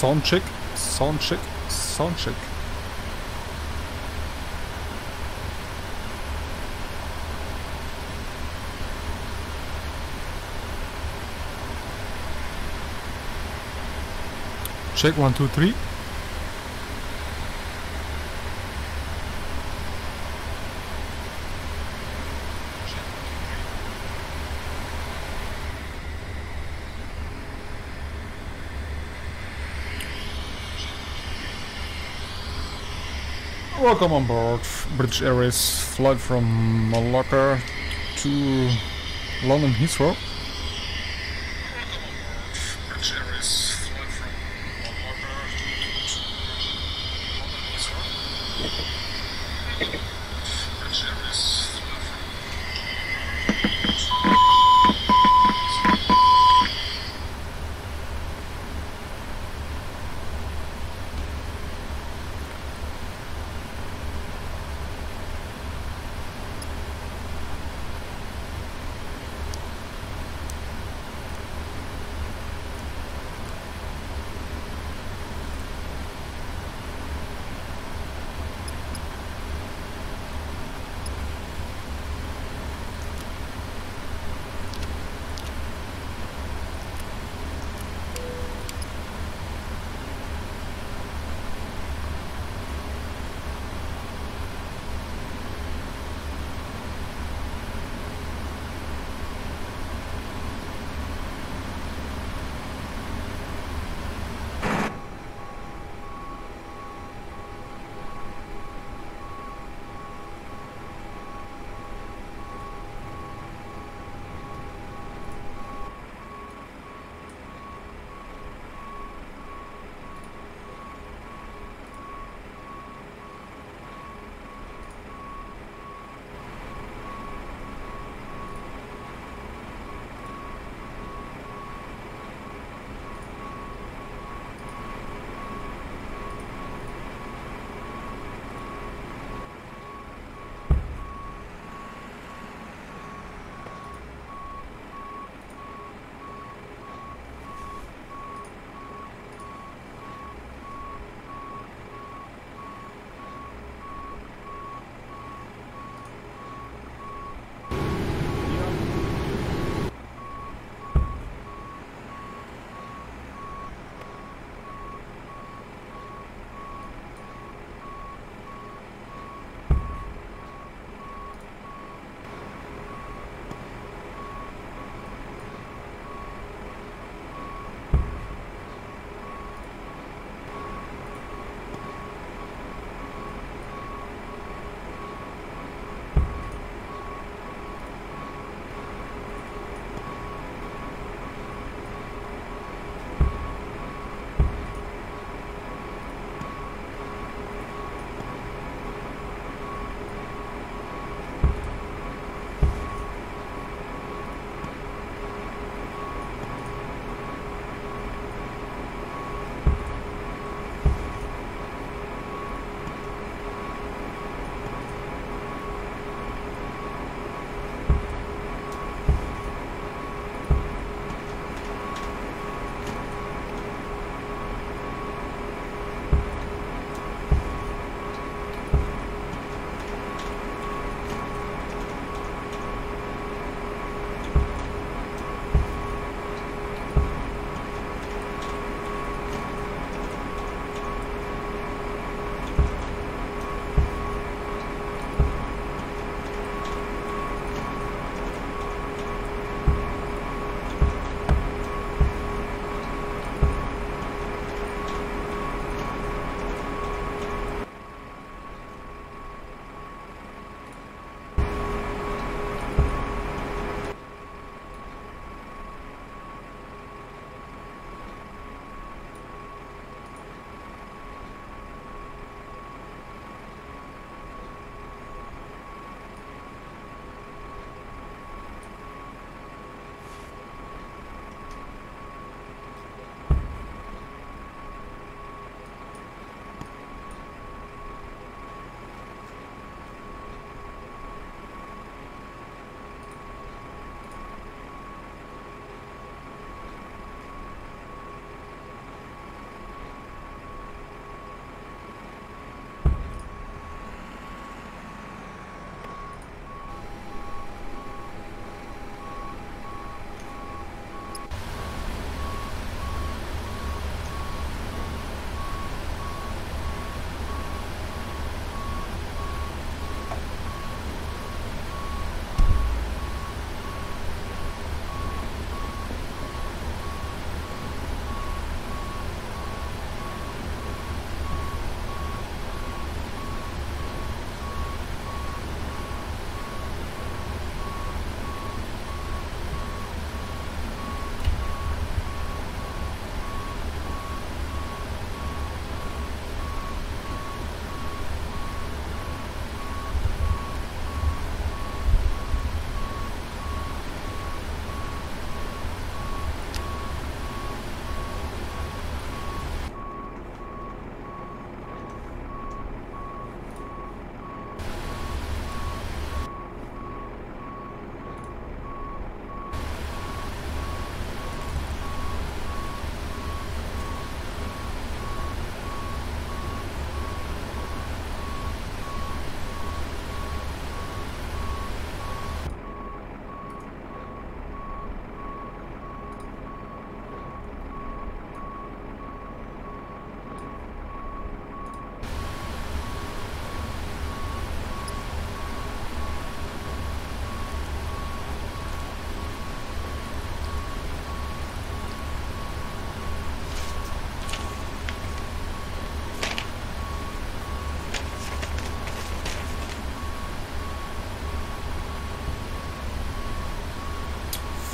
Sound check, sound check, sound check. Check 1, 2, 3. Welcome on board British Airways flight from Malacca to London Heathrow.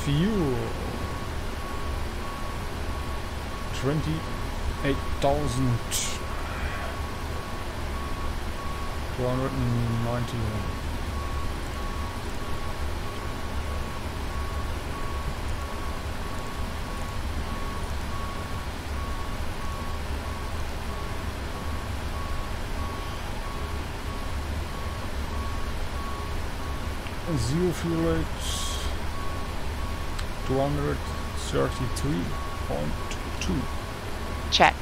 fuel. 28,290. Zero fuel rate 233.2. Check.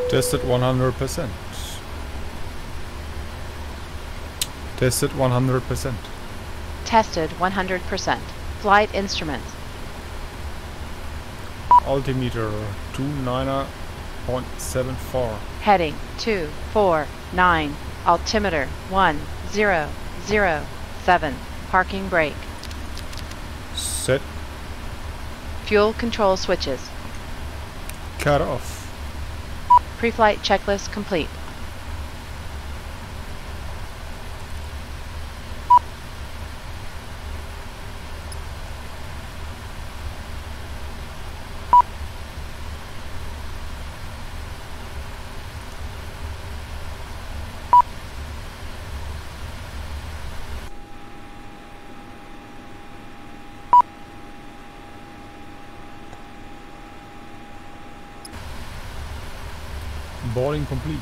Tested 100%. Tested 100%. Tested 100%. Flight instruments. Altimeter 29.74. Heading 249. Altimeter 1007. Parking brake. Set. Fuel control switches. Cut off. Pre-flight checklist complete. Boarding complete.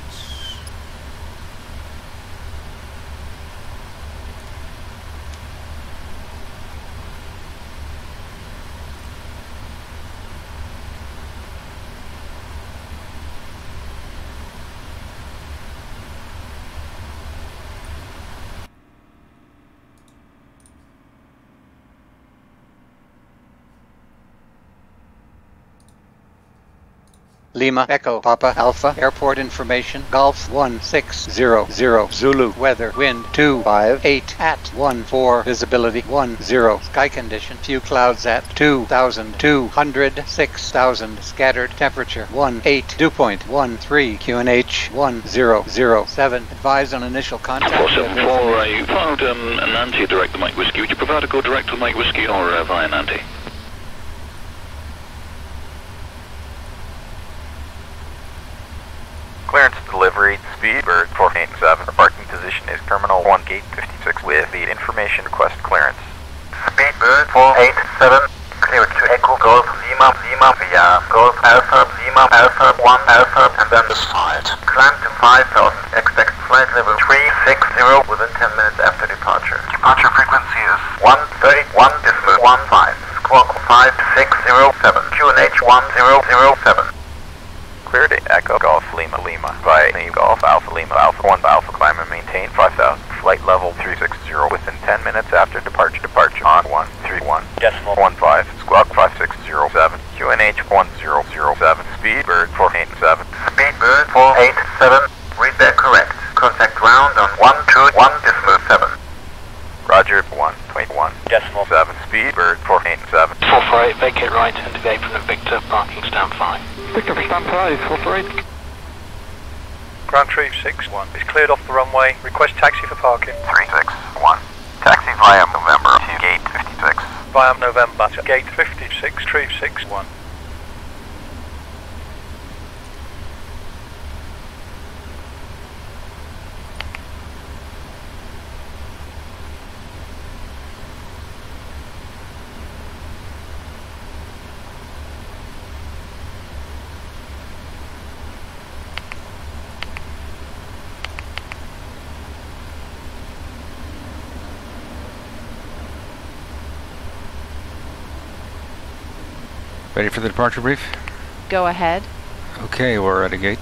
Lima, Echo, Papa, Alpha, Airport Information, Golf 1600, Zulu, Weather, Wind 258 at 14, Visibility 10, Sky Condition, Few clouds at 2,200, 6,000, Scattered, Temperature 18, Dew point 13, QNH 1007, Advise on initial contact. 474, you filed Nancy direct to Mike Whiskey. Would you prefer to go direct to Mike Whiskey or via Nancy? Clearance delivery, speed bird 487. Parking position is Terminal 1, Gate 56 with the information request clearance. Speed bird 487, cleared to Echo Golf Lima via Golf Alpha Lima Alpha 1 Alpha and then fired. Climb to 5,000, expect flight level 360 within 10 minutes after departure. Departure frequency is 131.15. Squawk 5607, QNH 1007. Cleared Echo Golf Lima Lima by Golf Alpha Lima Alpha 1 Alpha climb and maintain 5000. Flight level 360 within 10 minutes after departure on 131. Decimal 15. Squawk 5607. QNH 1007. Speedbird 487. Speedbird 487. Read that correct. Contact ground on 121.7. Roger 1.1. Decimal 7. Speedbird 487. 448, vacate right and deviate from the Victor, parking stand 5. Victor for stand 5, 448. Ground Troop 61 is cleared off the runway. Request taxi for parking. 361. Taxi via November to gate 56. Via November to gate 56, Troop 61. Ready for the departure brief? Go ahead. Okay, we're at a gate.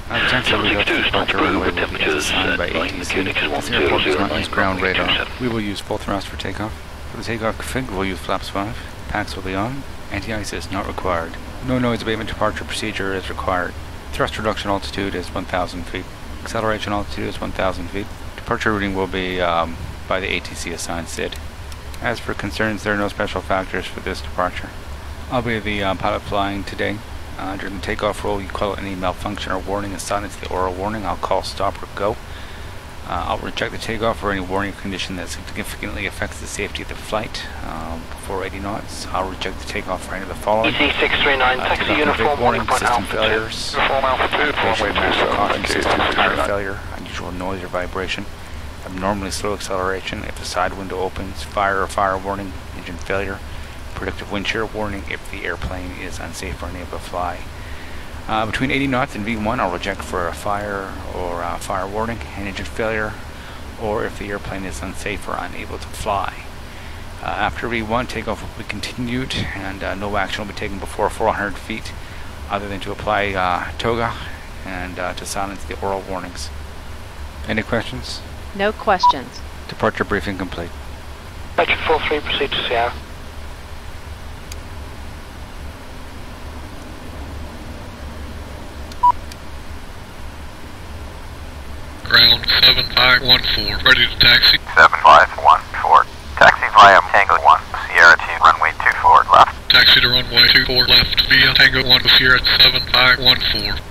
Potentially we got the departure runway will be assigned by ATC. This airport does not use ground radar. We will use full thrust for takeoff. For the takeoff config, we'll use flaps 5. Packs will be on. Anti-ice is not required. No noise abatement departure procedure is required. Thrust reduction altitude is 1,000 feet. Acceleration altitude is 1,000 feet. Departure routing will be by the ATC assigned SID. As for concerns, there are no special factors for this departure. I'll be the pilot flying today. During the takeoff roll, you call out any malfunction or warning and silence the oral warning. I'll call stop or go. I'll reject the takeoff or any warning condition that significantly affects the safety of the flight. Before 80 knots, I'll reject the takeoff for any of the following. EC639, taxi uniform, warning, point system Alpha failures, 2. Uniform Alpha 2, master runway caution system, tire failure, unusual noise or vibration, abnormally slow acceleration if the side window opens, fire or fire warning, engine failure, predictive wind shear warning if the airplane is unsafe or unable to fly. Between 80 knots and V1, I'll reject for a fire or fire warning, and engine failure, or if the airplane is unsafe or unable to fly. After V1, takeoff will be continued, and no action will be taken before 400 feet, other than to apply toga and to silence the oral warnings. Any questions? No questions. Departure briefing complete. Metric 43, proceed to Sierra. Ground 7514, ready to taxi. 7514. Taxi via Tango 1, Sierra 2, runway 24 left. Taxi to runway 24 left via Tango 1 to Sierra 7514.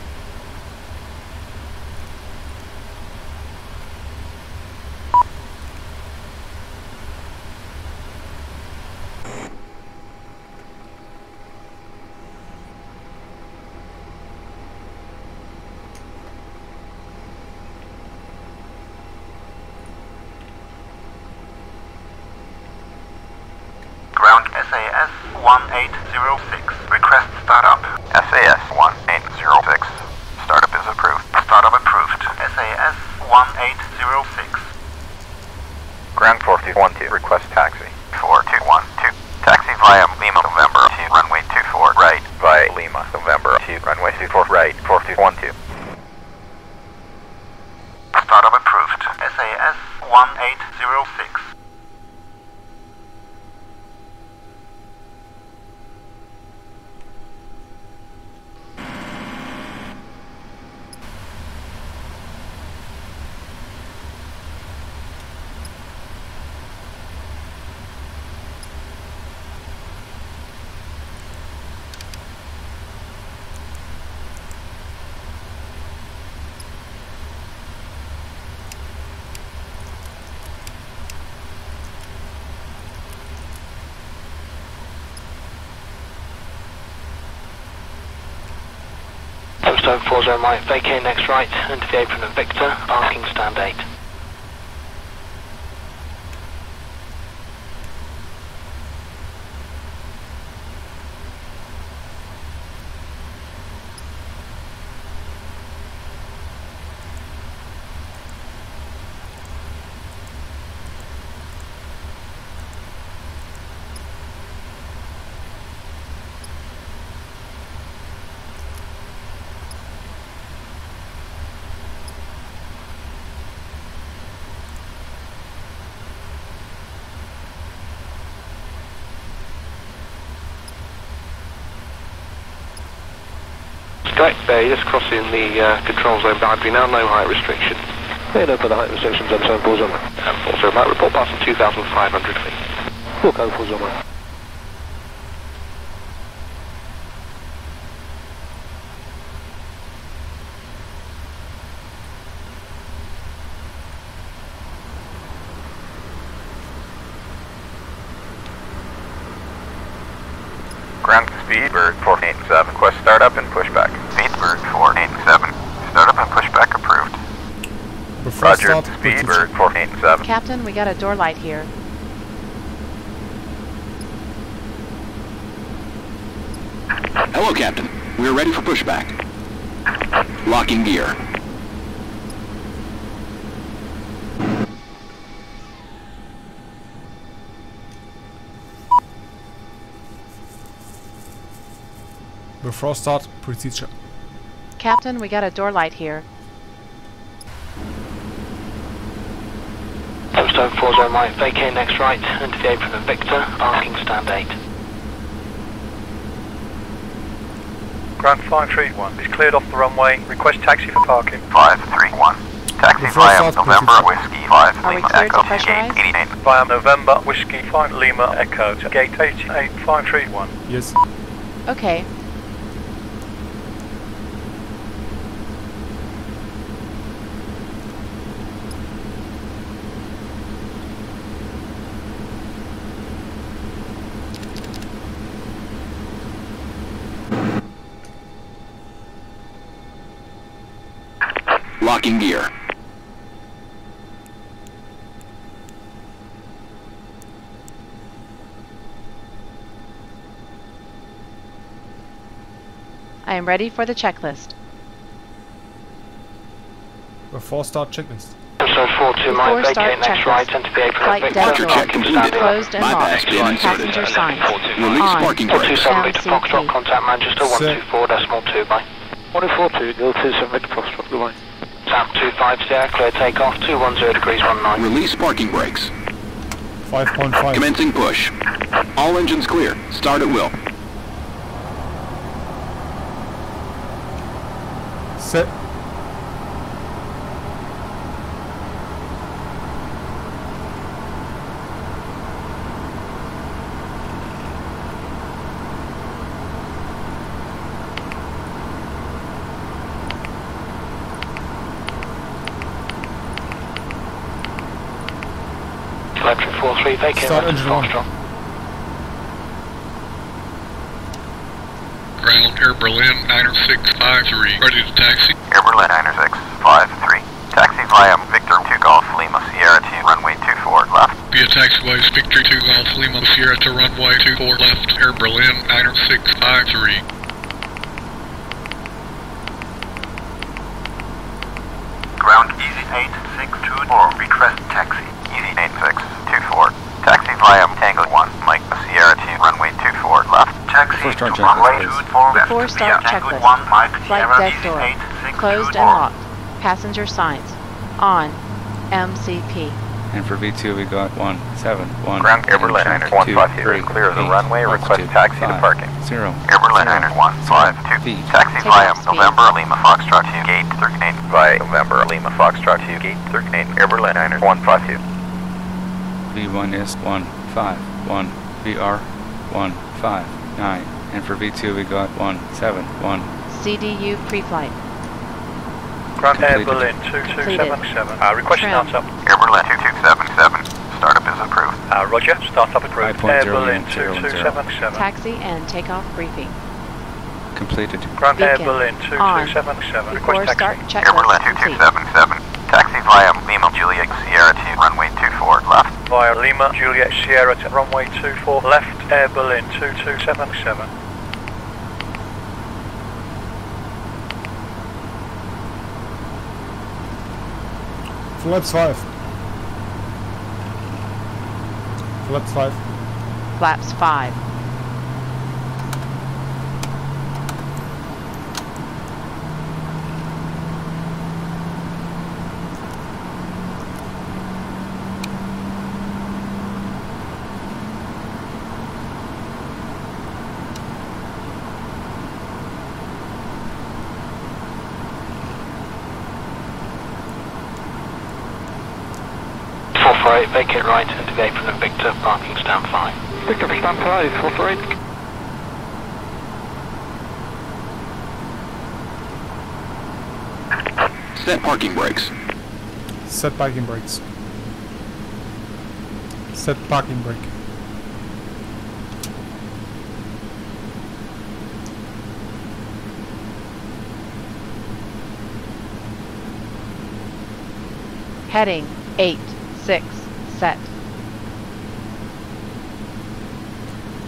Ground SAS 1806. Request startup. SAS 1806. Startup is approved. Startup approved. SAS 1806. Ground 4212. Request taxi. 4212. Taxi via Lima November 2 runway 24 right. Via Lima November 2 runway 24 right. 4212. Startup approved. SAS 1806. Stone 40 right, vacate next right and deviate from the Victor, parking stand 8. correct. You're just crossing the control zone boundary now, no height restriction. Yeah, no further height restrictions on 74 zone. And also about report passing 2,500 feet. 4 zone. Ground Speedbird 487. Request startup and pushback. Speedbird 487. Startup and pushback approved. Roger, Speedbird 487. Captain, we got a door light here. Hello, Captain. We are ready for pushback. Locking gear. Before start, procedure. Captain, we got a door light here. Tombstone 4 zone right, vacate next right, into the apron of Victor, arcing stand 8. Ground 531 is cleared off the runway. Request taxi for parking. 531. Taxi via November Whiskey 5 Are we Lima cleared to Echo pressurize? Gate 88. Via November Whiskey 5 Lima Echo to Gate 88 531. Yes. Okay. Locking gear. I am ready for the checklist. Before start checklist. Tombstone 42 Before right, start vacate next right, checklist. into the apron of Flight Victor, deck Departure check door. completed. Closed and Bypass locked. bin inserted. Passenger signs. Release On. parking brakes. 427 Victor Foxtrot, MCP. contact Manchester Sir. 124.2 by. 1042, Gil 27 Victor Foxtrot, goodbye. South 250, clear takeoff, 210 degrees 19. Release parking brakes. 5.5. Commencing push. All engines clear. Start at will. Set. Electric 43, vacate Start left engine one. Foxtrot. Ground Air Berlin 9653. Ready to taxi. Air Berlin 9653. Taxi via Victor 2 Golf Lima Sierra to runway 24 left. Via taxiways Victor 2 Golf Lima Sierra to runway 24 left. Air Berlin 9653. Ground Easy 8624. Request taxi. Easy 8624. Taxi via Tango 1 Mike Sierra to runway 24 left. Taxi Before start to checklist, runway please. 24 west. Before start via Tango checklist. 1 Mike Flight Sierra deck Easy door. 8624. Closed and locked. Passenger signs. On. MCP. And for V2 we got 171. Ground Air Berlin Engine 152. 2, 3, Clear the 8, runway. Request altitude, taxi to 5, parking. 0, Air Berlin 0, 152. feet. Taxi Take via off speed. November Lima Foxtrot to Gate 38. Via November Lima Foxtrot to Gate 38. Air Berlin 152. V1 is 151. VR 159. And for V2 we got 171. CDU pre-flight. Ground Air Completed. Berlin 2277. Request Trim. startup. Air Berlin 2277. Startup is approved. Roger, startup approved. 5.0 Air Berlin and 0. 2277. Taxi and takeoff briefing. Completed. Ground Air Beacon. Berlin On. 2277. Before Request start taxi. Air Berlin checklist complete. 2277. Taxi via Lima Juliet Sierra to runway 24 left. Via Lima Juliet Sierra to runway 24 left. Air Berlin 2277. Flaps 5. Flaps 5. Flaps 5. 448, vacate right into the apron of Victor, parking stand 5. Victor for stand 5, 448. Set parking brakes. Set parking brakes. Set parking brake. Heading 8-6 set.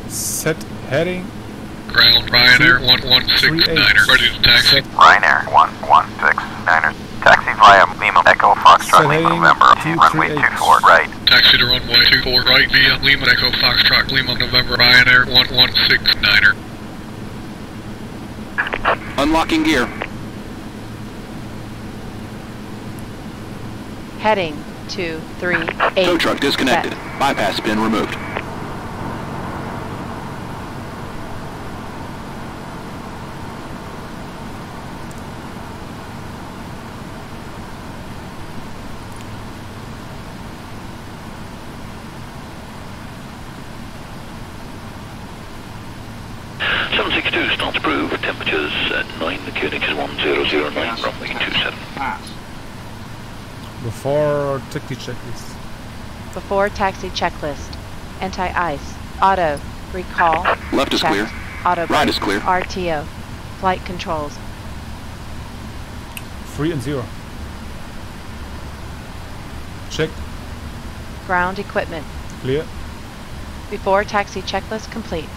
Set heading. Ground Ryanair 1169er. Ready to taxi. Ryanair 1169er. Taxi via Lima Echo Foxtrot Lima November to runway 24 right. Taxi to runway 24 right via Lima Echo Foxtrot Lima November Ryanair 1169er. Unlocking gear. Heading 238 Tow truck disconnected. set. Bypass pin removed. Start approved. Temperatures at 9, the Koenig is 1009, runway 27. Before taxi checklist. Before taxi checklist. Anti-ice. Auto. Recall. Left is checked. clear. Auto Right is clear. RTO. Flight controls. 3 and 0. Check. Ground equipment. Clear. Before taxi checklist complete.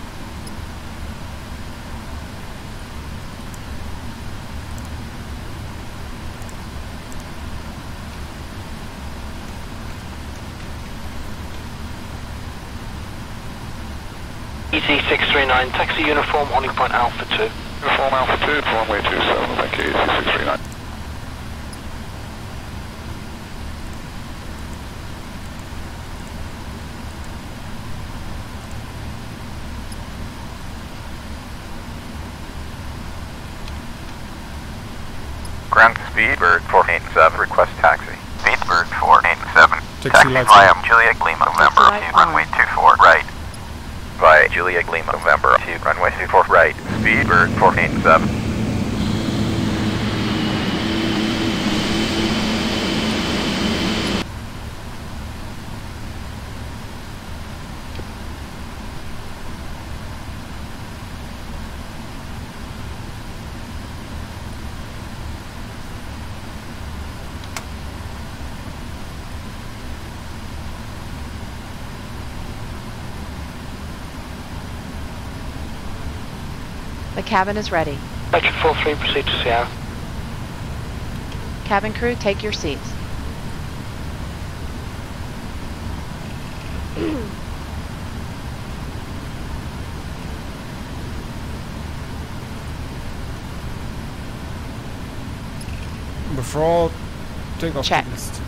EC639, taxi uniform, holding point Alpha 2. Uniform Alpha 2, runway 27, thank you, EC639. Ground Speedbird 487, request taxi. Speedbird 487, Taxi taxi lights via on. Juliet Lima November light to runway 24 right. Via Juliet Lima November to runway 24 right. Speedbird 487. The cabin is ready. Electric 43, proceed to Sierra. Cabin crew, take your seats. Before takeoff Check. checklist.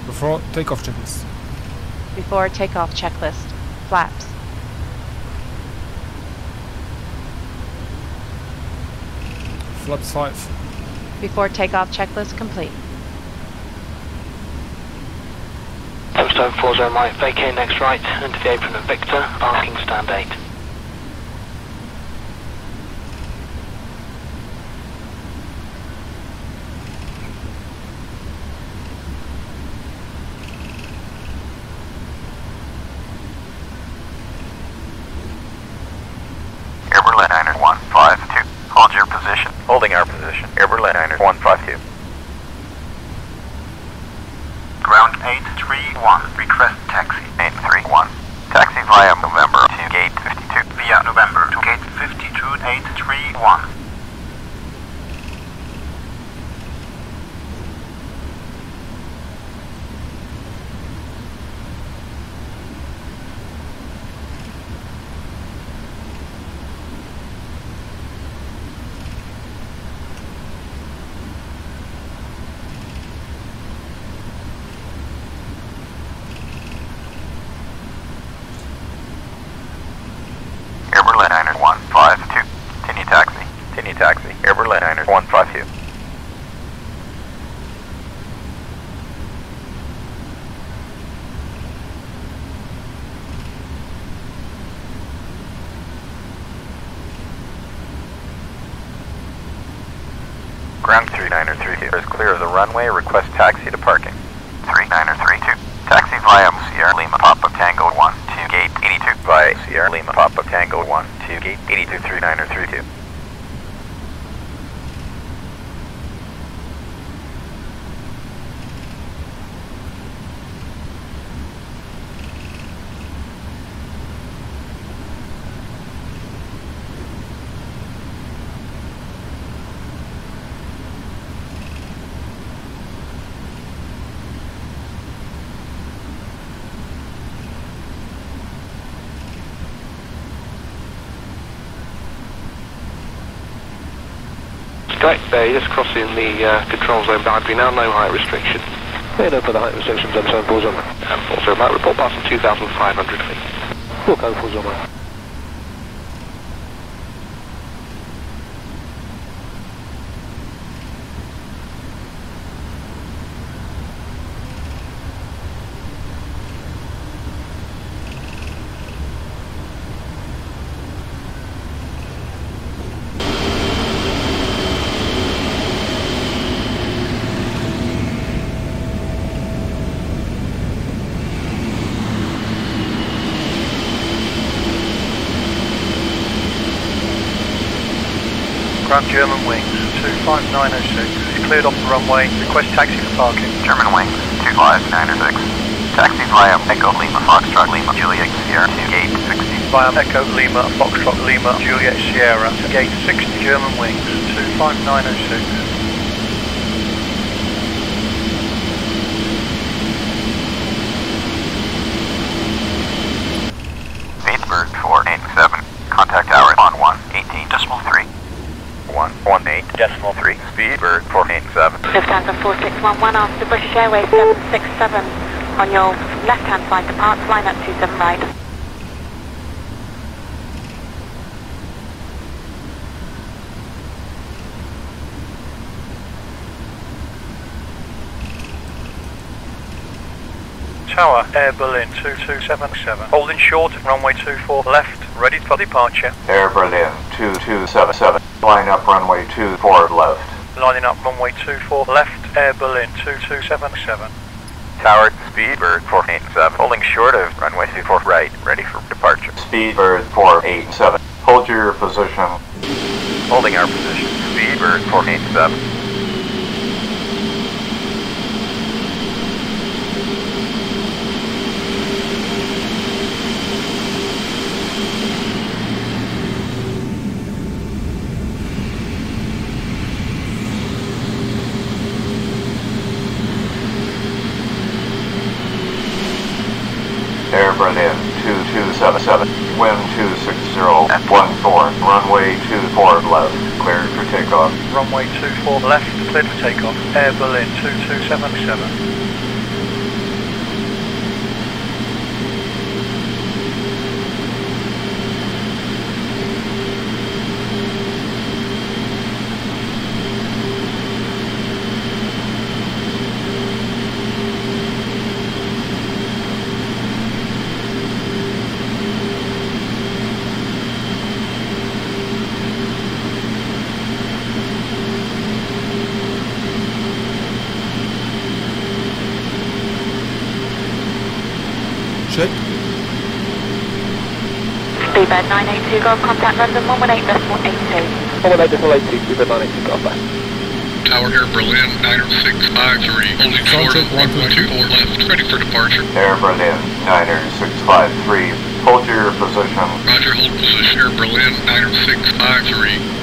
Before takeoff checklist. Before takeoff checklist. Flaps. Flaps 5. Before takeoff checklist complete. Tombstone 40 right, vacate next right, into the apron of Victor, parking stand 8. Air Berlin 152. Hold your position. Holding our position. Air Berlin 152. Ground 831. Request taxi. 831. Taxi via November to gate 52. Via November to gate 52 831. Air Berlin 152. Continue taxi. Continue taxi. Air Berlin 152. Ground 3932 is clear of the runway. Request taxi to parking. 3932. Taxi via Sierra Lima Papa Tango 1 to gate 82 via Sierra Lima Papa Tango 1 to gate 82 3932. Skype Bay, just crossing the control zone boundary now, no height restriction. Cleared up for the height restrictions and so forth on that. And also about report passing 2,500 feet. Full code falls on that. Ground German wings, 25906. Is cleared off the runway. Request taxi for parking. German wings, 25906. Taxi via Echo Lima Foxtrot Lima Juliet Sierra to gate 60. Via Echo Lima Foxtrot Lima Juliet Sierra to gate 60. German wings, 25906. Pittsburgh 487. Contact hour on 118.3. 118.3. Speedbird 487. Lufthansa 4611 after British Airways 767. On your left-hand side, departs line up 27 right. Tower, Air Berlin 2277. Holding short, runway 24 left, ready for departure. Air Berlin 2277. Line up runway 24 left. Lining up runway 24 left, Air Berlin 2277. Tower, Speedbird 487. Holding short of runway 24 right, ready for departure. Speedbird 487. Hold your position. Holding our position. Speedbird 487. Air Berlin 2277, wind 260 at 14, runway 24 left, cleared for takeoff. Runway 24 left, cleared for takeoff. Air Berlin 2277. Check. Speedbird 982, Golf contact London 118.82. 118.82, Speedbird 982, Golf back. Tower Air Berlin 90653, holding short of runway 24 left, ready for departure. Air Berlin 90653, hold your position. Roger, hold position Air Berlin 90653.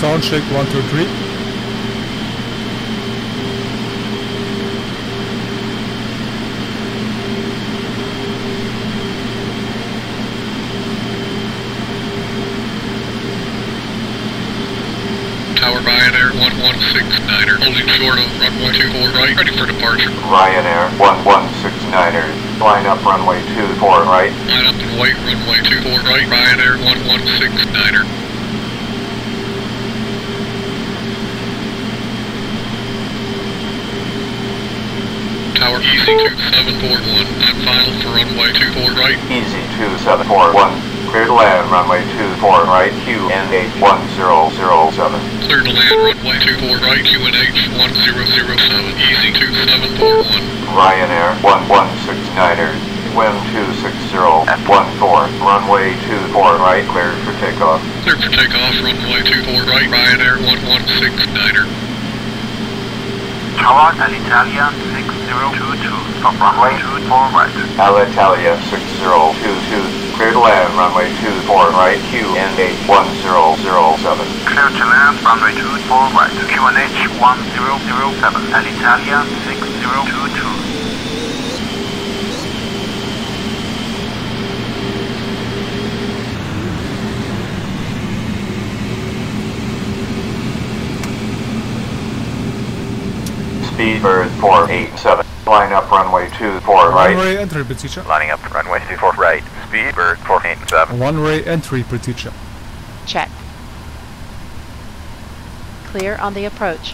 Sound check 1, 2, 3. Tower Ryanair 1169er, holding short of runway 24 right, ready for departure. Ryanair 1169. 169ers. Line up runway 24 right. Line up and wait, runway 24 right, Ryanair 116er. Tower Easy 2741, on final for runway 24 right. Easy 2741, clear to land runway 24 right, QNH 1007. Clear to land runway 24 right, QNH 1007, Easy 2741. Ryanair 116ers, wind 260 at 14, runway 24 right, cleared for takeoff. Clear for takeoff, runway 24 right, Ryanair 116er. Tower Alitalia 6022, stop runway 24 right. Alitalia 6022, clear to land runway 24 right, QNH 1007. Clear to land runway 24 right, QNH 1007, Alitalia 6022. Speedbird 487. Line up runway 24 right. One-way entry, Petitia. Lining up runway 24 right. Speedbird 487. One-way entry, Petitia. Check. Clear on the approach.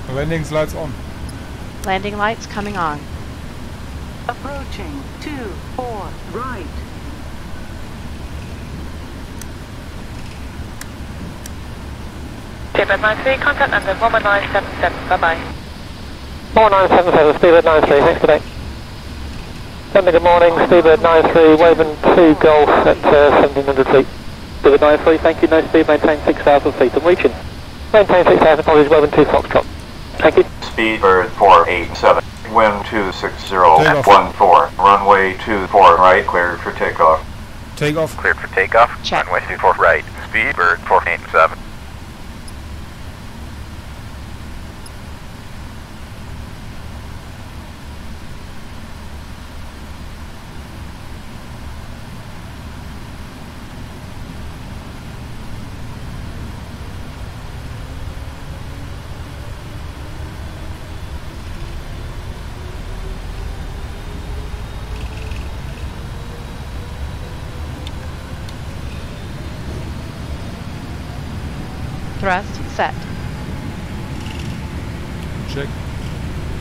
Landing lights on. Landing lights coming on. Approaching 24 right. Speedbird 93, contact number 11977, bye-bye. 1977, Speedbird 93, thanks today. Sunday, good morning, Speedbird 93, waving 2 Golf at 1700 feet. Speedbird 93, thank you, no speed, maintain 6,000 feet. I'm reaching. Maintain 6,000, apologies, waving 2 Foxtrot. Thank you. Speedbird 487, wind 260 at 14, runway 24 right, cleared for takeoff. Takeoff. Cleared for takeoff, Check. runway 24 right, Speedbird 487. Thrust set. Check.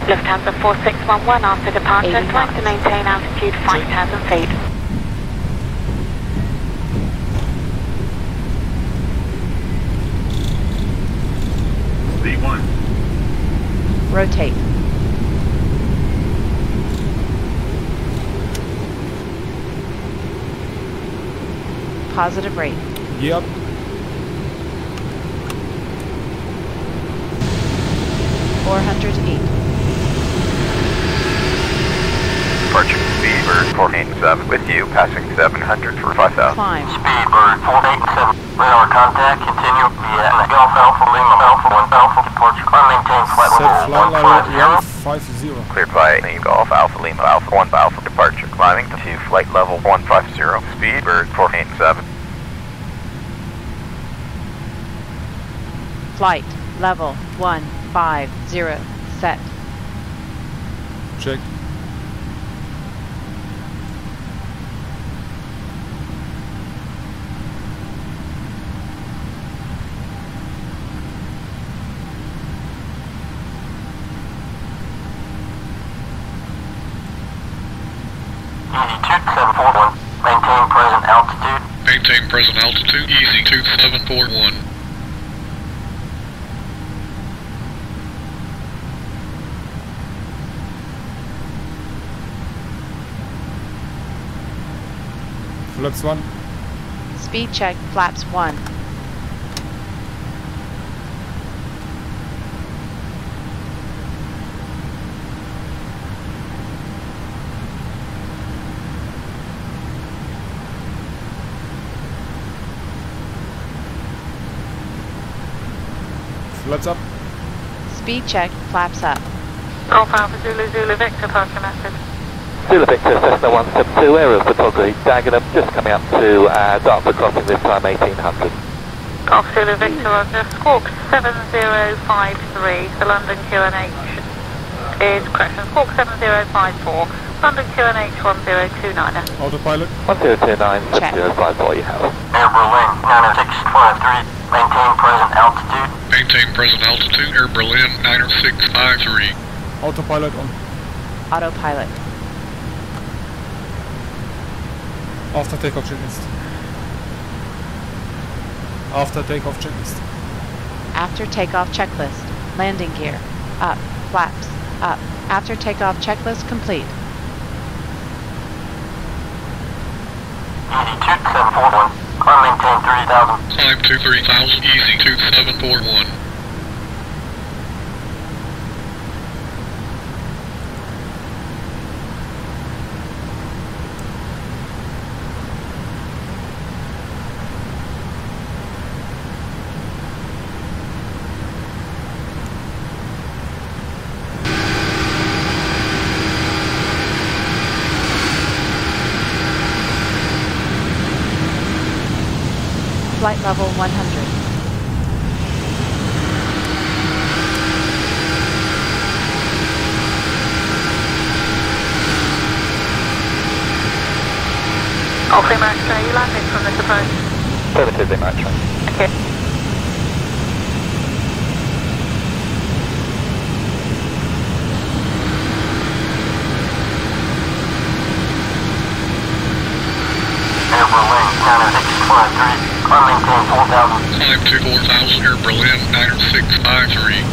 Lufthansa 4611 after departure, 80 trying to maintain altitude 5,000 feet. V1. Rotate. Positive rate. Yep. Departure Speedbird 487 with you, passing 700 for 5,000. Climb. Speedbird 487, radar contact, continue via Golf Alpha Lima Alpha 1 Alpha, departure, maintain flight Set level flight level 150. 150. Cleared by Golf Alpha Lima Alpha 1 Alpha, departure, climbing to flight level 150, Speedbird 487. Flight level 150 set. Check. Easy 2741, maintain present altitude. Maintain present altitude, Easy 2741. Flaps 1. Speed check flaps 1. Flaps up. Speed check, flaps up. Golf Alpha Zulu Zulu Victor, pass your message. Zulu Victor, Cessna 172, aerial photography, Dagenham, just coming up to Dartford Crossing, this time 1800. Golf Zulu Victor, Roger. Squawk 7053, the London QNH is correction. Squawk 7054, London QNH 1029. Autopilot. 1029, 7054, you have. Air Berlin, 90653, maintain present altitude. Maintain present altitude, Air Berlin 90653. Autopilot on. Autopilot. After takeoff checklist. After takeoff checklist. After takeoff checklist. Landing gear. Up. Flaps. Up. After takeoff checklist complete. Easy 2741. Climb maintain 30,000. Climb to 3000, easy 2741. Flight level 100. Golf Max, you landing from this approach? Affirmatively, Matra. Okay. Air Berlin, 90653. Climb maintain 4000. Climb to 4000, Air Berlin 90653.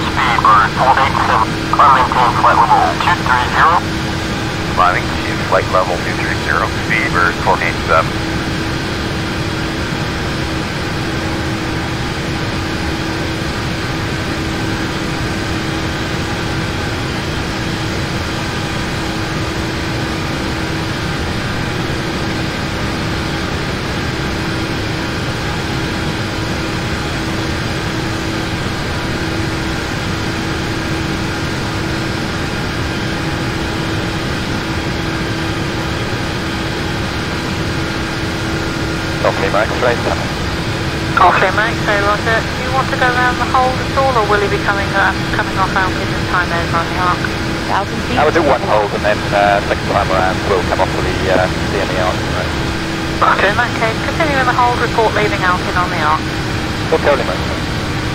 Speedbird 487. Climb maintain flight level 230. Climbing to flight level 230. Speedbird 487. Okay, Max, right. Golf Max, so Roger. Do you want to go around the hole at all, or will he be coming off out in the time over on the arc? 1,000 feet. I will do one hold and then second time around we'll come off with the CME arc. Right. Roger, in that case, continue in the hold, report leaving out in on the arc. Okay, only Max.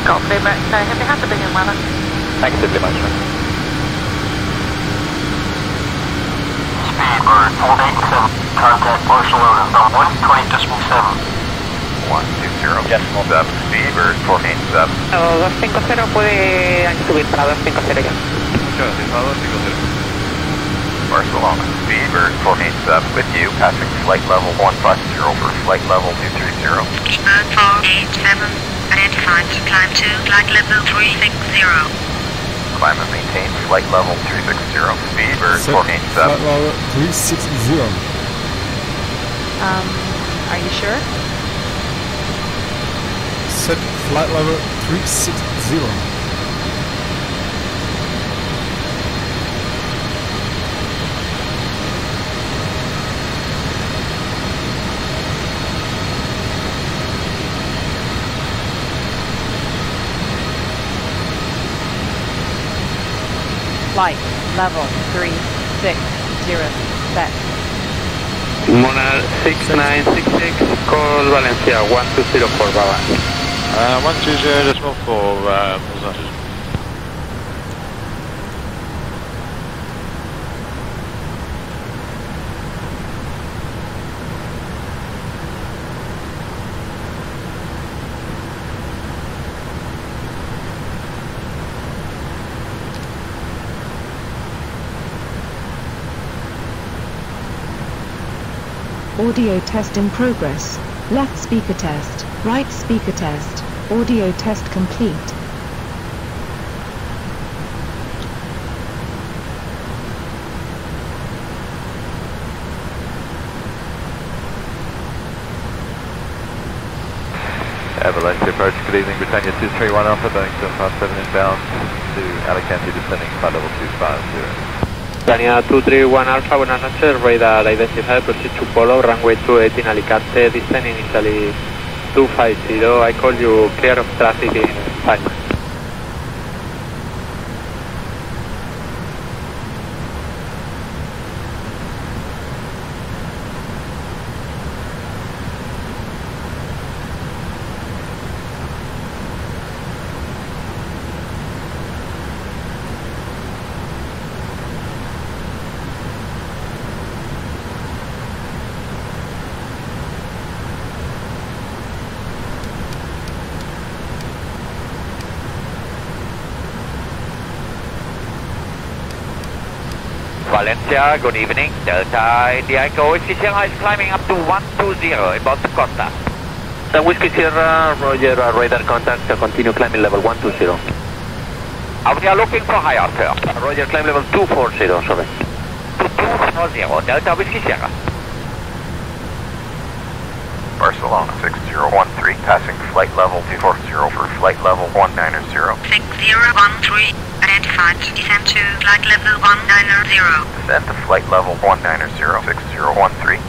Golf Max, so heavy hazard begin weather. Thanks, Diddley Max. Speedbird 487. Contact Barcelona on 120.7. 120.7. Speedbird 487. 250 puede subir para 250 ya. Muchas gracias, 250. Barcelona. Speedbird 487 with you, passing flight level 150 for flight level 230. Speedbird 487, identified to climb to flight level 360. Climb and maintain flight level 360. Speedbird 487. Flight level 360. Are you sure? Set flight level 360. Flight level 360 set. Monad 6966, call Valencia 1204 Baba. 120.4, Mozart. Audio test in progress. Left speaker test. Right speaker test. Audio test complete. Valencia approach, good evening, Britannia 231 Alpha, Boeing 757 inbound to Alicante, descending flight level 250. Britannia 231 Alpha, buenas noches, radar identified, proceed to Polo, runway 28 in Alicante, descending Italy 250, I call you clear of traffic in 5 minutes. Valencia, good evening. Delta India Echo Whiskey Sierra is climbing up to 120 about the Costa. Whiskey Sierra, roger, radar contact, continue climbing level 120. We are looking for higher, sir. Roger, climb level 240, sorry. 240, Delta Whiskey Sierra. Barcelona 6013, passing flight level 240 for flight level 190. 6013, identified, descend to flight level 190. Descend to flight level 190, 6013.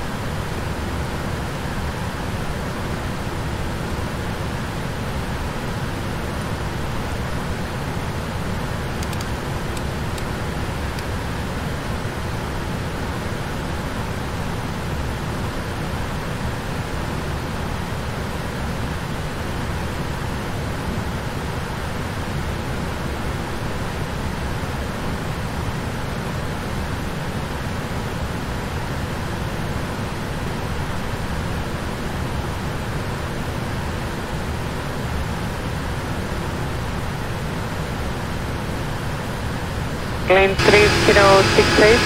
Plane 3068,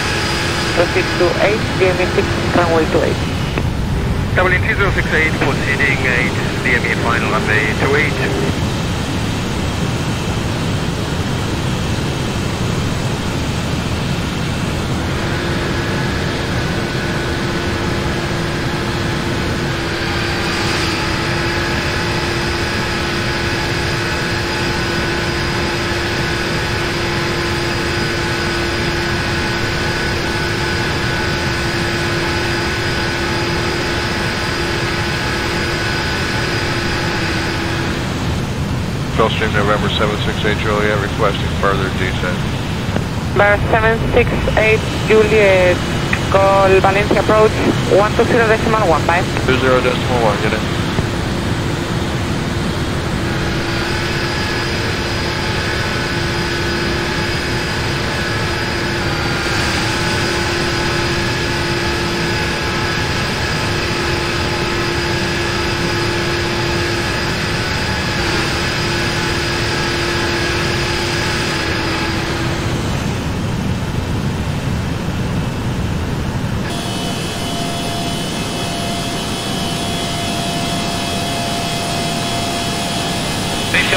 proceed to 8, DME 6, runway 28. Dublin 2068, proceeding 8, DME final runway 28. Gulfstream November 768 Juliet requesting further descent. Bar 768 Juliet, call Valencia approach 120.1, bye. 20.1, get it.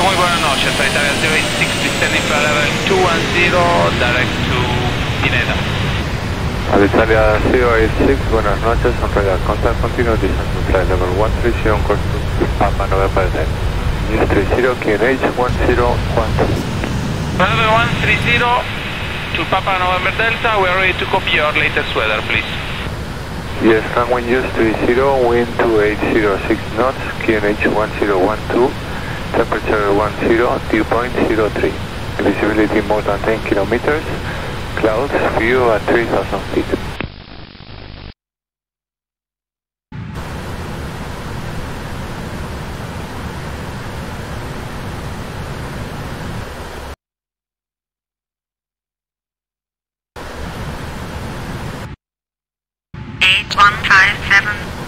Muy buenas noches, Italia 0860 descending flight level 210 direct to Pineda. Alitalia 086, buenas noches, on radar contact, continue descent to flight level 130 on course to Papa November 10. News 30, QNH 1012. Level 130 to Papa November Delta, we are ready to copy your latest weather, please. Yes, runway use 30, wind 2806 knots, QNH 1012. Temperature 10, dew point 03. Visibility more than 10 kilometers. Clouds, view at 3,000 feet.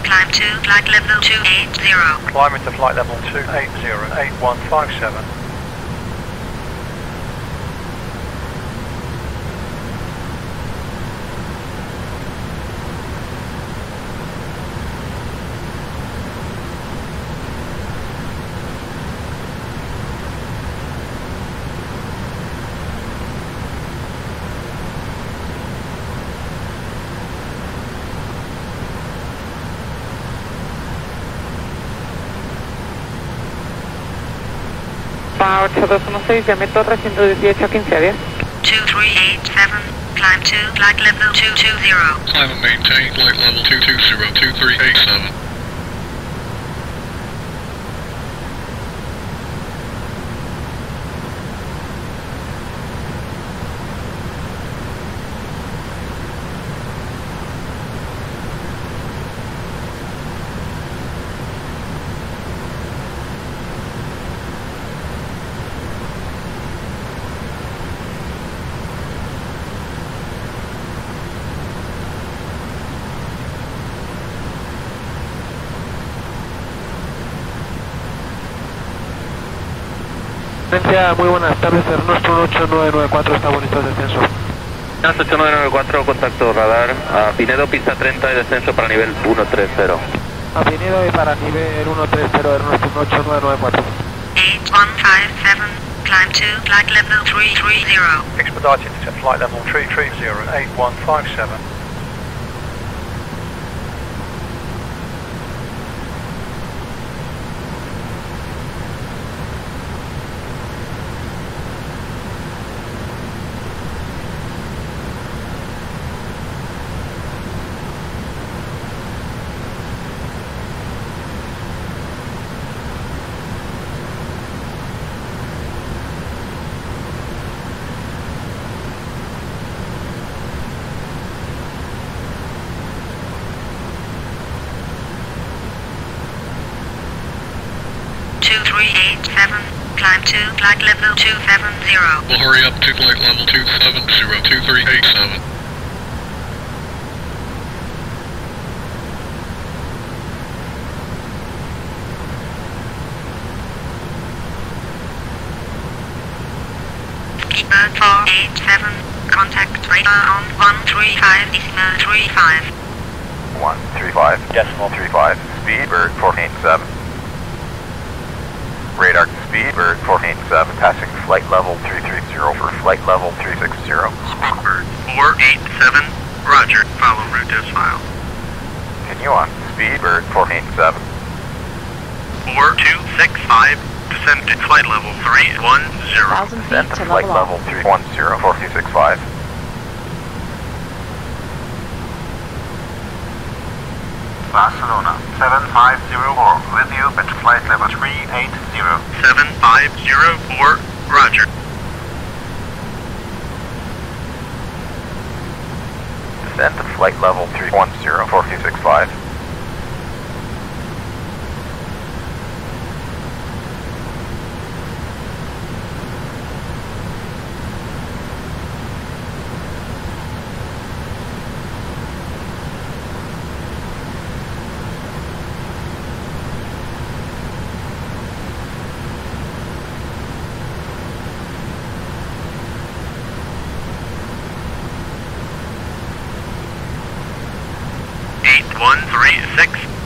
Climb to flight level 280. Climb into flight level 280, 8157. Alfa 8216, diámetro 318 15 a 10. 2387, climb to flight level 220. Climb and maintain flight level 220, 2387. Muy buenas tardes, nuestro 8994 está bonito el descenso. 8994, contacto radar, a Pinedo, pista 30 y descenso para nivel 130. A Pinedo y para nivel 130, nuestro 8994. 8157, climb to flight level 330. Expedited to flight level 330, 8157. Climb to flight level 270. We'll hurry up to flight level 270, 2387. Keeper 487, contact radar on 135.35. 135, decimal 35, speed bird 487. Radar speed bird 487, passing flight level 330 for flight level 360. Speedbird 487, roger, follow route as file. Continue on, speedbird 487. 4265, descend to flight level 310. 1,000 Descend feet to to flight level level 310, 4265. Barcelona 7504, with you at flight level 380. 7504, roger. Descend to flight level 310, 4265.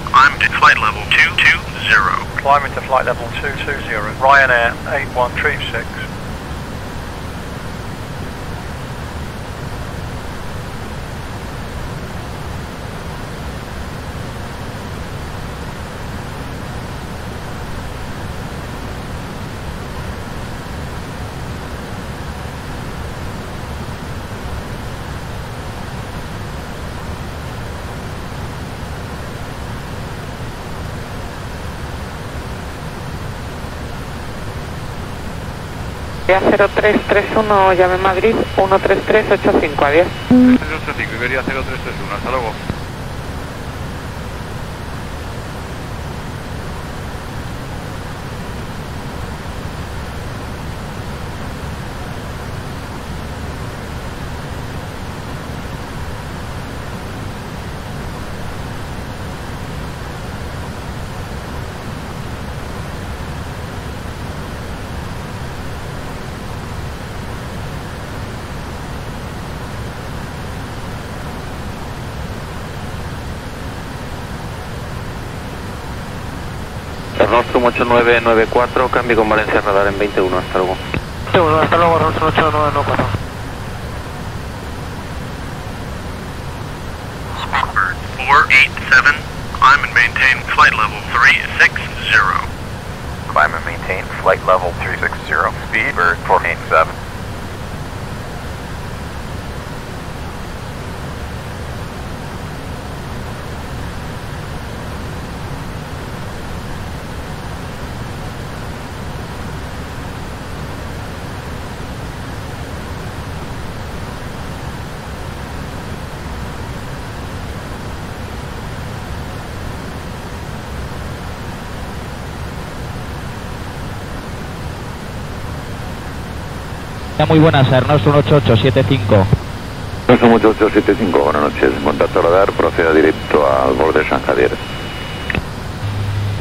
Climb to flight level 220. Climb into flight level 220, Ryanair 8136. Vía 0331, llame Madrid, 13385 a 10. 385, Iberia 0331, hasta luego. Nostrum 8994, cambio con Valencia radar en 21, hasta luego. 21, hasta luego, Nostrum 8994. Speedbird 487, climb and maintain flight level 360. Climb and maintain flight level 360, speed bird 487. Muy buenas, Ernest 18875. Ernest 18875, buenas noches. En contacto radar, proceda directo al borde de San Javier.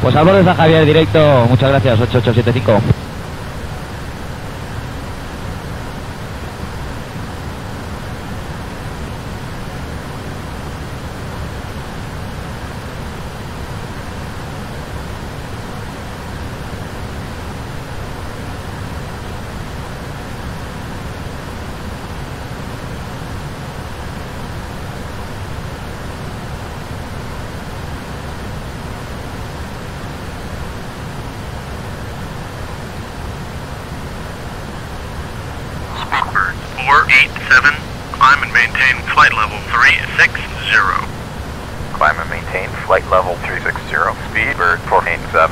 Pues al borde de San Javier, directo. Muchas gracias, 8875. Speedbird 487, climb and maintain flight level 360. Climb and maintain flight level 360, speed bird 487.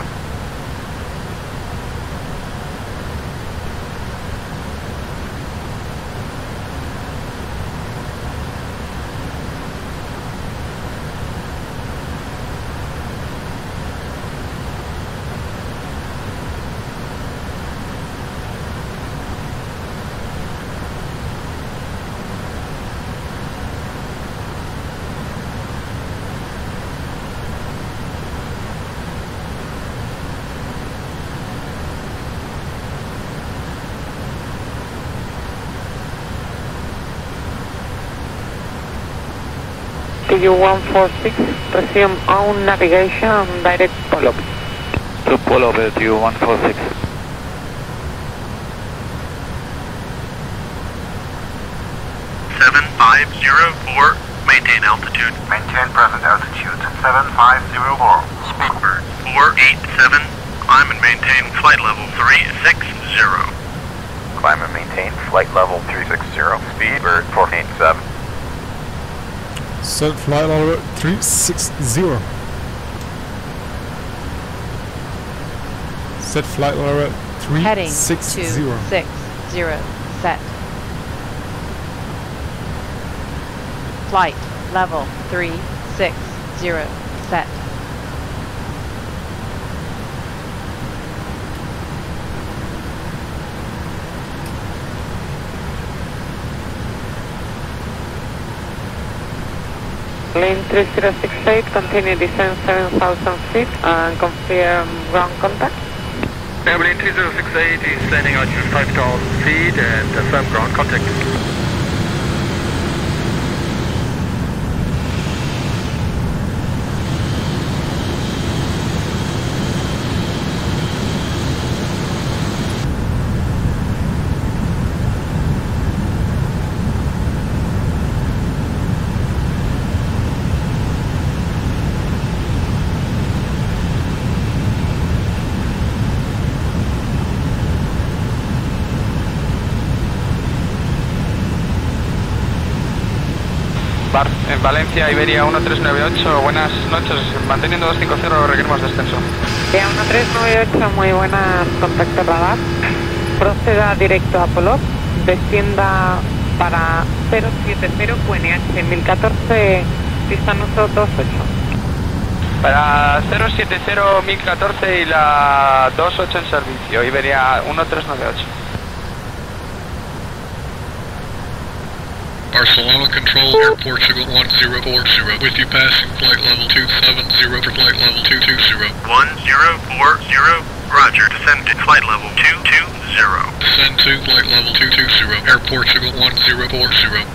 TU146, resume on navigation, direct follow-up. To follow the TU146. Maintain altitude. Maintain present altitude 7504. Speedbird 487, climb and maintain flight level 360. Climb and maintain flight level 360, speed bird 487. Set flight level 360. Set flight level 360. Heading 260. Set. Flight level 360. Set. Lane 3068, continue descent 7,000 feet and confirm ground contact. Lane 3068 is landing altitude 5,000 feet and firm ground contact. En Valencia, Iberia 1398, buenas noches, manteniendo 250, requerimos descenso. Ya 1398, muy buenas, contacto radar. Proceda directo a Polop, descienda para 070 QNH 1014, pista nuestro 28. Para 070 1014 y la 28 en servicio, Iberia 1398. Barcelona Control, Air Portugal 1040, with you passing flight level 270 for flight level 220. 1040, roger, descend to flight level 220. Descend to flight level 220, Air Portugal 1040.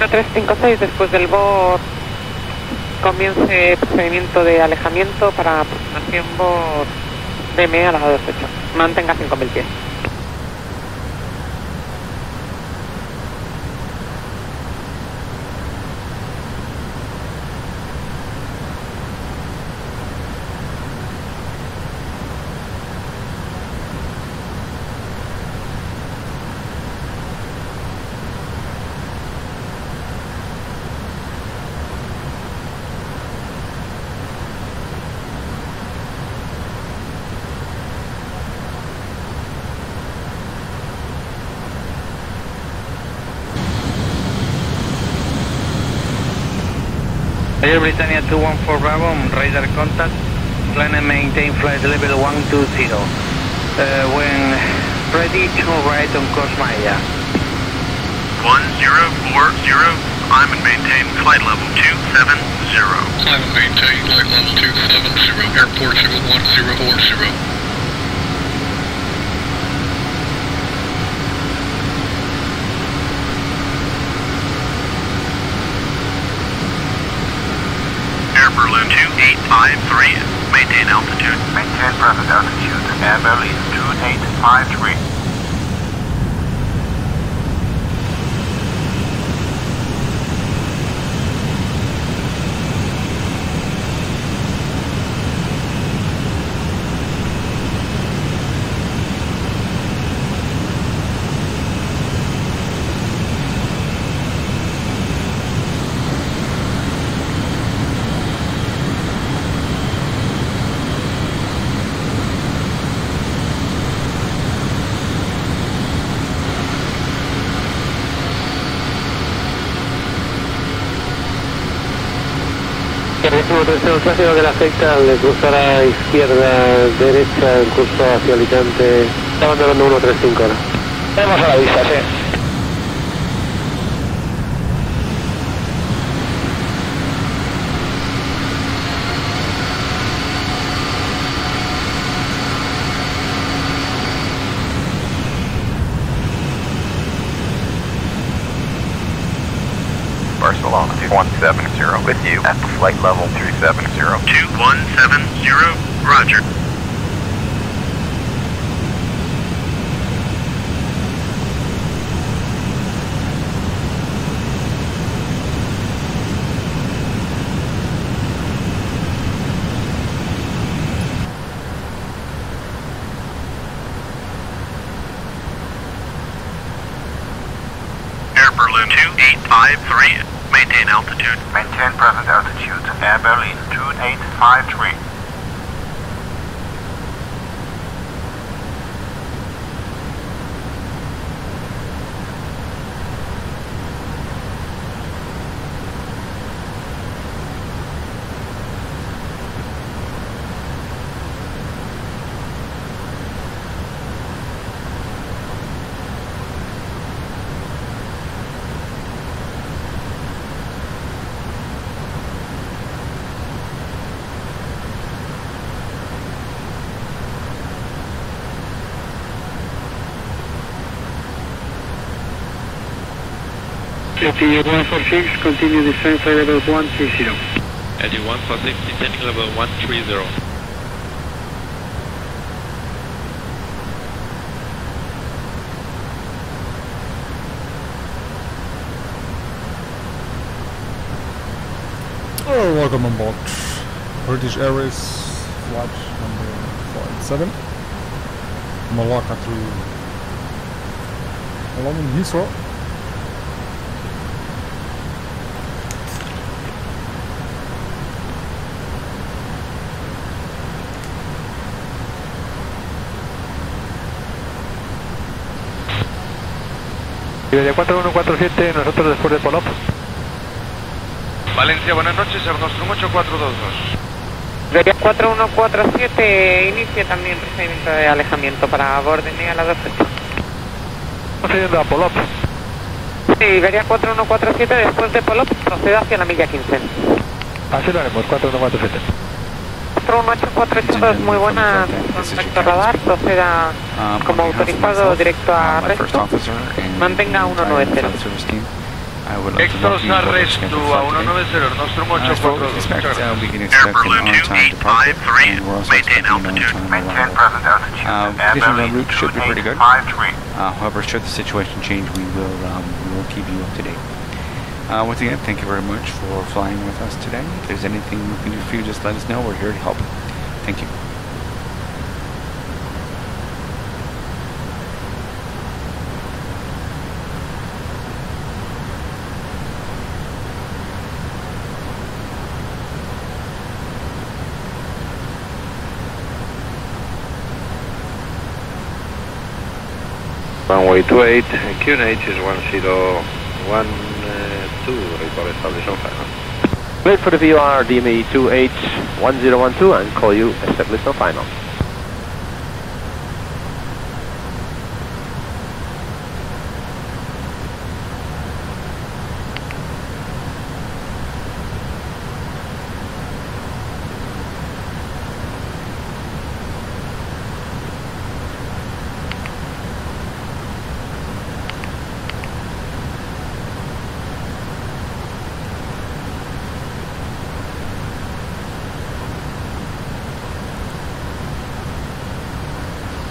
0356, después del BOR comience procedimiento de alejamiento para aproximación BOR DM a la 28. Mantenga 5000 pies. Air Britannia 214 Bravo, radar contact, plan and maintain flight level 120. When ready to right on course Maya. 1040, climb and maintain flight level 270. Climb and maintain flight level 270, airport signal 1040. Berlin 2853, maintain altitude. Maintain present altitude, Air Berlin 2853. Último tercero clásico que le afecta al cruzar a izquierda, derecha, el curso hacia Alicante. Está abandonando 135 ahora. Vamos a la vista, sí. Barcelona 2170 with you at flight level 370. 2170, roger. Air Berlin 2853. Maintain altitude. Maintain present altitude. Air Berlin 2853. LT 146, continue descent flight level 130. LT 146, descending level 130. Oh, welcome on board British Airways flight number 487 Malacca to London Heathrow. Iberia 4147, nosotros después de Polop. Valencia, buenas noches, Ernostrum 8422. Iberia 4147, inicia también procedimiento de alejamiento para Bordenea a la 28. Estamos yendo a Polop. Sí, Iberia 4147, después de Polop, proceda hacia la milla 15. Así lo haremos, 4147. 41848, muy buena, contacto radar, proceda como autorizado directo a resto, mantenga 190. I would like to welcome you to the scheduled flight today. For what we expect, we can expect an on-time departure, and we're also expecting an on-time arrival. Conditions en route should be pretty good. However, should the situation change, we will keep you up to date. Once again, thank you very much for flying with us today. If there's anything we can do for you, just let us know. We're here to help. Thank you. Runway 28, QNH is 1012, report establishment final. Wait for the VOR, DME 2H1012 and call you establishment final.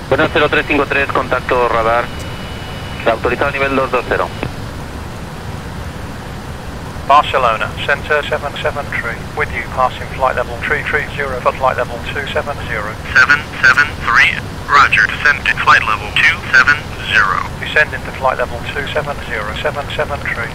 Buenas 0353, contacto radar. Autorizado nivel 220. Barcelona, Center 773. With you, passing flight level 330 for flight level 270. 773. Roger, descend to flight level 270. Descending to flight level 270, 773.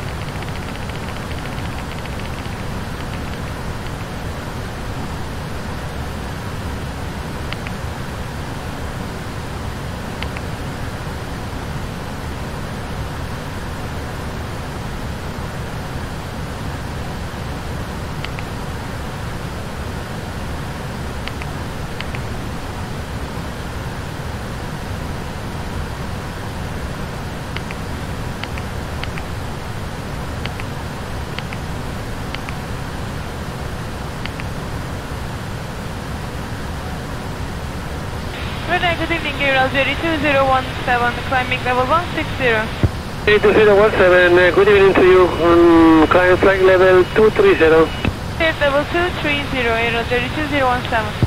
Good evening, EGLL 2017, climbing level 160. 2017, good evening to you, climb flight level 230. Cleared level 230, EGLL 2017.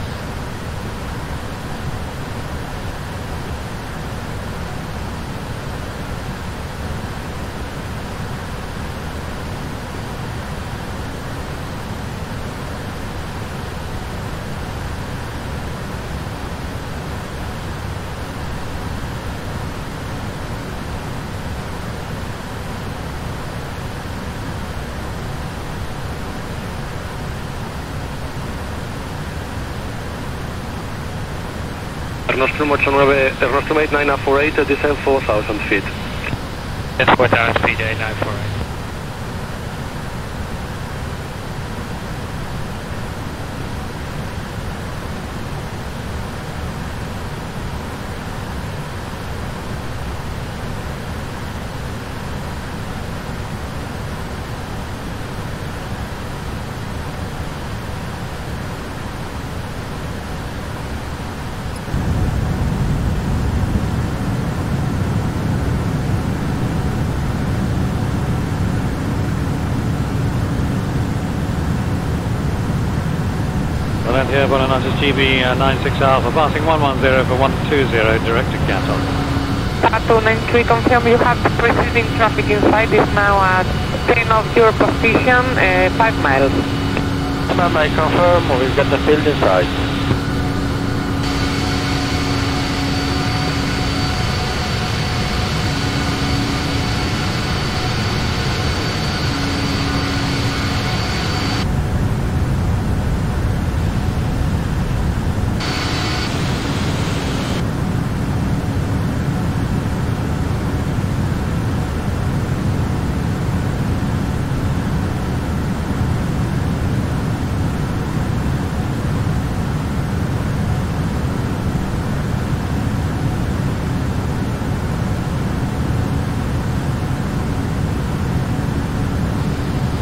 Nostrum 89, Nostrum 8948, descend 4,000 feet. Yes, 4,000 feet, 8948. Here, Buenos GB 96 Alpha, passing 110 for 120, direct to Canton. Tattoo 93, confirm you have the preceding traffic inside, is now at 10 of your position, 5 miles. I confirm, we've got the field inside.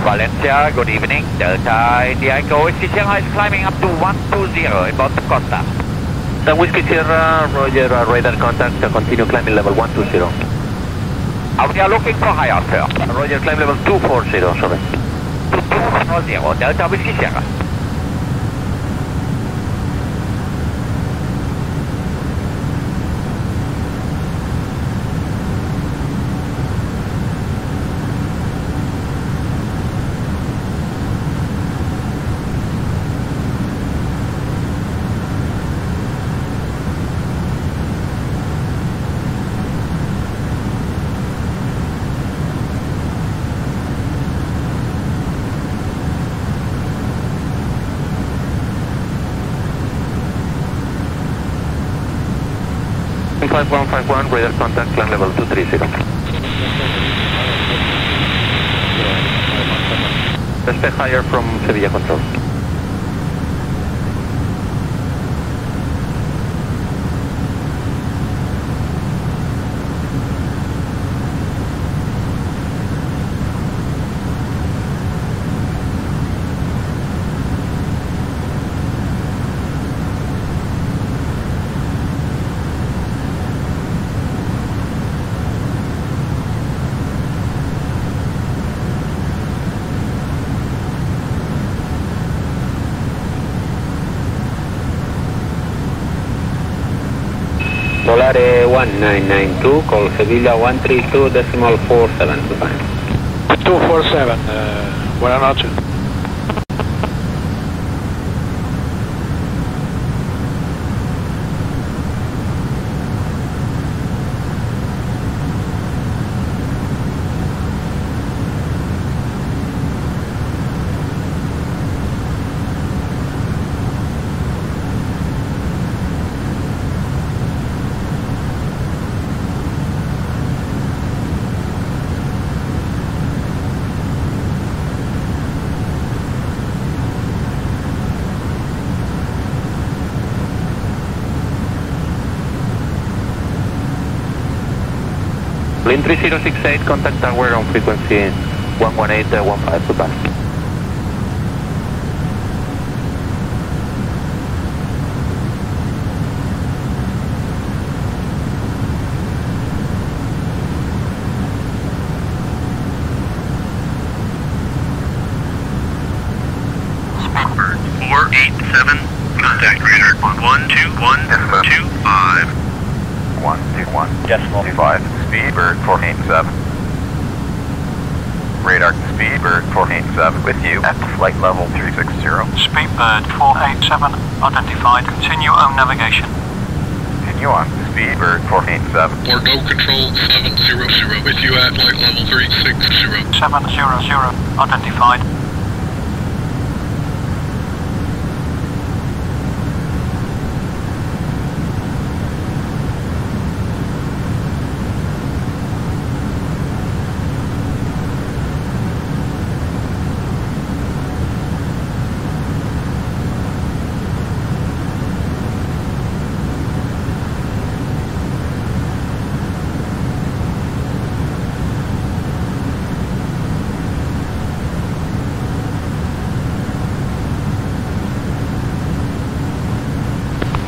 Valencia, good evening. Delta India Echo Whiskey Sierra is climbing up to 120 about the contact. Whiskey Sierra, Roger, radar contact, continue climbing level 120. We are looking for high altitude. Roger, climb level 240, sorry. 240, Delta Whiskey Sierra. One 5151, radar contact, climb level 230. Respect higher from Sevilla control. Volare 1992, call Sevilla 132.47, goodbye. 247, buenas noches. Plane 3068, contact tower on frequency 118.15, goodbye. Speedbird 487, contact radar on 121.25. 121, decimal 25, Speedbird 487. Radar Speedbird 487 with you at flight level 360. Speedbird 487, identified, continue on navigation. Continue on, Speedbird 487. Bordeaux control 700 with you at flight level 360. 700, identified.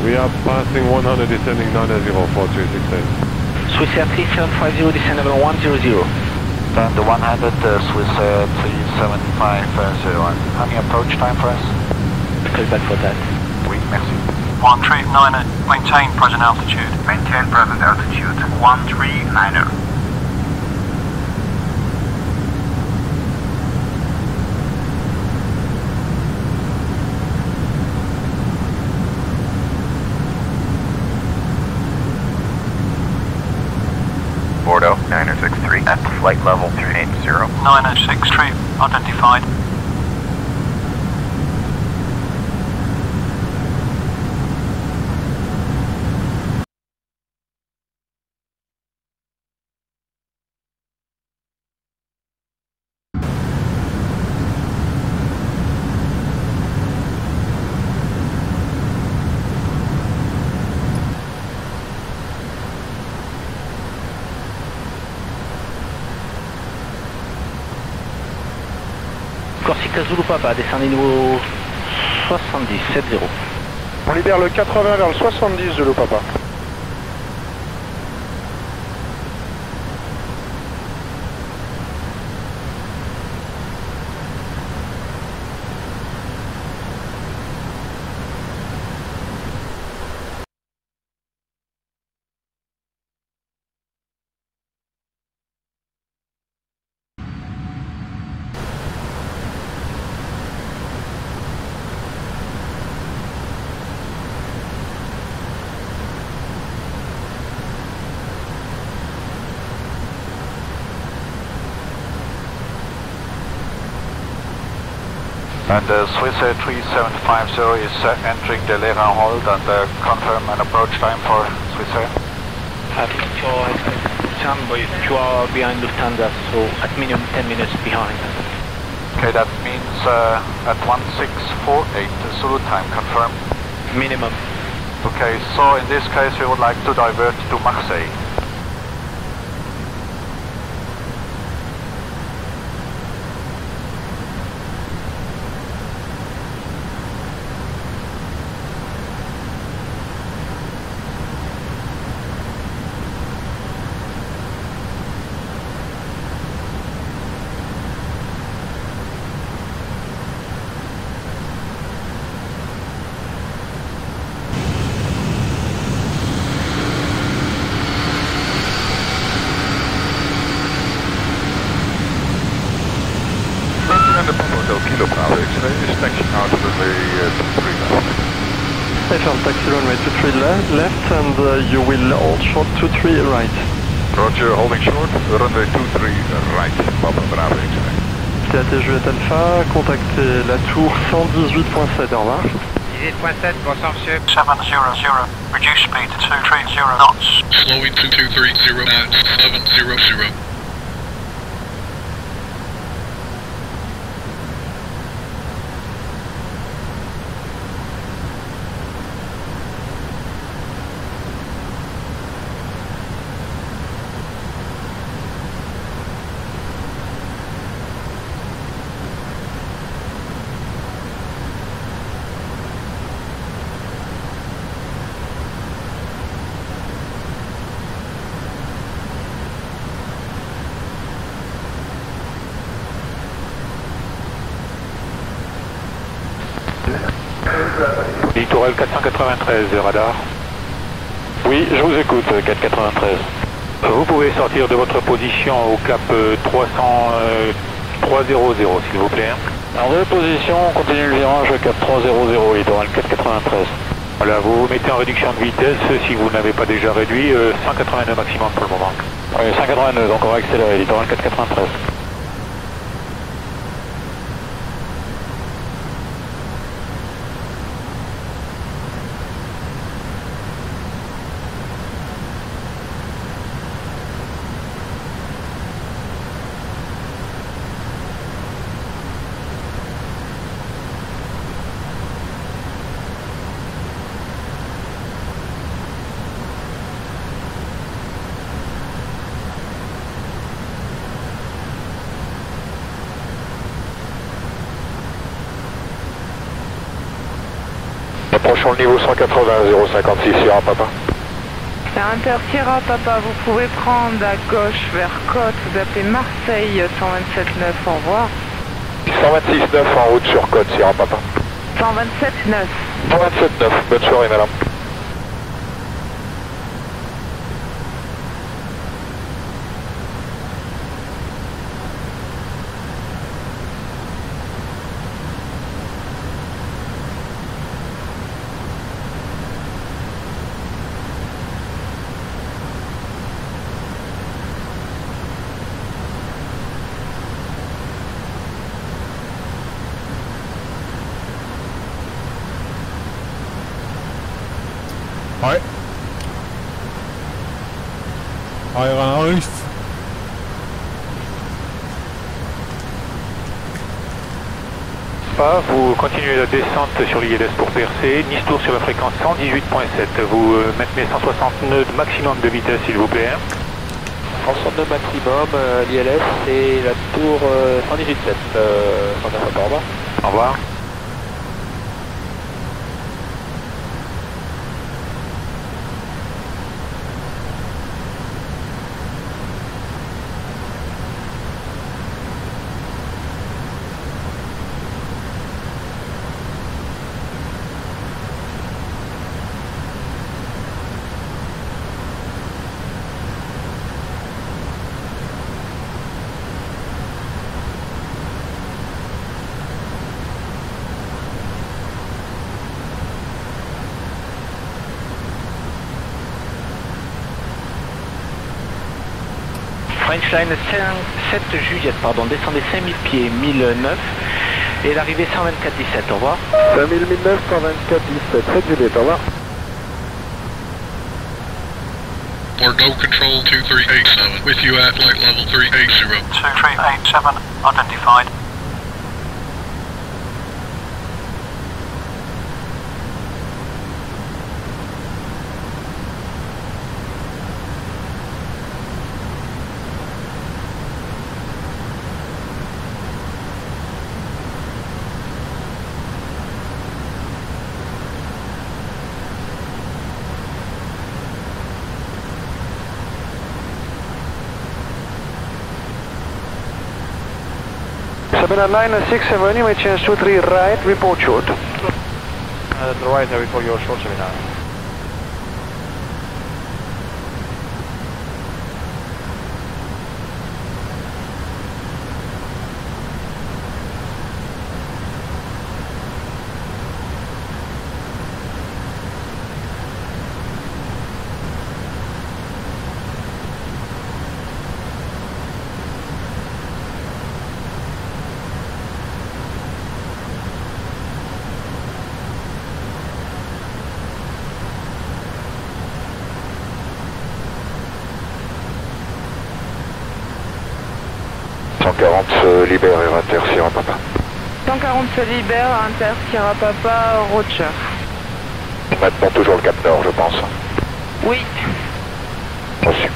We are passing 100, descending 904-368. Swiss Air 3750, descend level 100. Turn to 100, Swiss Air 37501. Any approach time for us? Feedback for that. Oui, merci. 139, maintain present altitude. Maintain present altitude 139. Bordeaux 9063 at flight level 380. 906 tree, identified. Corsica Zulu Papa, descendez niveau 70, 70. On libère le 80 vers le 70, Zulu Papa. And Swiss Air 3750 is entering the Leran hold and confirm an approach time for Swiss Air. You are behind Lufthansa, so at minimum 10 minutes behind. Okay, that means at 1648 Zulu time, confirm? Minimum. Okay, so in this case we would like to divert to Marseille. Taxi runway 23 left and you will hold short 23 right. Roger, holding short, runway 23 right, Papa Bravo X-ray. TAT Juliette Alpha, contactez la tour 118.7, au revoir. 18.7, bonsoir monsieur. 700, reduce speed to 230 knots. Slowing to 230 knots, 700. Littoral 493, radar. Oui, je vous écoute, 493. Vous pouvez sortir de votre position au cap 300 s'il vous plaît. En position, continue le virage cap 300, littoral 493. Voilà, vous vous mettez en réduction de vitesse si vous n'avez pas déjà réduit, 182 maximum pour le moment. Oui, 182, donc on va accélérer, littoral 493. Approchons le niveau 180, 056 Sierra Papa. C'est Inter Sierra Papa, vous pouvez prendre à gauche vers Côte, vous appelez Marseille 127.9, au revoir. 126.9 en route sur Côte Sierra Papa. 127.9. 127.9, bonne soirée madame. Ouais. Allez, on arrive. Vous continuez la descente sur l'ILS pour percer, Nice Tour sur la fréquence 118.7. Vous maintenez 160 nœuds maximum de vitesse s'il vous plaît. 169 maximum, l'ILS c'est la tour 118.7. Au revoir. Au revoir. French Line 7 Juliette, pardon, descendez 5000 pieds, 1009. Et l'arrivée 124-17, au revoir. 5009, 124-17, faites du au revoir. Bordeaux Control 2387, with you at flight level 380. 2387, identified. Sabina 967, you may change 23 right, report short. The right, I report your short, Sabina. Libère et Inter Sierra Papa. 140 se libère, Inter Sierra Papa, Roger. Maintenant toujours le Cap Nord, je pense. Oui. Reçu.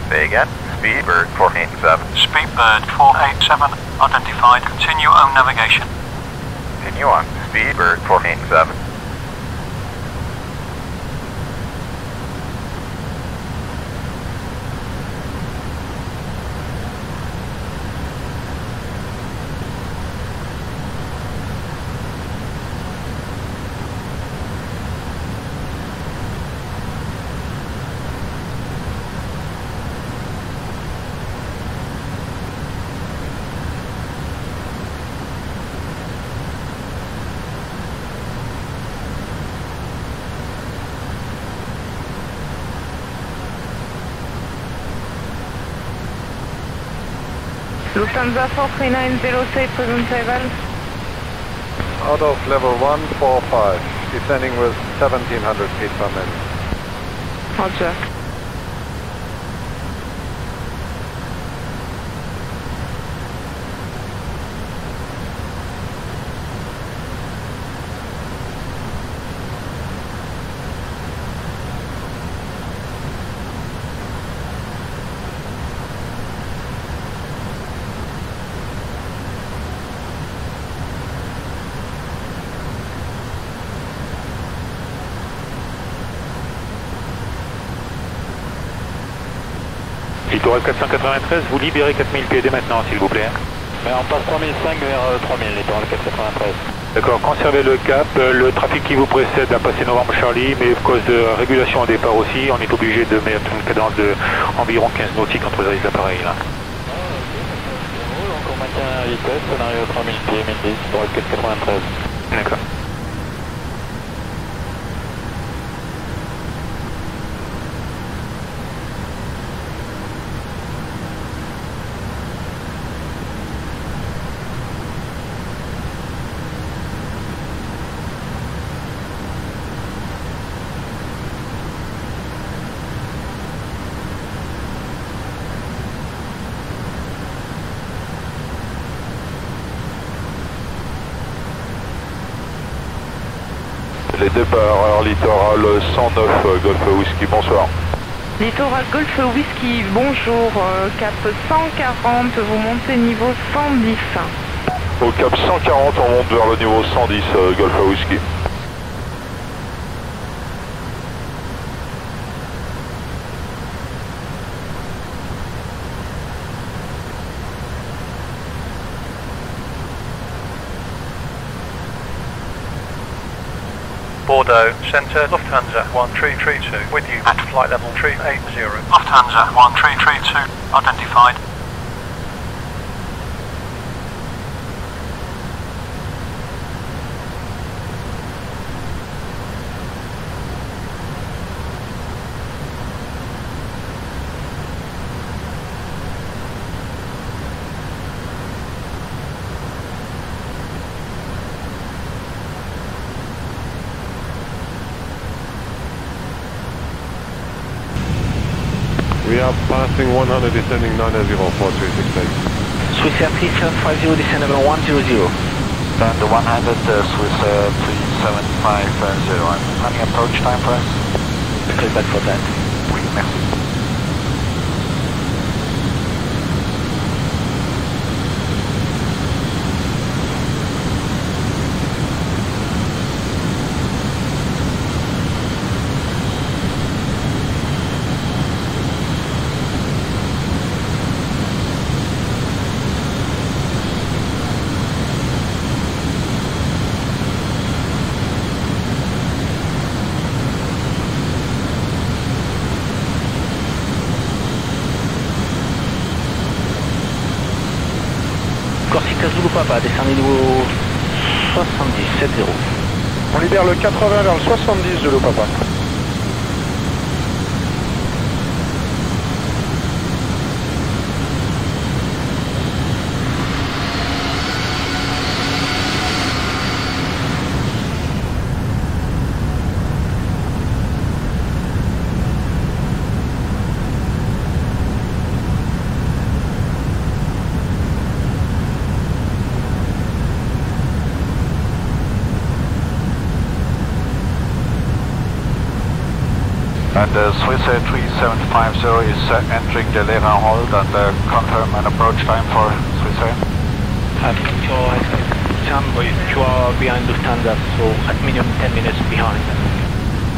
Say again. Speedbird 487. Speedbird 487, identified. Continue on navigation. Continue on. Speedbird 487. Lufthansa 439, say present arrival. Out of level 145, descending with 1700 feet per minute. Roger. Littoral 493, vous libérez 4000 pieds dès maintenant, s'il vous plaît. On passe 3005 vers 3000, littoral 493. D'accord, conservez le cap. Le trafic qui vous précède a passé Novembre Charlie, mais à cause de régulation au départ aussi, on est obligé de mettre une cadence de environ 15 nautiques entre les appareils là. Donc on maintient la vitesse, on arrive à 3000 pieds, 1010, littoral 493. D'accord. Les départs littoral 109 Golf Whisky, bonsoir. Littoral Golf Whisky, bonjour, cap 140, vous montez niveau 110. Au cap 140, on monte vers le niveau 110 Golf Whisky. Bordeaux, Centre, Lufthansa 1332, with you at flight level 380. Lufthansa 1332, identified. passing 100, descending 904-368. Swiss Air 3750, descend level 100. And 100, Swiss 3750. Any approach time for us? Clear back for that. Oui, merci. Corsica Zulu Papa, descendez niveau 70, 70. On libère le 80 vers le 70 de l'eau Papa. And Swiss Air 3750 is entering the Lera hold and confirm an approach time for Swiss Air. You are behind the standard, so at minimum 10 minutes behind.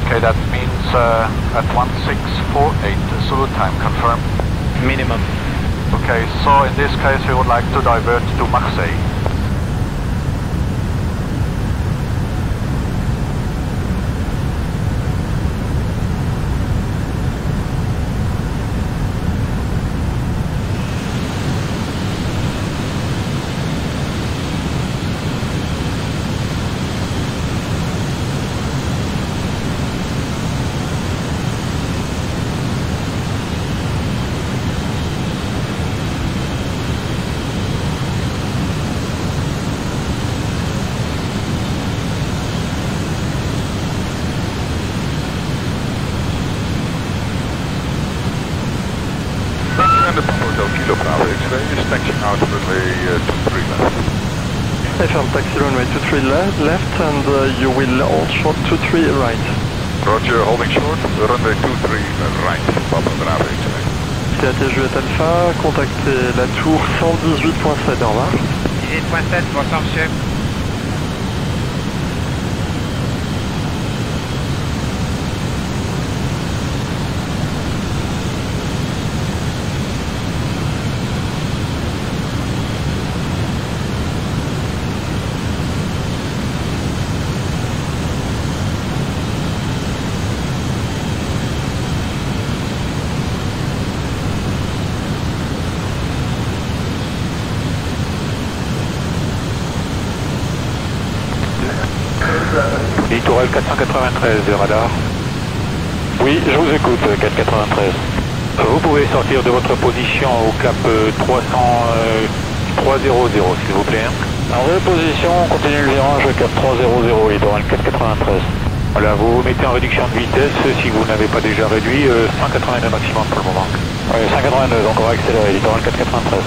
Okay, that means at 1648 Zulu time, confirm? Minimum. Okay, so in this case we would like to divert to Marseille. Kilo Bravo X-ray is taxiing out runway 23 left. FM taxi runway 23 left and you will hold short 23 right. Roger, holding short, runway 23 right, Papa Bravo X-ray. TAT Juliette Alpha, contactez la tour 118.7, au revoir. 18.7, bonsoir monsieur. Littoral 493 de radar. Oui, je vous écoute, 493. Vous pouvez sortir de votre position au cap 300 s'il vous plaît. En reposition, continue le virage cap 300, littoral 493. Voilà, vous mettez en réduction de vitesse si vous n'avez pas déjà réduit, 182 maximum pour le moment. Oui, 182, donc on va accélérer, littoral 493.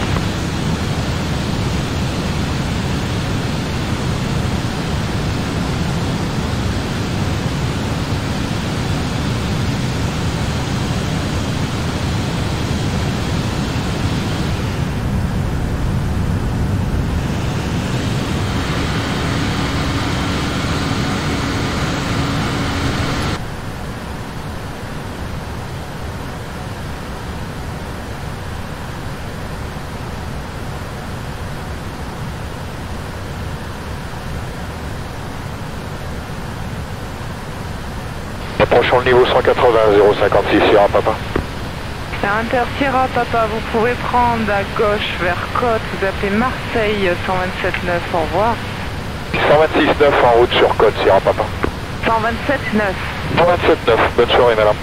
Approchons le niveau 180, 056 Sierra Papa. Inter Sierra Papa, vous pouvez prendre à gauche vers Côte, vous appelez Marseille 127.9, au revoir. 126.9 en route sur Côte Sierra Papa. 127.9. 127.9, bonne soirée madame.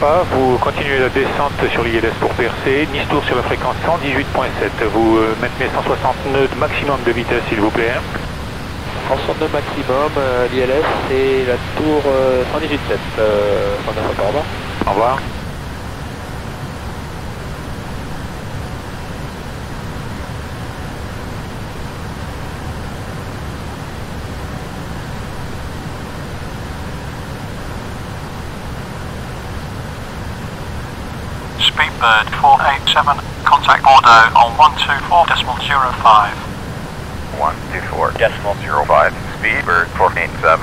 LEPA, vous continuez la descente sur l'ILS pour percer, Nice Tour sur la fréquence 118.7. Vous maintenez 160 nœuds maximum de vitesse, s'il vous plaît. 160 nœuds maximum, l'ILS c'est la tour 118.7. Au revoir. Au revoir. Speedbird 487, contact Bordeaux on 124.05. 124.05, Speedbird 487.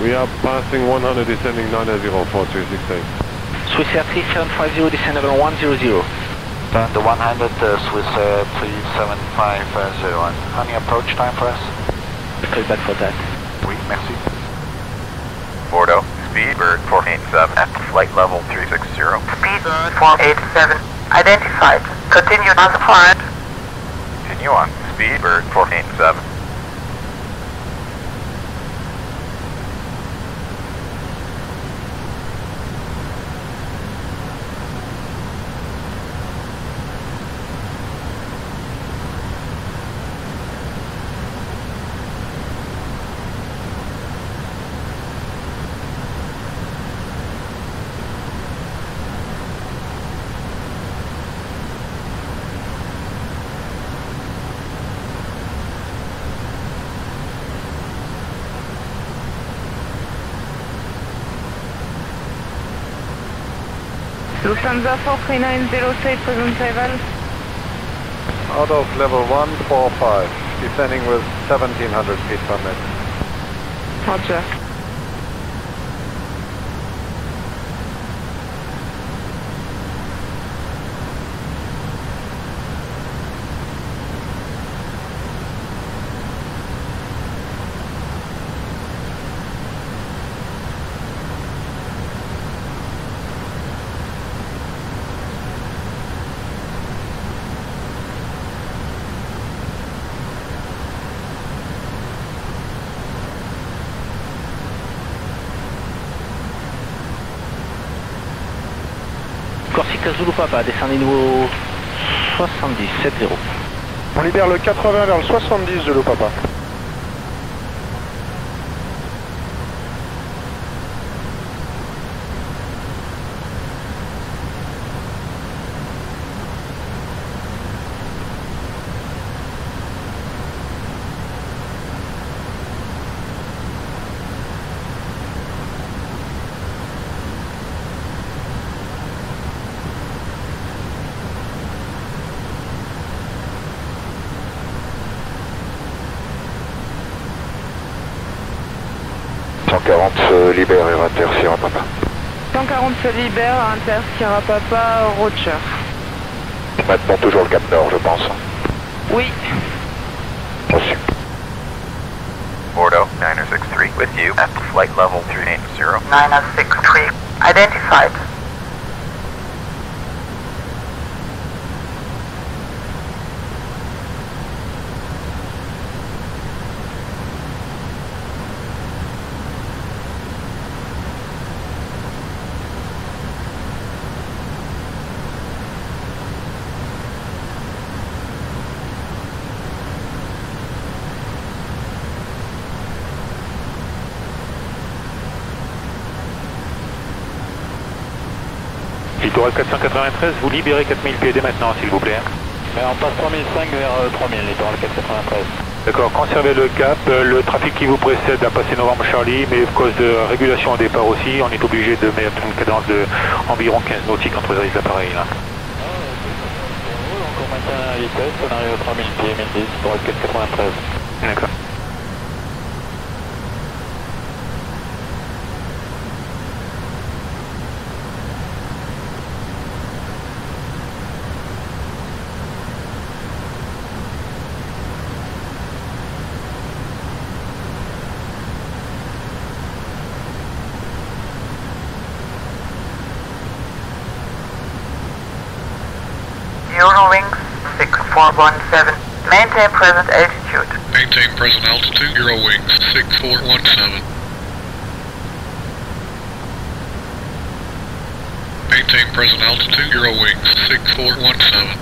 We are passing 100, descending 904-368. Swiss Air 3750, descend level 100. The 100 Swiss 37501. Any approach time for us? Call back for that. Oui, merci. Bordeaux, Speedbird 487 at flight level 360. Speedbird 487, identified. Continue on the flight. Continue on, Speedbird 487. Lufthansa 439, say present arrival. Out of level 145, descending with 1700 feet per minute. Roger. Corsica Zulu Papa, descendez niveau 70, 70. On libère le 80 vers le 70 Zulu Papa. Libère et Inter Sierra Papa. 140 se libère, Inter Sierra Papa, Roger. Maintenant toujours le Cap Nord, je pense. Oui. Reçu. Bordeaux 963 with you at flight level 380. 963, identified. Littoral 493, vous libérez 4000 pieds dès maintenant, s'il vous plaît. On passe 3005 vers 3000, littoral 493. D'accord, conservez le cap. Le trafic qui vous précède a passé Novembre Charlie, mais à cause de régulation au départ aussi, on est obligé de mettre une cadence de environ 15 nautiques entre les appareils là. On maintient la vitesse, on arrive à 3000 pieds, 1010 pour le 493. D'accord. Eurowings 6417, maintain present altitude. Maintain present altitude, Eurowings 6417. Maintain maintain present altitude, Euro wings 6417.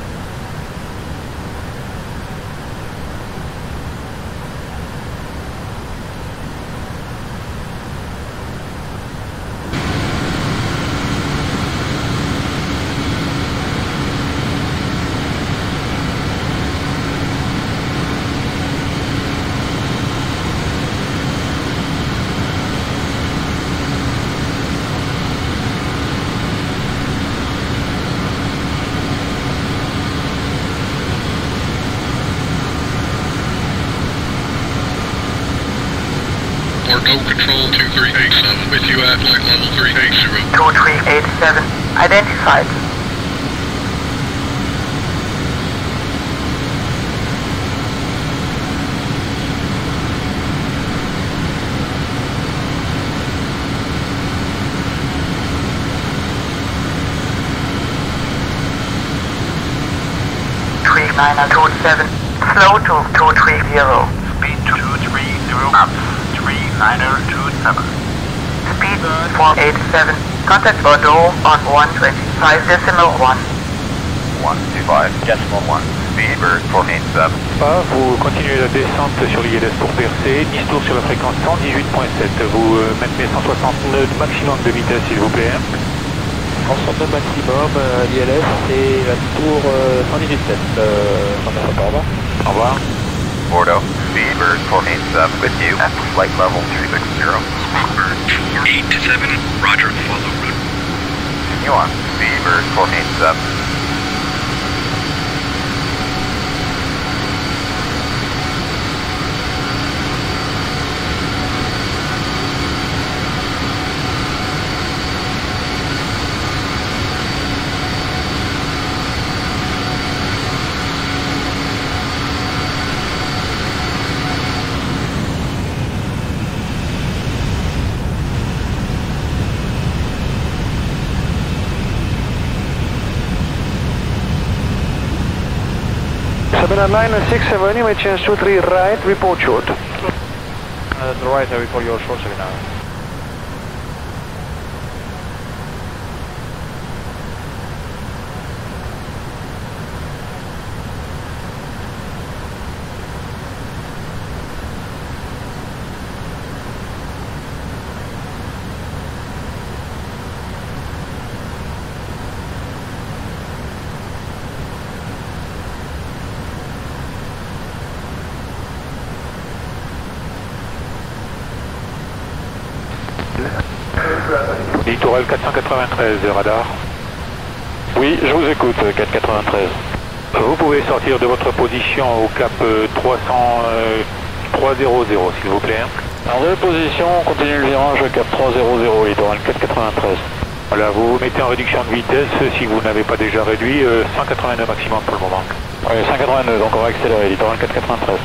No control 2387 with you at flight level 380. 2387 identified. Niner 27 slow to 230 speed 230 up. 3927. Speed 487. Contact Bordeaux on 125.1. 125.1. Speed bird 487. Vous continuez la descente sur l'ILS pour percer. 10 tours sur la fréquence 118.7. Vous maintenez 160 nœuds maximum de vitesse, s'il vous plaît. 160 nœuds maximum, l'ILS, c'est la tour 118.7. Au revoir. Au revoir. Bordeaux, Speedbird 487 with you at flight level 360. Speedbird 487, roger, follow route. Continue on, Speedbird 487. At 967, you may change 23 right, report short. The right, I report your short now. Littoral 493, radar. Oui, je vous écoute, 493. Vous pouvez sortir de votre position au cap 300, s'il vous plaît. En deux positions, continue le virage, cap 300, littoral 493. Voilà, vous mettez en réduction de vitesse, si vous n'avez pas déjà réduit, 182 maximum pour le moment. Oui, 182, donc on va accélérer, littoral 493.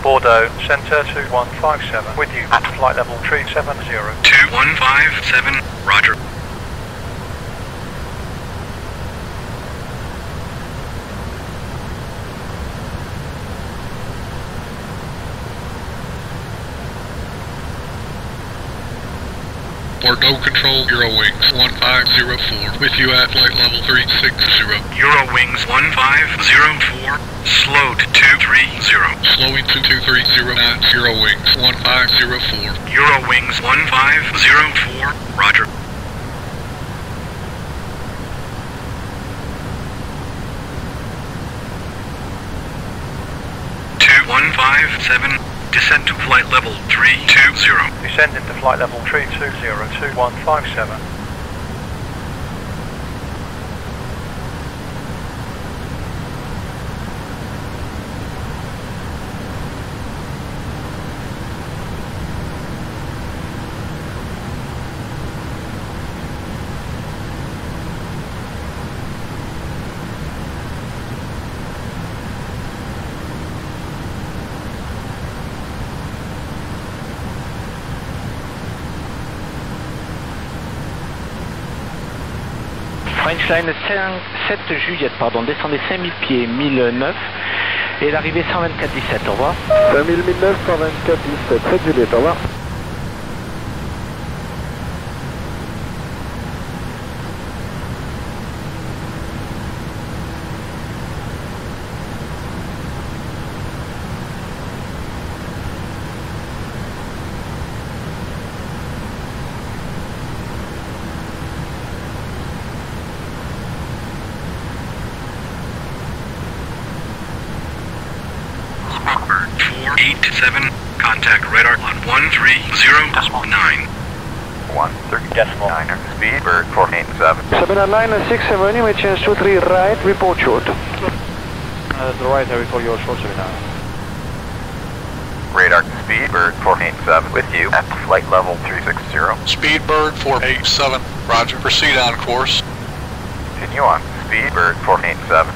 Bordeaux, Centre 2157, with you at flight level 370. 2157, roger. Bordeaux control, Eurowings 1504, with you at flight level 360. Eurowings 1504, slow to 230. Slowing to 230 at Eurowings 1504. Eurowings 1504, roger. 2157, descend to flight level 320. Descend into flight level 320, 2157. Frenchline 7 Juliette, pardon, descendez 5000 pieds, 1009, Et l'arrivée 124-17, au revoir. 5009, 124-17, faites Juliette, au revoir. Speedbird 487, contact radar on 130.9. 130.9, Speedbird 487. 7967, you may change 23 right, report short. The right, I will call you short 79. Radar Speedbird 487 with you at flight level 360. Speedbird 487, roger, proceed on course. Continue on, Speedbird 487.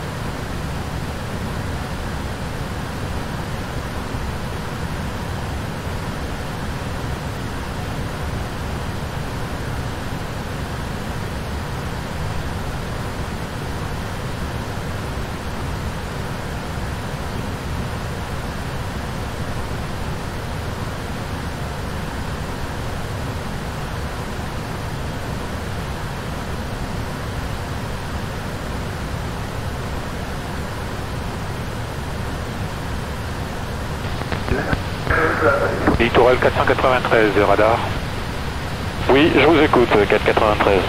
Littoral 493, radar. Oui, je vous écoute, 493.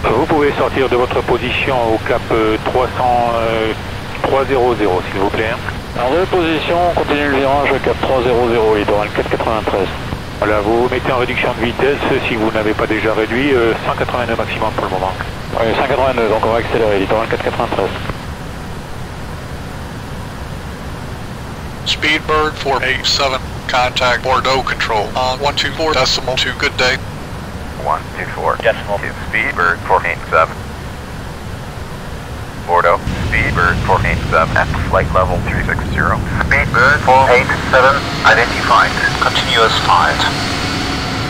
Vous pouvez sortir de votre position au cap 300, s'il vous plaît. En deux positions, continue le virage, cap 300, littoral 493. Voilà, vous mettez en réduction de vitesse si vous n'avez pas déjà réduit, 189 maximum pour le moment. Oui, 189, donc on va accélérer, littoral 493. Speedbird 487, contact Bordeaux control on 124.2, good day. 124.2, Speedbird 487. Bordeaux, Speedbird 487 at flight level 360. Speedbird 487, identified. Continuous flight.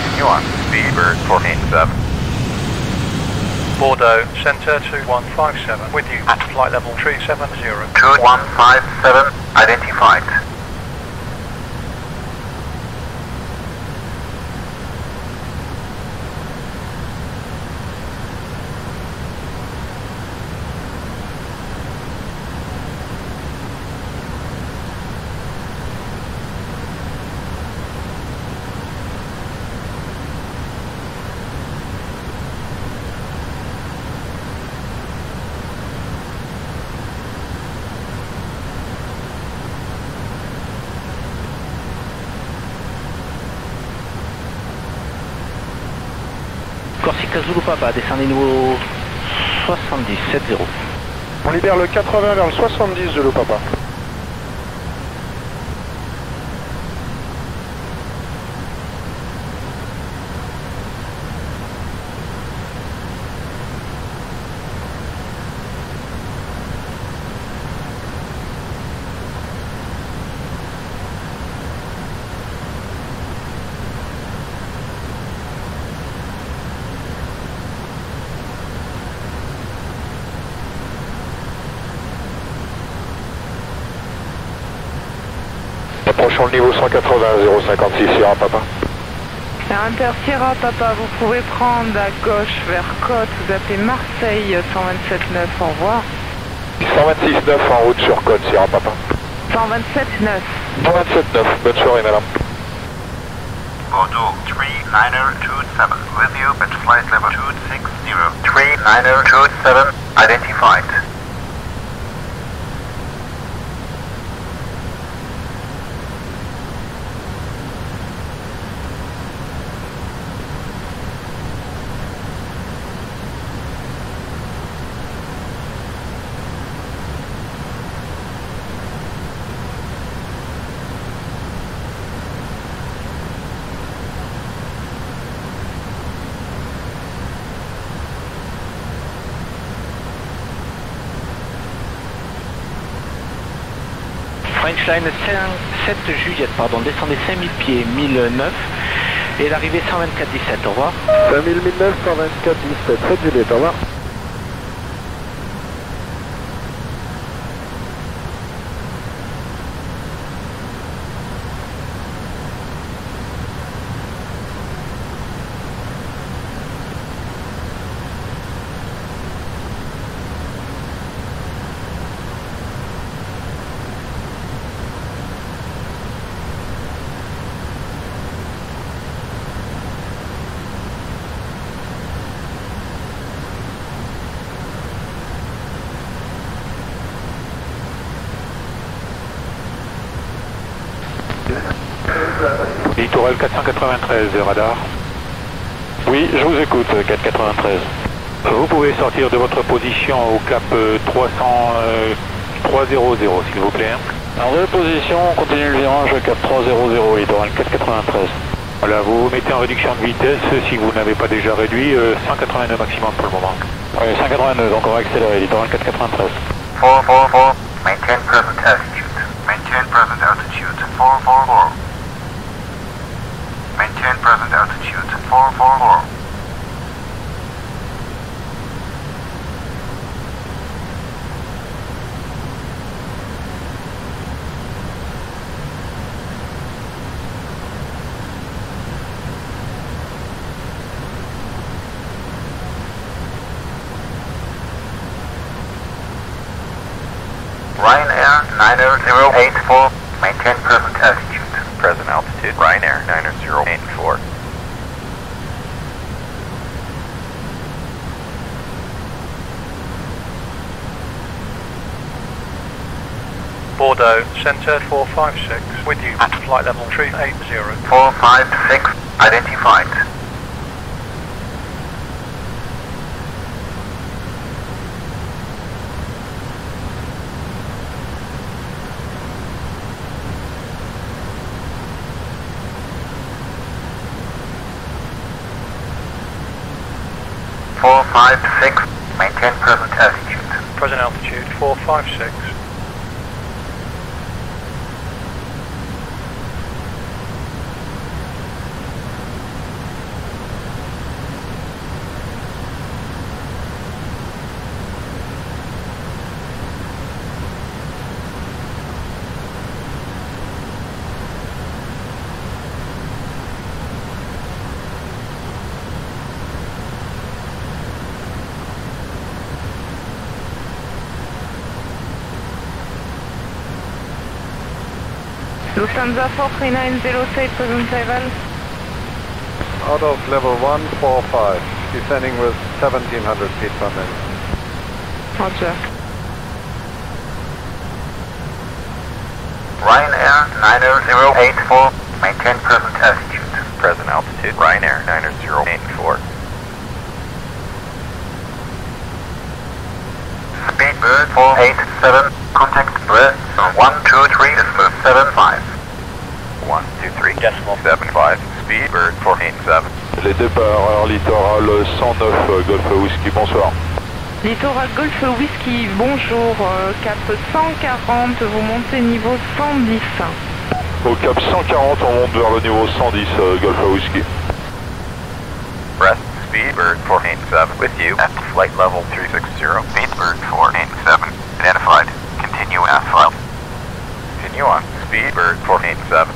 Continue on, Speedbird 487. Bordeaux, Center 2157, with you at flight level 370. 2157, identified. Corsica Zulu Papa, descendez niveau 70, 70. On libère le 80 vers le 70, Zulu Papa. Approchons le niveau 180, 056, Sierra Papa. Inter Sierra Papa, vous pouvez prendre à gauche vers Côte, vous appelez Marseille 127.9, au revoir. 126.9 en route sur Côte, Sierra Papa. 127.9. 127.9, bonne soirée madame. Bordeaux 3927, with you at flight level 260. 3927, identified. Frenchline 7 Juliette, pardon, descendez 5000 pieds, 1009. Et l'arrivée 124-17, au revoir. 5009, 124-17, 7 Juliette, au revoir. Tourelle 493, radar. Oui, je vous écoute, 493. Vous pouvez sortir de votre position au cap 300 s'il vous plaît. En position, on continue le virage, cap 300, littoral 493. Voilà, vous vous mettez en réduction de vitesse si vous n'avez pas déjà réduit, 182 maximum pour le moment. Oui, 182, donc on va accélérer, littoral 493. 444, maintain present altitude. Maintain present altitude, 444. Maintain present altitude, 444. Ryanair 9084, maintain present altitude. Present altitude, Ryanair 9084. Bordeaux, Centre 456, with you at flight level 380. 456, identified. Maintain present altitude. Present altitude 456. Lufthansa 43906, present level. Out of level 145, descending with 1700 feet per minute. Roger. Ryanair 9084, maintain present altitude. Present altitude, Ryanair 9084. Speedbird 487, contact breath 123.75. 123.75, Speedbird 487. Les départs littoral 109 Golf Whisky, bonsoir. Littoral Golf Whisky, bonjour, cap 140, vous montez niveau 110. Au cap 140, on monte vers le niveau 110 Golf Whisky. Breast, Speedbird 487, with you at flight level 360. Speedbird 487, identified. Continue asphalt. Continue on, Speedbird 487.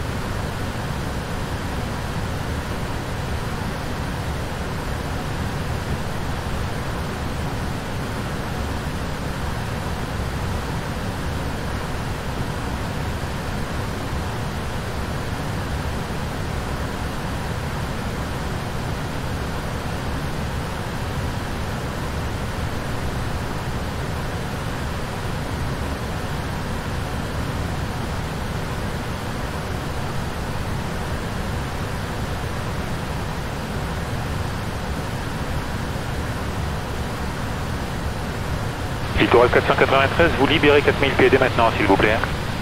Littoral 493, vous libérez 4000 pieds dès maintenant, s'il vous plaît.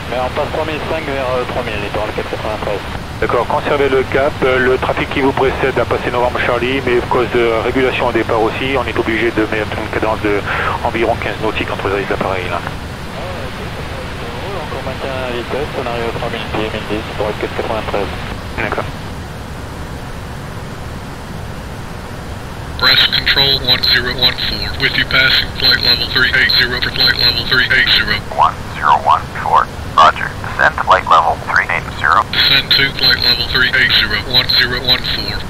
Mais on passe 3005 vers 3000, littoral 493. D'accord, conservez le cap. Le trafic qui vous précède a passé Novembre Charlie, mais à cause de régulation au départ aussi, on est obligé de mettre une cadence de environ 15 nautiques entre les appareils là. On maintient la vitesse, on arrive à 3000 pieds, 1010, littoral 493. D'accord. Press control 1014, with you passing flight level 380 for flight level 380. 1014, roger. Descend to flight level 380. Descend to flight level 380, 1014.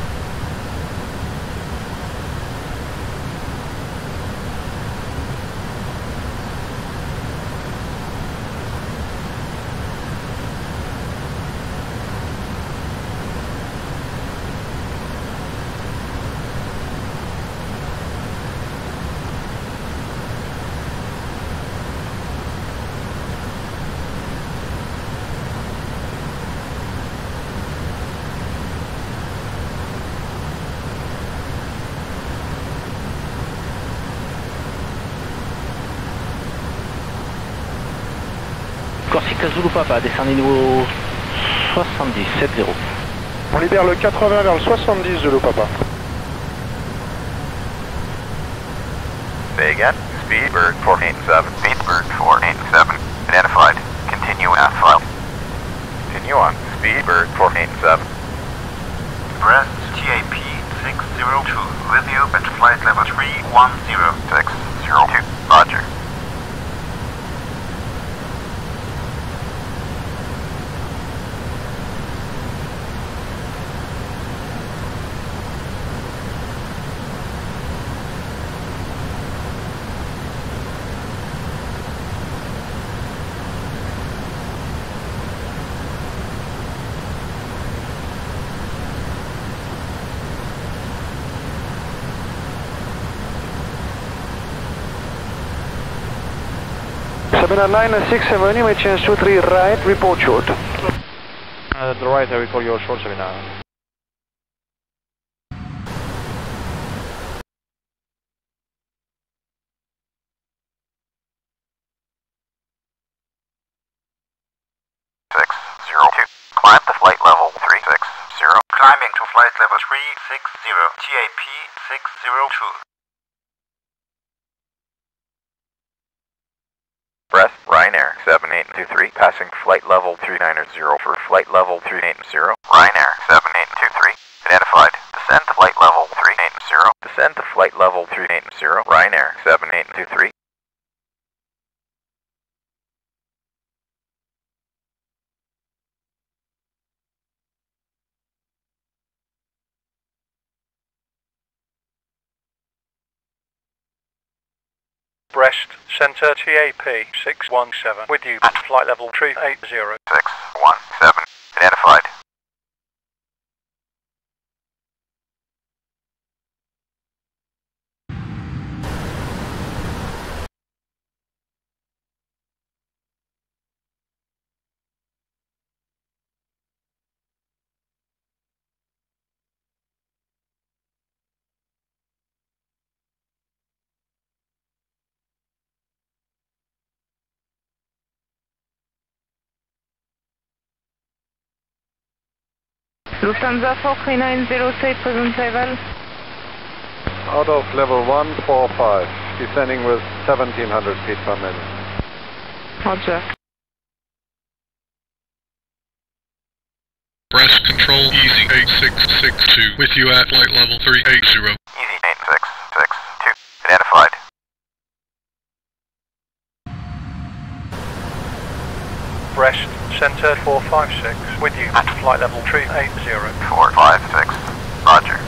Corsica Zulu Papa, descendez niveau 70, 70. On libère le 80 vers le 70 Zulu Papa. Say again. Speedbird 487. Speedbird 487. Identified. Continue at file. Continue on. Speedbird 487. Brest TAP 602. With you at flight level 310. 602. Roger. Sabina 967, you may change 23 right, report short. The right, I will call you short, Sabina. Climb to flight level 360. Climbing to flight level 360. TAP 602. Brest, Ryanair 7823, passing flight level 390 for flight level 380. Ryanair 7823, identified. Descend to flight level 380. Descend to flight level 380. Ryanair 7823. Brest, Centre TAP 617, with you at flight level 380. 617, identified. Lufthansa 43906, present arrival. Out of level 145, descending with 1700 feet per minute. Roger. Brest control, easy 8662, with you at flight level 380. Easy 8662, identified. Brest, Centre 456, with you at flight level 380. 456, roger.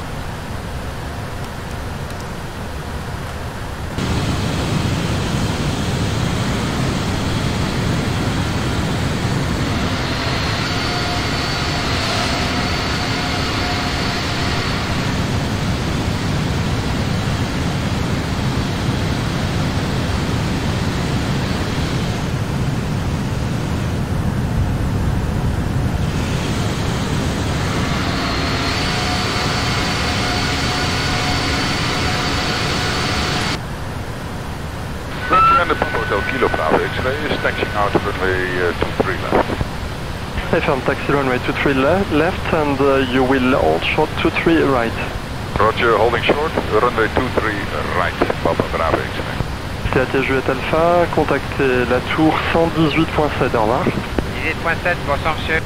Kilo Bravo X-ray is taxiing out runway 23 left. FM taxi runway 23 left and you will hold short 23 right. Roger, holding short, runway 23 right, Papa Bravo X-ray. TAT Juliette Alpha, contactez la tour 118.7, au revoir. 18.7, bonsoir monsieur.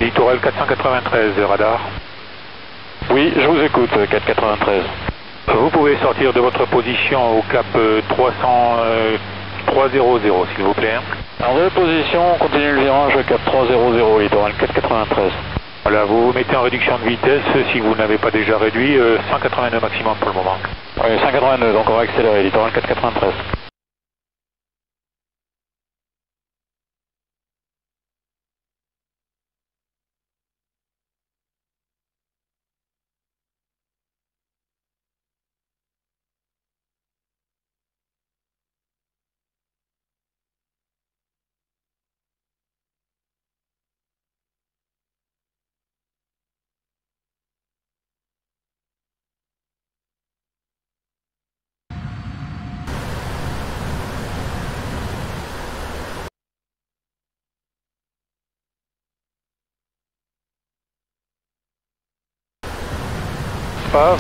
Littoral 493, radar. Oui, je vous écoute, 493. Vous pouvez sortir de votre position au cap 300, s'il vous plaît. En reposition, on continue le virage, cap 300, littoral 493. Voilà, vous mettez en réduction de vitesse, si vous n'avez pas déjà réduit, 182 maximum pour le moment. Oui, 182, donc on va accélérer, littoral 493.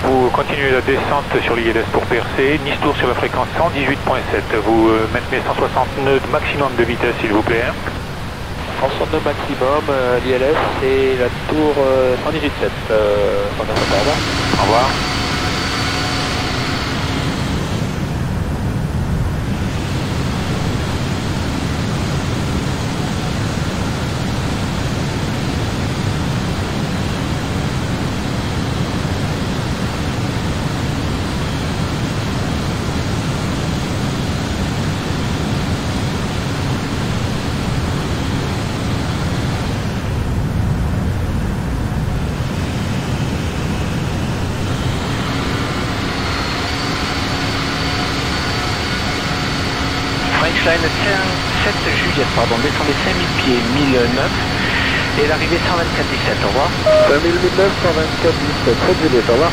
Vous continuez la descente sur l'ILS pour percer, Nice Tour sur la fréquence 118.7. Vous maintenez 160 nœuds maximum de vitesse s'il vous plaît. 160 nœuds maximum, l'ILS c'est la tour 118.7. Au revoir. Frenchline 7 Juliette, pardon, descendez 5000 pieds, 1009 et l'arrivée 124-17, au revoir. 5009, 124-17, 7 Juliette, au revoir.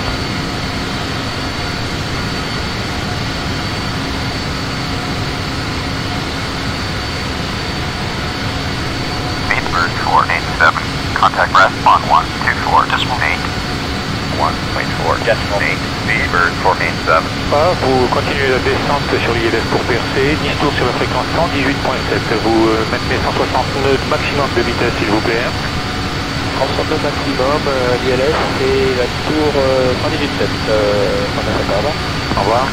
Speedbird 487, contact rest on 124.8. 1.4 decimal 8, Speedbird 487. Vous continuez la descente sur l'ILS pour percer, Nice Tour sur la fréquence 118.7. Vous maintenez 160 nœuds maximum de vitesse s'il vous plaît. 160 nœuds maximum, l'ILS c'est la tour 118.7. Au revoir.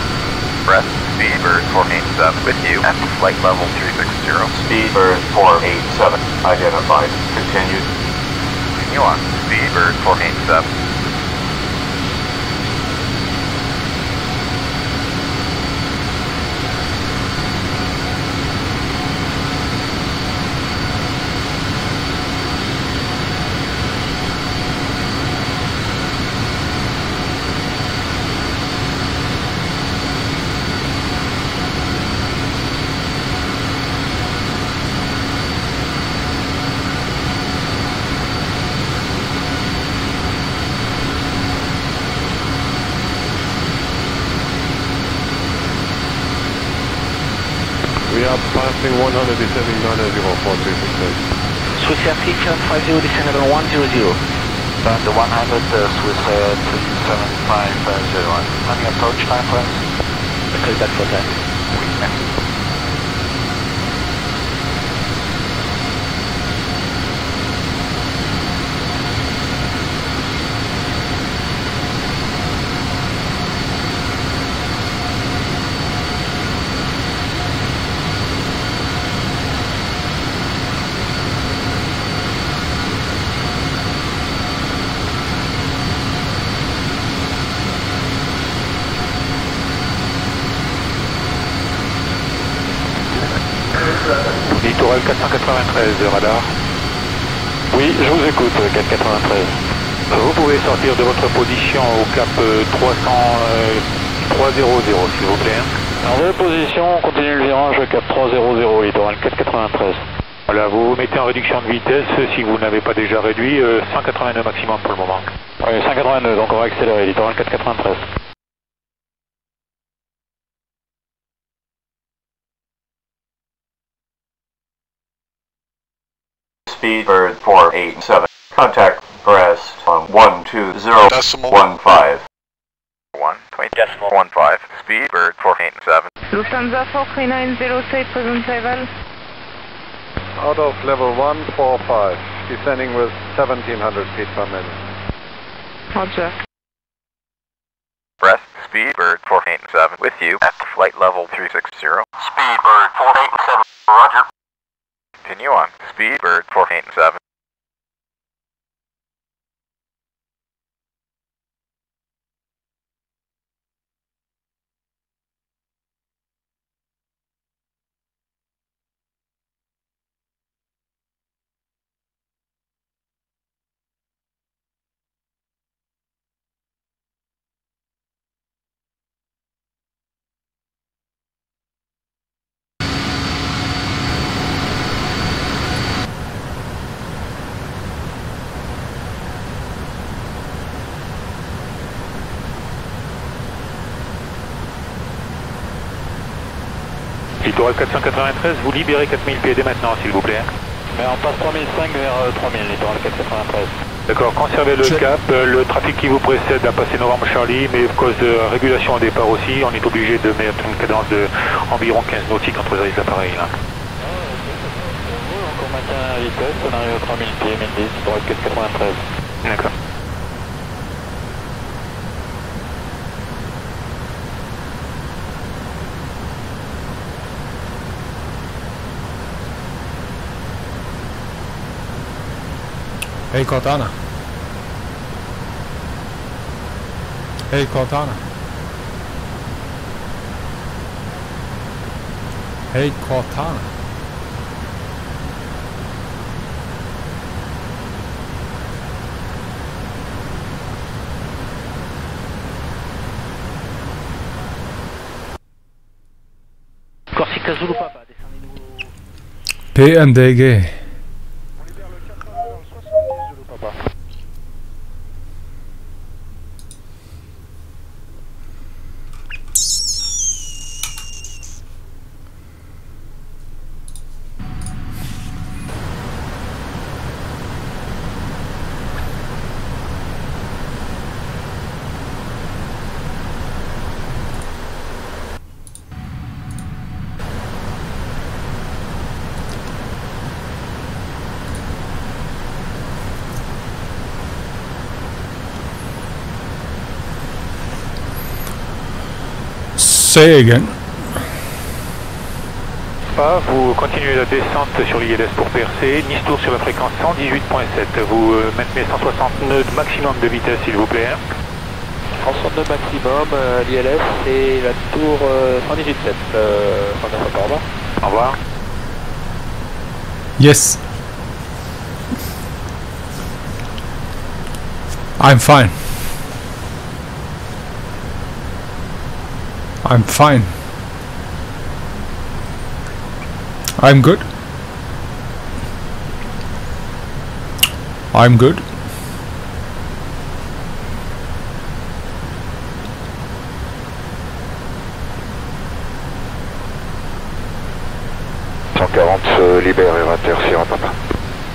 Press Speedbird 487 with you at flight level 360. Speedbird 487 identified. Continued. Continue on. Speedbird 487. We are passing 100 descending 904 Swiss Air 3750 descending on 100. The 100 Swiss Air 37501. Landing approach time, friends. Okay, that's for that. Littoral 493 radar. Oui, je vous écoute, 493. Vous pouvez sortir de votre position au cap 300 s'il vous plaît. En deux positions, on continue le virage, cap 300, littoral 493. Voilà, vous mettez en réduction de vitesse si vous n'avez pas déjà réduit, 182 maximum pour le moment. Oui, 182, donc on va accélérer, littoral 493. Speedbird 487. Contact Brest on 120.15. 1.15. Speedbird 487. Lufthansa 43906, present arrival. Out of level 145, descending with 1700 feet per minute. Roger. Brest, Speedbird 487 with you at flight level 360. Speedbird 487, roger. Continue on. Speedbird 487. littoral 493, vous libérez 4000 pieds dès maintenant s'il vous plaît. Mais on passe 3005 vers 3000, littoral 493. D'accord, conservez le cap, le trafic qui vous précède a passé Novembre Charlie, mais à cause de régulation au départ aussi, on est obligé de mettre une cadence de environ 15 nautiques entre les appareils là. On maintient la vitesse, on arrive à 3000 pieds, 1010, littoral 493. D'accord. Hey Cortana. Hey Cortana. Hey Cortana. Corsica Zulu Papa, descendez-nous. PMG. Say again. Vous continuez la descente sur l'ILS pour percer, Nice Tour sur la fréquence 118.7. Vous maintenez 160 nœuds maximum de vitesse s'il vous plaît. 160 nœuds maximum, l'ILS et la tour 118.7. Au revoir. Au revoir. Yes. I'm fine. I'm fine. I'm good. I'm good. libère Erater Sierra Papa.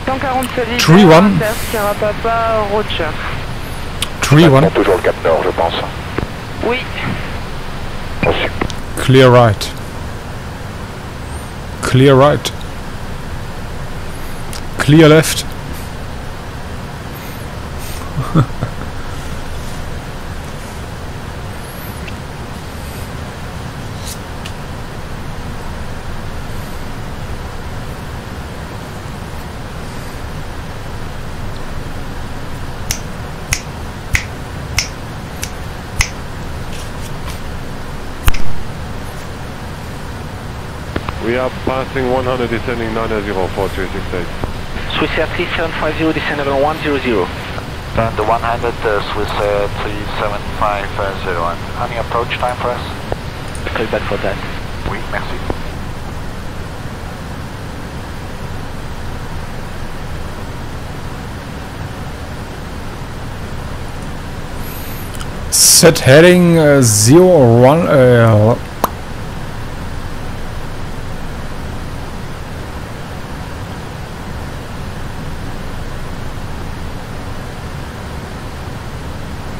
140 libère 3-1. Sierra Papa, Roger. 3-1. Toujours le cap nord, je pense. Oui. Reçu. Clear right. Clear right. Clear left. We are passing 100, descending 904-368. Swiss Air 3750, descend level 100. The 100, Swiss Air 37501. Any approach time for us? Call back for that. Oui, merci. Set heading 01.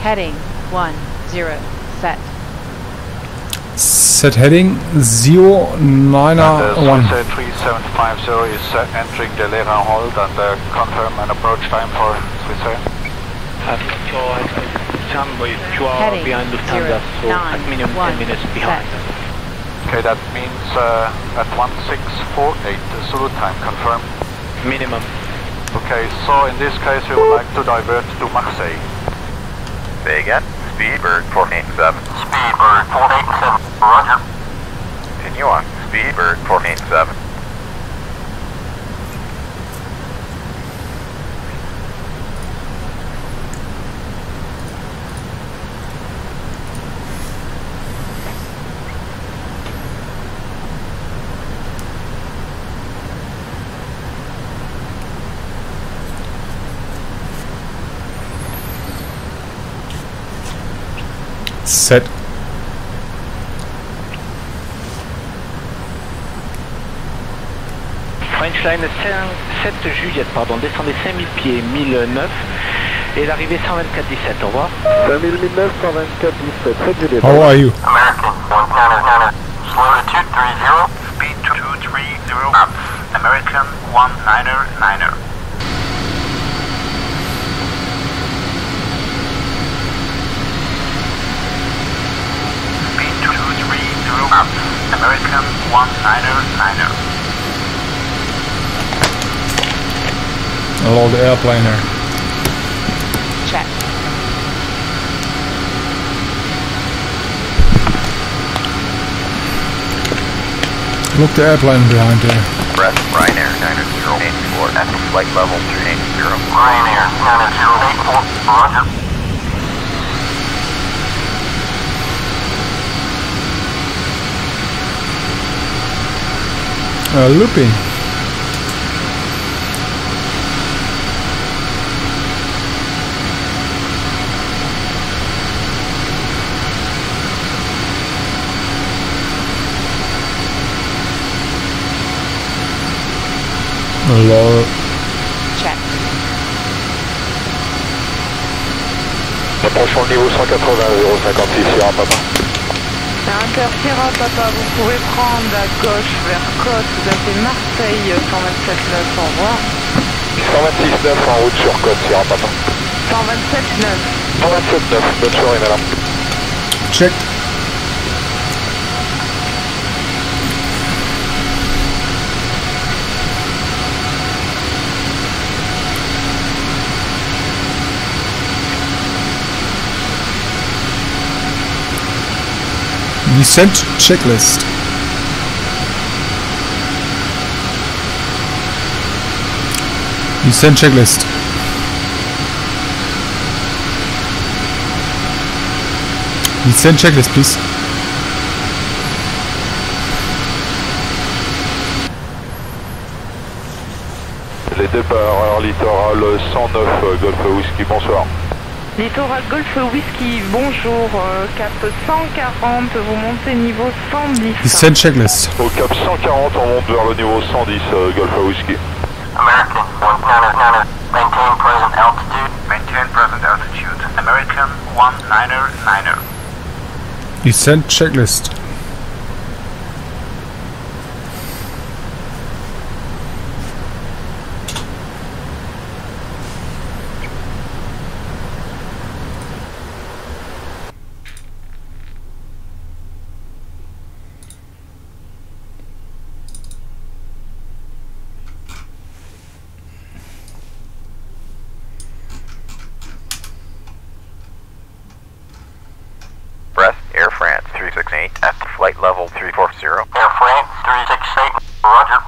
Heading 10 set. Set heading 091. Swiss Air 3750 is entering the Lera hold and confirm an approach time for Swiss Air. Heading behind Lufthansa, so at minimum 10 minutes behind. Okay, that means at 1648 Zulu time, confirm. Minimum. Okay, so in this case we would like to divert to Marseille. Say again. Speedbird 487. Speedbird 487, roger. Continue on. Speedbird 487. Set. French Line 7 Juliette, pardon, descendez 5000 pieds, 1009, et l'arrivée 124-17, au revoir. 5000, 1009, 124-17, 7 Juliette. How are you? American 199, slow to 230, speed 230 up. American 199. Speed 230 up. American 199. Hello, the airplaner. Check. Look, the airplane behind there. Breath, Ryanair 9084 at flight level 380. Ryanair 9084, roger. Looping. Lol. Check. Approchons le niveau 180, 056 Sierra Papa. Inter Sierra Papa, vous pouvez prendre à gauche vers Côte, vous avez Marseille 127.9, au revoir. 126.9 en route sur Côte Sierra Papa. 127.9. 127.9, bonne soirée madame. Check. Descent checklist. Descent checklist. Descent checklist, please. Les départs, littoral 109 Golf Whisky, bonsoir. Littoral Golf Whisky, bonjour, cap 140, vous montez niveau 110. Descent checklist. Au cap 140, on monte vers le niveau 110 Golf Whisky. American 199, maintain present altitude. Maintain present altitude. American 199. Descent checklist. Air France 368 at flight level 340. Air France 368, roger.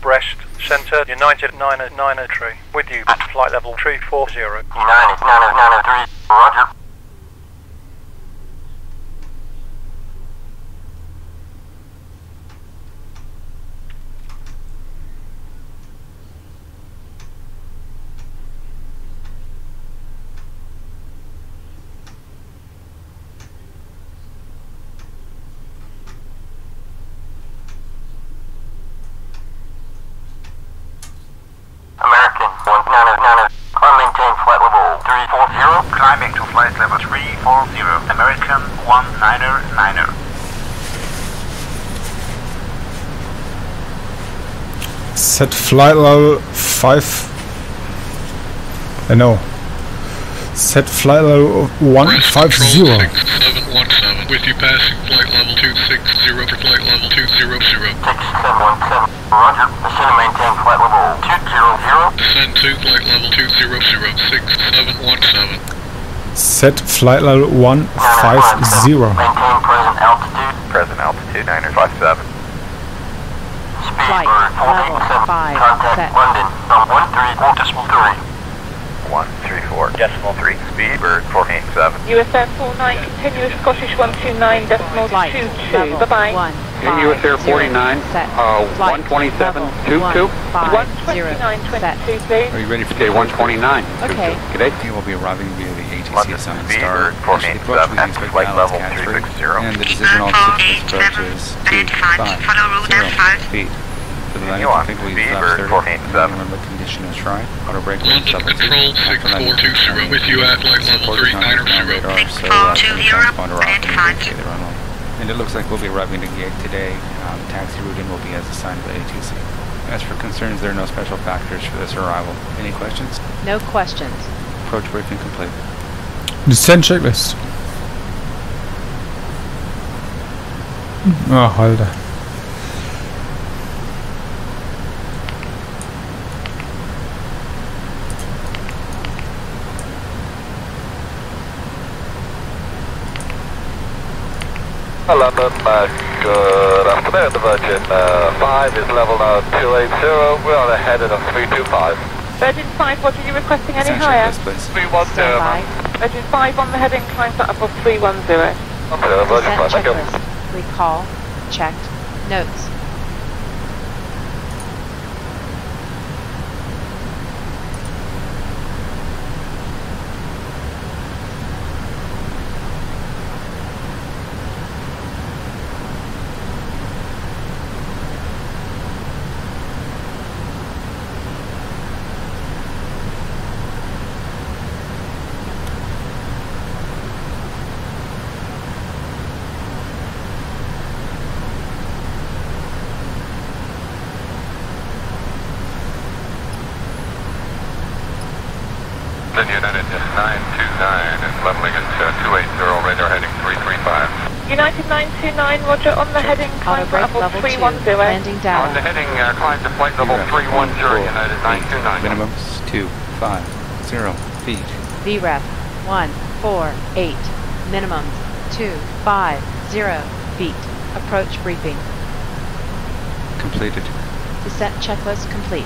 Brest, Centre, United 993, with you at flight level 340. United 993, roger. American 199, climb maintain flight level 340. Climbing to flight level 340. American 199. Set flight level 5. No. Set flight level 150. 6717 with you passing flight level 260 for flight level 200. 6717, roger. Ascend and maintain flight level 200. Descend to flight level 200, 6717. Set flight level 150. Maintain present altitude. Present altitude 957. Flight level 5 Contact set. London on 134.3. 134.3. Speed bird 487. US Air 49, continuous Scottish 129.22. Bye bye. US Air 49, set. 127.22. 129.22, please. Are you ready for Okay, 129. Okay. G'day. You will be arriving via the ATC London assigned Speedbird star. The approach we expect flight balance level catch 360. and the decision altitude for this approach is 250 feet. For the landing configure we flaps 30. Remember condition is right. Auto brake rate London Control 6420 with you at flight level 390. Transponder off the runway. And it looks like we'll be arriving at the gate today. Taxi routing will be as assigned by ATC. As for concerns, there are no special factors for this arrival. Any questions? No questions. Approach briefing complete. Descent checklist. Ach, Alter. London, good afternoon. Virgin 5 is level now 280. We're on a heading of 325. Virgin 5, what are you requesting any higher? 310. Virgin 5 on the heading, climb up of 310. Virgin 5, thank you. Checklist. Recall. Checked. Notes. United 929 is leveling at 280, radar heading 335. United 929, roger, on the heading, climb to level 310. Landing down. On the heading, climb to flight level 310, United 929. Minimums 250 feet. VREF 148. Minimums 250 feet. Approach briefing. Completed. Descent checklist complete.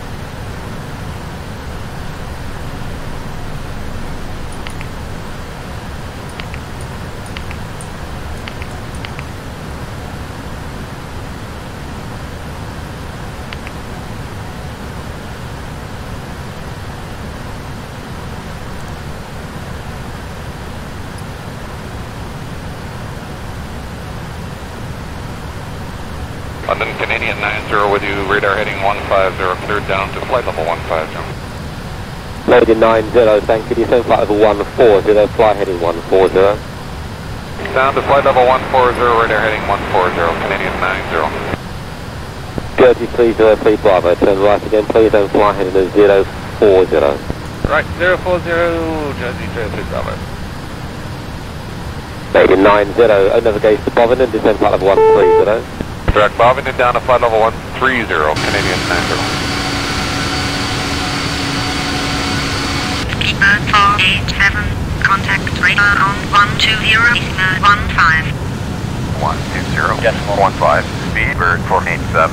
London Canadian 90 with you, radar heading 150, cleared down to flight level 150. Loading 90, thank you. Descend flight level 140, fly heading 140. Down to flight level 140, radar heading 140, Canadian 90. Dirty 303 Bravo, turn right again please, and fly heading to 040. Right, 040, Jersey 03 Bravo. Loading 90, navigation to Bovington, descend flight level 130. Direct Bovington down to flight level 130, Canadian 90. Speedbird 487, contact radar on 120, 15. 120, decimal 15, Speedbird 487.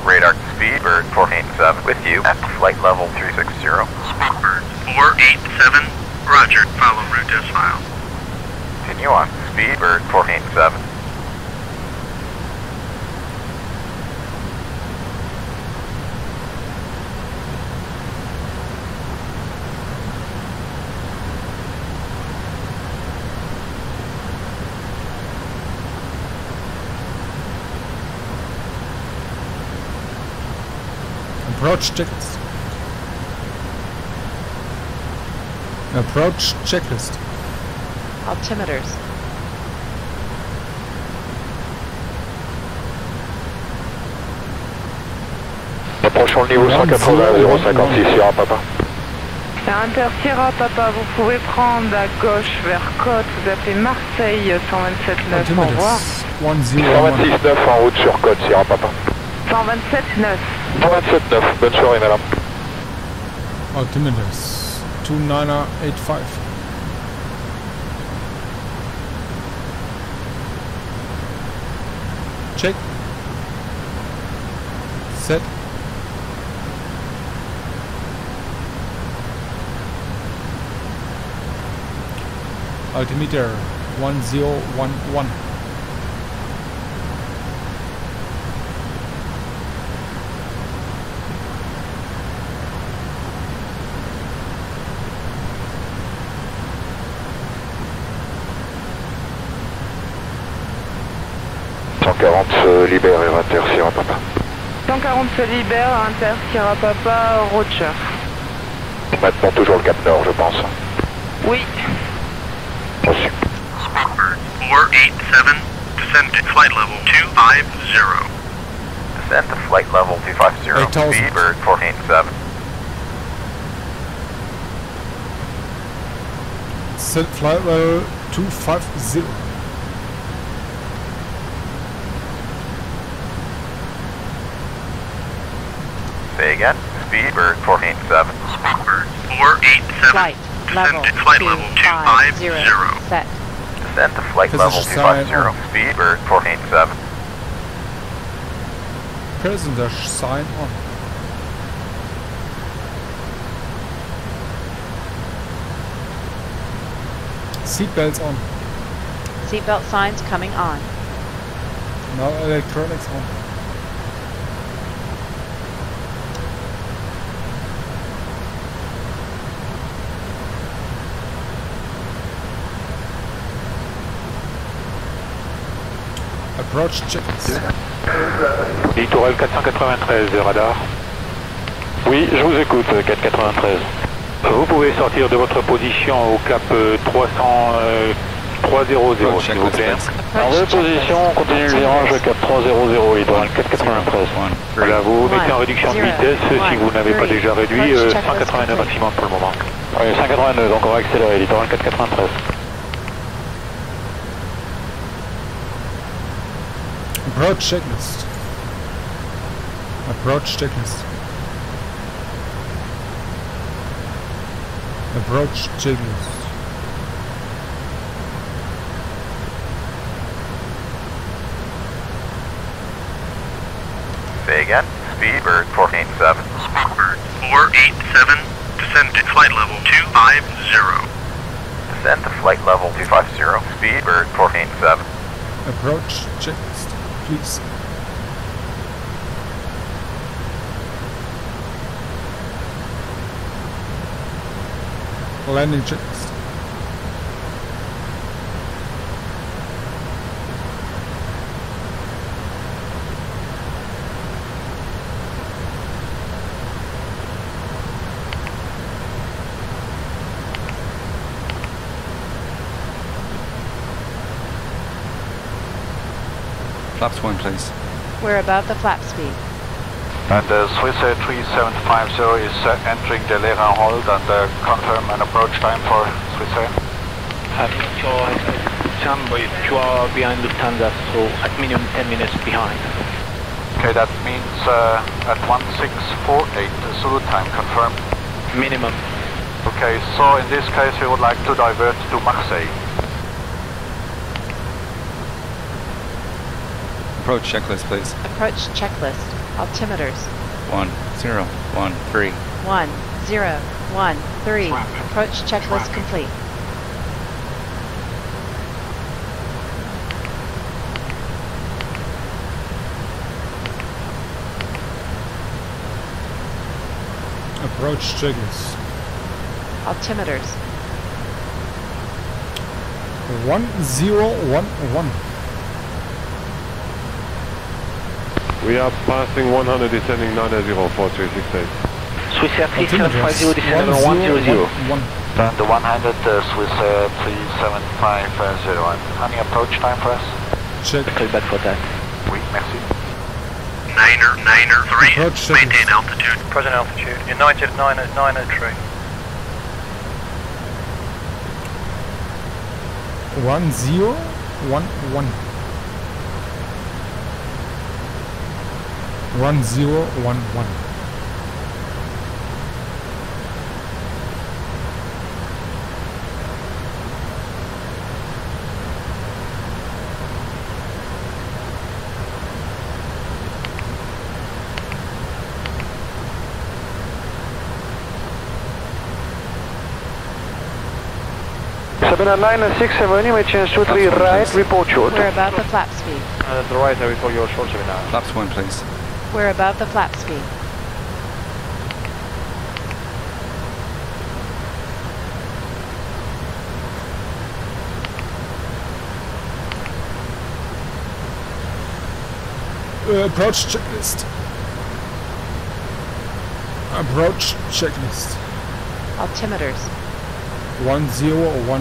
Radar Speedbird 487 with you at flight level 360. Speedbird 487, roger, follow route as file. Continue on, Speedbird 487. Approach checklist. Approach checklist. Altimeters. Approchons le niveau 180, 056 Sierra Papa. Inter Sierra Papa, vous pouvez prendre à gauche vers Côte, vous appelez Marseille 127.9, au revoir. 126.9 en route sur Côte, Sierra Papa. 127.9. 127.9, bonne soirée madame. Altimeters 2985. Check. Set. Altimeter 1011. 140 se libère et Inter Sierra Papa. 140 se libère, Inter Sierra Papa, Roger. Maintenant toujours le cap nord, je pense. Oui. Reçu. Speedbird 487, descend to flight level 250. Descend to flight level 250. Speedbird 487. Set flight level 250. Say again. Speedbird 487. Speedbird 487. Flight level Descend to flight level 250. Set. Descend to flight level 250. Speedbird 487. Passenger sign on. Seatbelts on. Seatbelt signs coming on. Now electronics on. Approach checklist. Littoral 493, radar. Oui, je vous écoute, 493. Vous pouvez sortir de votre position au cap 300, s'il vous plaît. En position, on continue le virage, cap 300, littoral 493. Voilà, vous vous mettez en réduction de vitesse si vous n'avez pas déjà réduit, 182 maximum pour le moment. Oui, 182, donc on va accélérer, littoral 493. Approach checklist. Approach checklist. Approach checklist. Say again. Speedbird 487. Speedbird 487, descend to flight level 250. Descend to flight level 250. Speedbird 487. Approach checklist, please. Landing checklist. Flaps 1, please. We're above the flap speed. And Swiss Air 3750 is entering the Lera hold and confirm an approach time for Swiss Air. Jumbo, you are behind Lufthansa, so at minimum 10 minutes behind. Okay, that means at 1648 Zulu time, confirmed. Minimum. Okay, so in this case we would like to divert to Marseille. Approach checklist, please. Approach checklist. Altimeters. 1013. 1013. Approach checklist complete. Approach checklist. Altimeters. 1011. We are passing 100, descending 904-368. Swiss Air 3750, descend level 100. The 100 Swiss Air 37501. Any approach time for us? Check. Feedback for that. Oui, merci. Niner 3, Approach maintain altitude. Present altitude, United 903. 1011. 1011. Sabina 967, you may change to 3 right, report short. We're above the flap speed. The right, I will call your short Sabina. Flaps 1, please. We're above the flap speed. approach checklist. Approach checklist. Altimeters. 1011.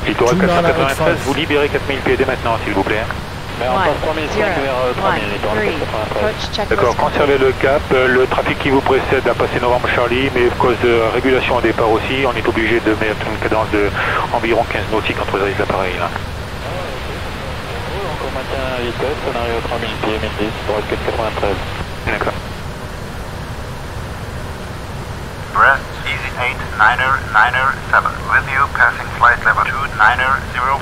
Littoral 493, vous libérez 4000 pieds maintenant, s'il vous plaît. On passe 3005 vers 3000, littoral 493. D'accord, conservez le cap. Le trafic qui vous précède a passé Novembre Charlie, mais à cause de régulation au départ aussi, on est obligé de mettre une cadence de environ 15 nautiques entre les appareils là. On maintient la vitesse, on arrive à 3000 pieds, 1010, pour 493. D'accord. Brest, easy 89097, with you passing flight level 290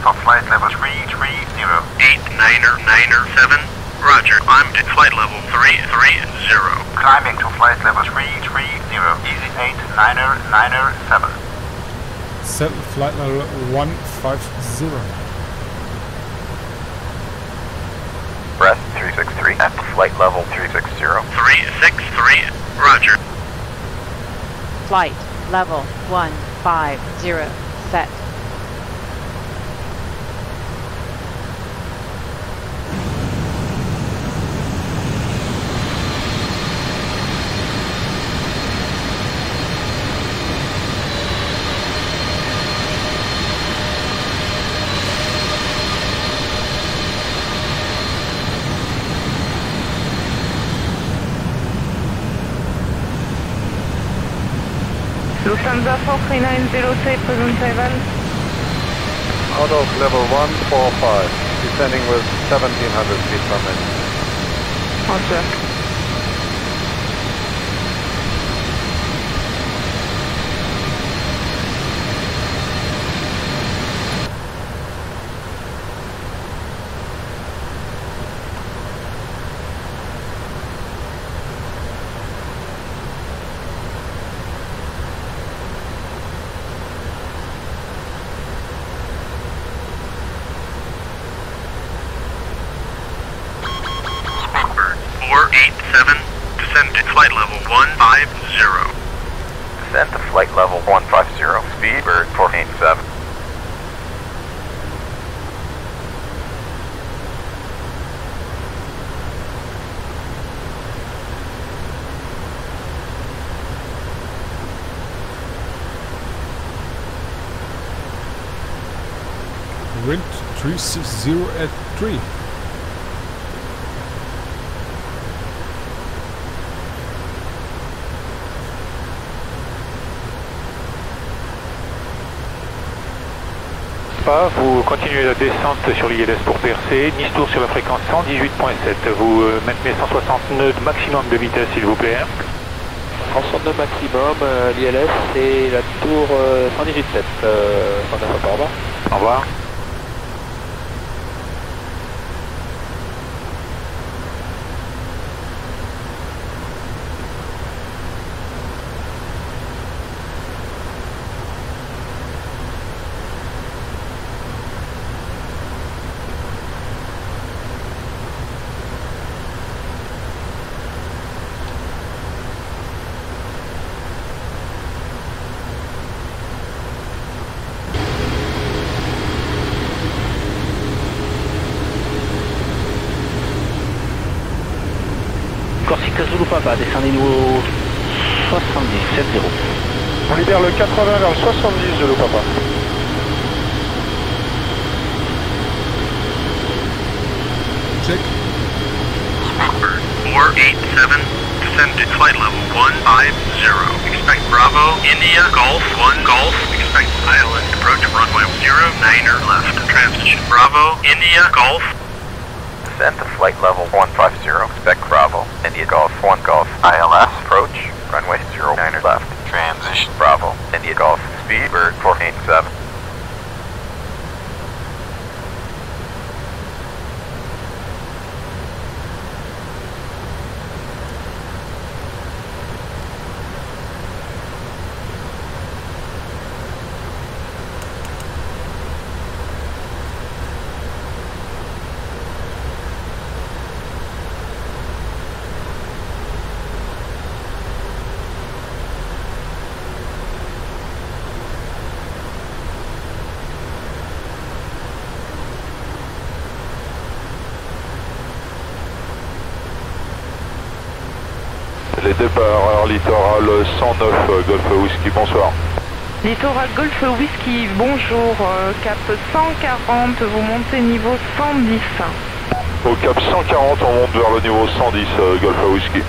for flight level 330. 89097, roger, I'm at flight level 330. Climbing to flight level 330, easy 89097. Set flight level 150. Brest 363 at flight level 360. 363, roger. Flight level 150 set. Lufthansa 43903, present Taiwan. Out of level 145, descending with 1700 feet per minute. Roger. Descend to flight level 150. Descend to flight level 150, Speedbird 487. Wind 360 at 3. Vous continuez la descente sur l'ILS pour percer, Nice Tour sur la fréquence 118.7, vous maintenez 160 nœuds maximum de vitesse s'il vous plaît. 160 nœuds maximum, l'ILS c'est la tour 118.7, au revoir. Au revoir. Corsica Zulu Papa, descendez-nous au 70, 70. On libère le 80 vers le 70, Zulu Papa. Check. Speedbird 487, descend to flight level 150. Expect Bravo, India, Golf 1 Golf. Expect island, approach runway 09er left. Transition Bravo, India, Golf. Descend to flight level 150, expect Bravo, India Golf 1 Golf, ILS, approach, runway 09er left, transition Bravo, India Golf, Speedbird 487. des départs littoral 109 Golf Whisky, bonsoir. Littoral Golf Whisky, bonjour, cap 140, vous montez niveau 110. Au cap 140, on monte vers le niveau 110 Golf Whisky.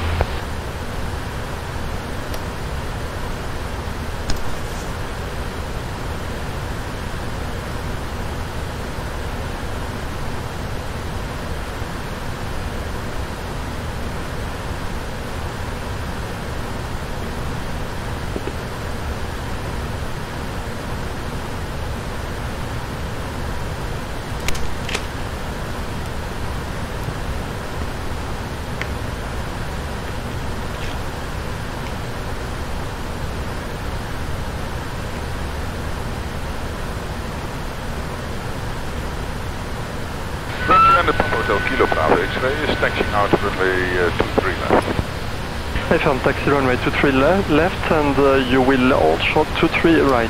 FM taxi runway 23 left and you will hold short 23 right.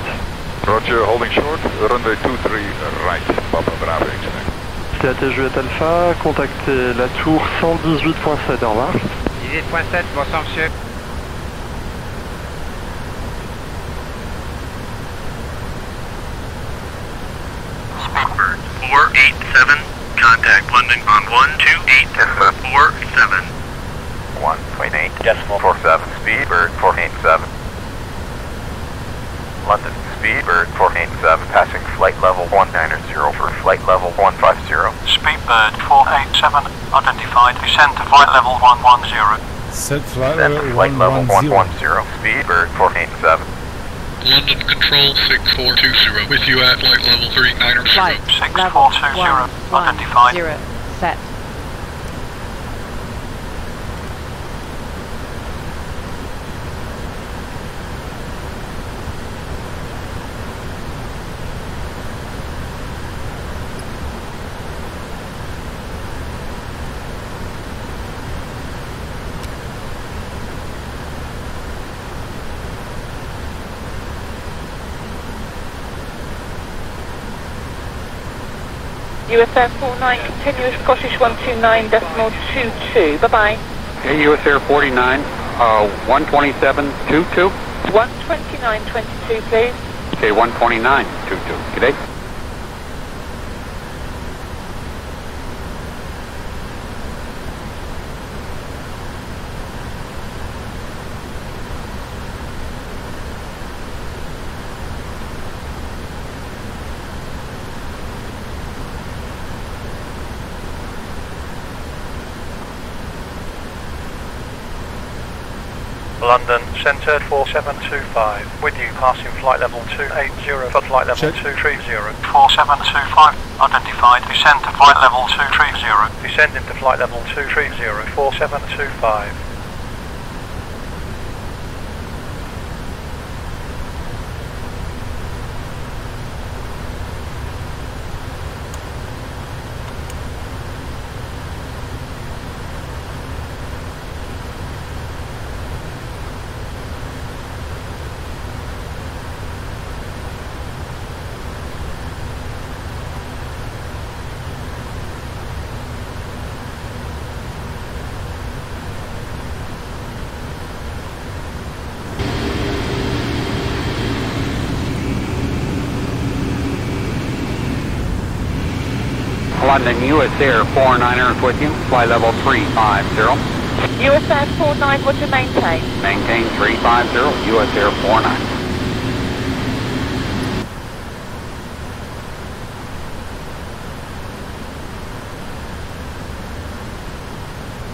Roger, holding short, runway 23 right, Papa Bravo X-ray. TAT Juliette Alpha, contactez la tour 118.7, au revoir. 18.7, bonsoir monsieur. Speedbird 487, contact London on 128.47. 1.8 decimal 47, Speedbird 487. London, Speedbird 487, passing flight level 190 for flight level 150. Speedbird 487, identified, descend to flight level 110. Set flight level 110, Speedbird 487. London Control 6420, with you at flight level 390. Flight 6420, identified. 0, set. US Air 49, continuous Scottish 129.22, bye-bye. Okay, US Air 49, 127.22. 129.22, please. Okay, 129.22, good day. London, centre 4725, with you passing flight level 280 for flight level 230. 4725, identified, descend to flight level 230. Descending to flight level 230, 4725. London, US Air 49er is with you, flight level 350. US Air 49, what do you maintain? Maintain 350, US Air 49.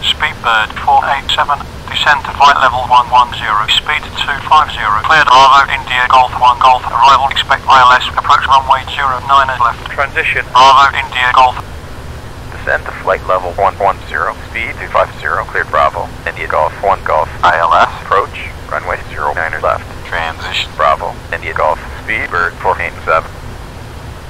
Speedbird 487, descend to flight level 110, speed 250, cleared Bravo, India, Golf 1 Golf, arrival, expect ILS, approach runway 09 left. Transition. Bravo, India, Golf. Descend to flight level 110, speed 250, cleared Bravo, India Golf 1 Golf, ILS, approach, runway 09 left. Transition. Bravo, India Golf, Speedbird 487.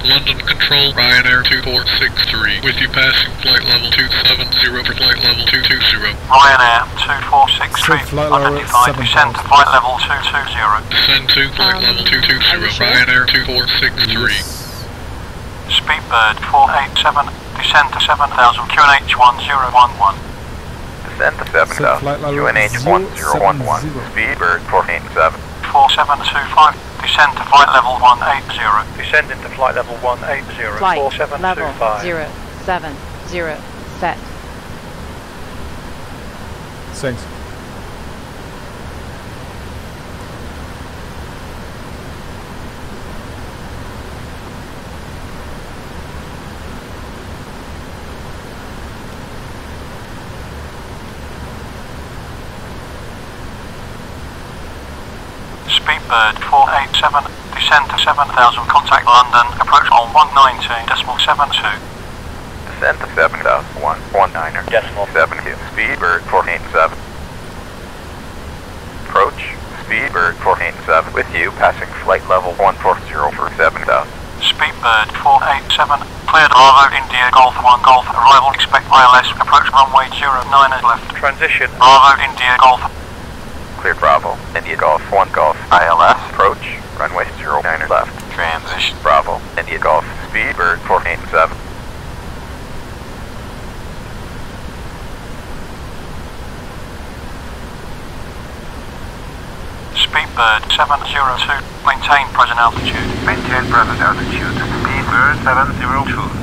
London Control, Ryanair 2463, with you passing flight level 270 for flight level 220. Ryanair 2463, identified, descend to flight level 220. Descend to flight level 220, Ryanair 2463. Speedbird 487, descend to 7000, QNH 1011. Descend to 7,000. QNH 1011. Speedbird 487. 4725. Descend to flight level 180. Descend into flight level 180. Flight level 4725. 070 set. Thanks. Speedbird 487. Descend to 7,000. Contact London. Approach on 119.72. Descend to 7,119er. Decimal 72. Speedbird 487. Approach. Speedbird 487. With you, passing flight level 140 for 7,000. Speedbird 487. Cleared Bravo India Golf 1 Golf. Arrival expect ILS. Approach runway 09 left. Transition Bravo India Golf. Cleared Bravo India Golf 1 Golf. ILS. Approach runway 09 left. Transition Bravo India Golf. Speedbird 487. Speedbird 702. Maintain present altitude. Maintain present altitude. Speedbird 702.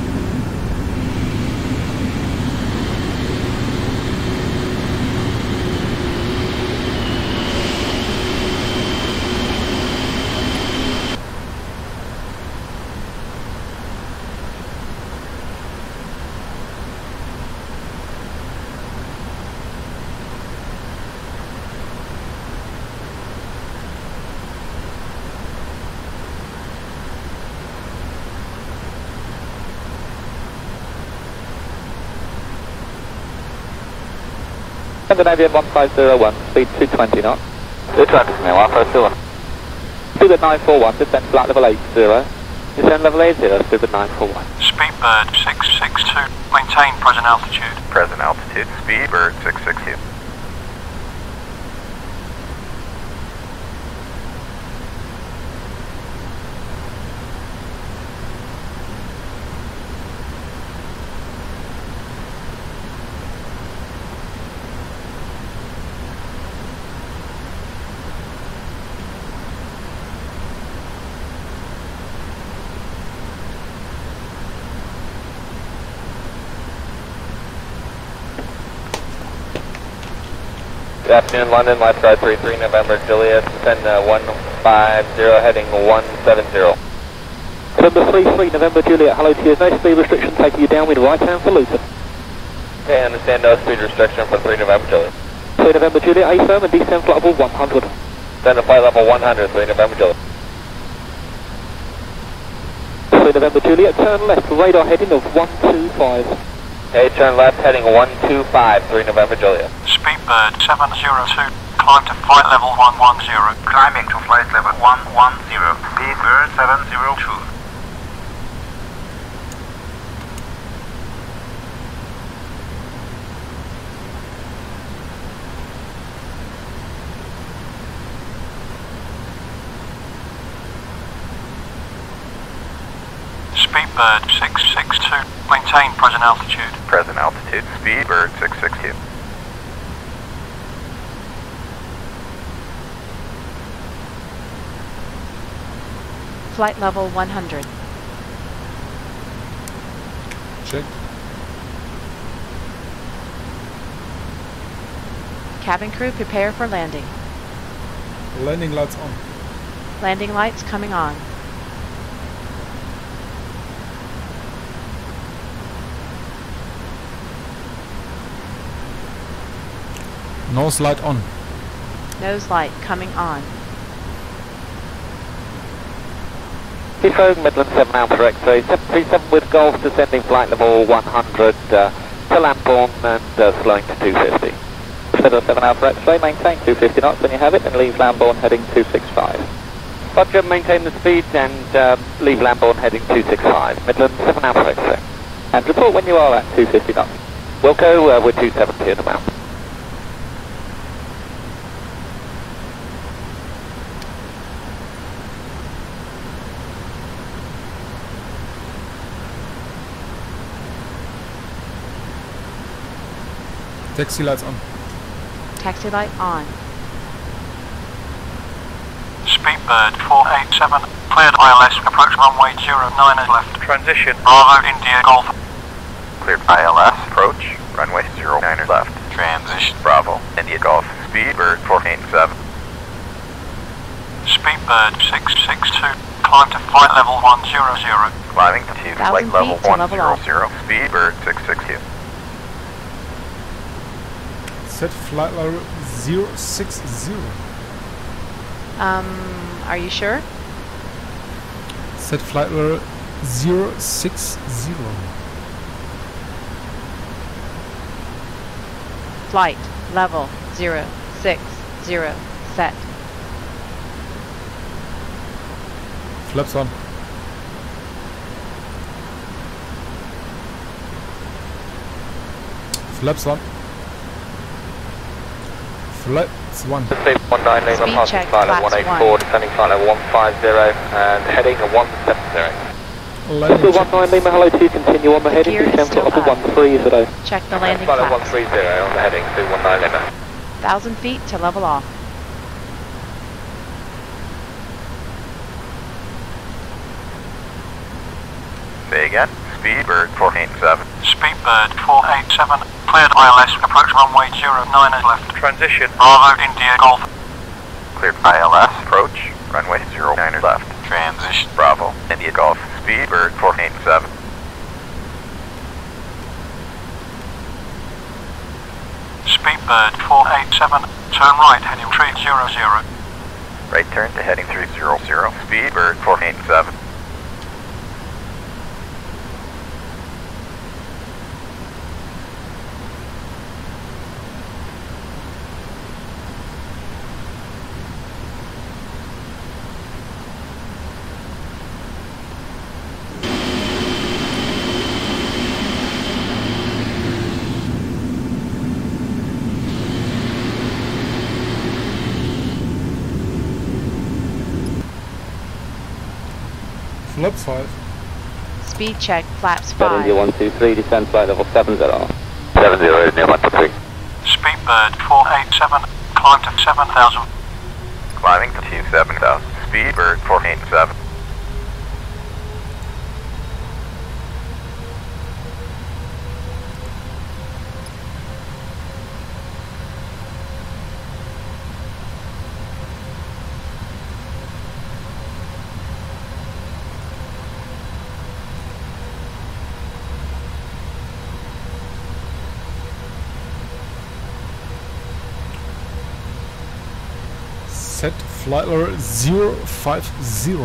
Scandinavian 1501, speed 220 knots. 220, 1501. Speedbird 941, descend flight level 80. Descend level 80, Speedbird 941. Speedbird 662, maintain present altitude. Present altitude. Speedbird 662. Good afternoon, London, lifeguard 33 November Juliet, descend 150, heading 170. November 33 November Juliet, hello to you, no speed restriction taking you downwind right hand for Luton. Okay, understand no speed restriction for 3 November Juliet. 3 November Juliet, A firm and descend flight level 100. Descend to flight level 100, 3 November Juliet. 3 November Juliet, turn left, radar heading of 125. Okay, turn left, heading 125, 3 November Juliet. Speedbird 702, climb to flight level 110. Climbing to flight level 110. Speedbird 702. Speedbird 662, maintain present altitude. Present altitude. Speedbird 662. Flight level 100. Check. Cabin crew prepare for landing. Landing lights on. Landing lights coming on. Nose light on. Nose light coming on. Heathrow, Midland 7 Alpha X-ray, 737 with Golf, descending flight level 100 to Lambourne and slowing to 250. Midland 7 Alpha X-ray, maintain 250 knots when you have it and leave Lambourne heading 265. Roger, maintain the speed and leave Lambourne heading 265. Midland 7 Alpha X-ray. And report when you are at 250 knots. Wilco, we're 270 at the moment. Taxi lights on. Taxi light on. Speedbird 487, cleared ILS, approach runway 09 is left. Transition, Bravo India Golf. Cleared ILS, approach, runway 09 is left. Transition, Bravo India Golf, Speedbird 487. Speedbird 662, climb to flight level 100. Climbing to flight level 100, Speedbird 662. Set flight level 060. Are you sure? Set flight level 060. Flight level 060 set. Flaps on. Flaps on. Flaps 1. Speed 19, Lima, passing flight level 184, descending flight level 150, and heading 170. Landing 19 Lima, hello to you, continue on the heading, descend flight level 130. Check the landing flight level flaps. 130 on the heading, 219 Lima. 1,000 feet to level off. Say again, Speedbird 487. Speedbird 487, cleared ILS, approach runway 09 is left. Transition, Bravo India Golf. Cleared ILS, approach, runway 09 is left. Transition, Bravo India Golf, Speedbird 487. Speedbird 487, turn right heading 300. Right turn to heading 300, Speedbird 487. Flaps 5. Speed check, flaps 5. India 123, descend flight level 70. 70, India 123. Speedbird 487, climb to 7,000. Climbing to 7,000, Speedbird 487. Set flight level 050.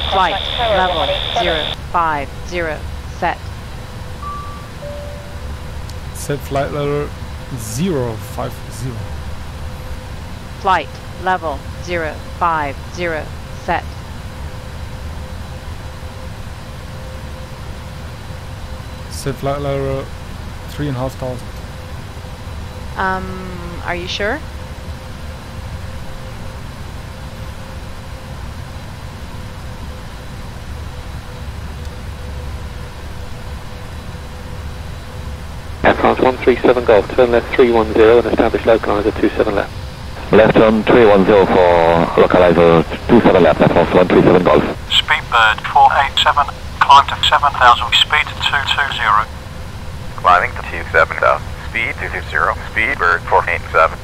Flight level 050 set. Set flight level 050. Flight level 050 set. Set flight level 3,500. Are you sure? Air France 137 Golf, turn left 310 and establish localizer 27 left. Left turn 310 for localizer 27 left, Air France 137 Golf. Speedbird 487, climb to 7,000, speed 220. Climbing to 7,000, speed 220, Speedbird 487.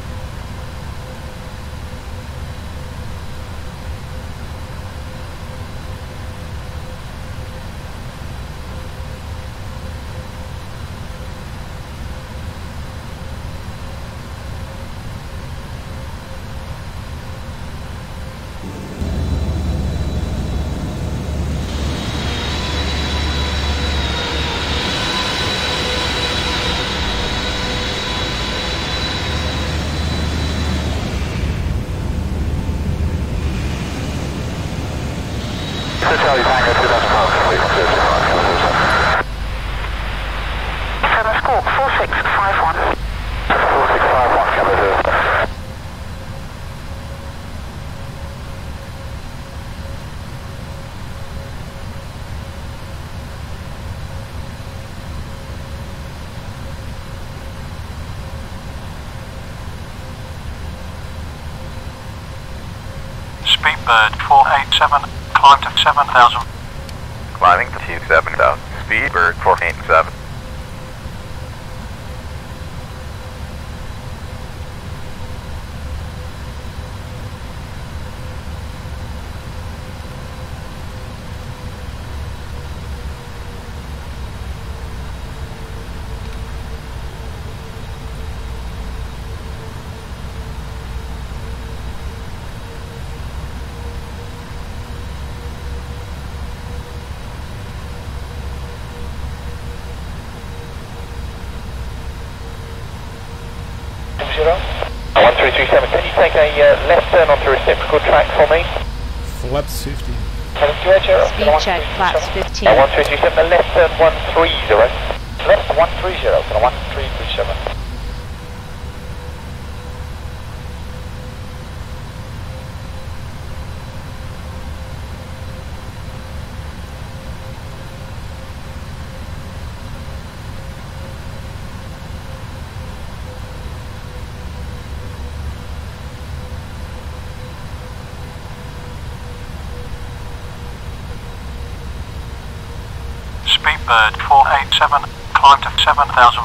Speedbird 487, climb to 7,000. Climbing to 27,000. Speedbird 487. Zero. 1337, can you take a left turn onto reciprocal track for me? Flaps 50. Speed check, flaps 15. 1337, the left turn 130. Left 130, for 1337. Speedbird 487, climb to 7,000.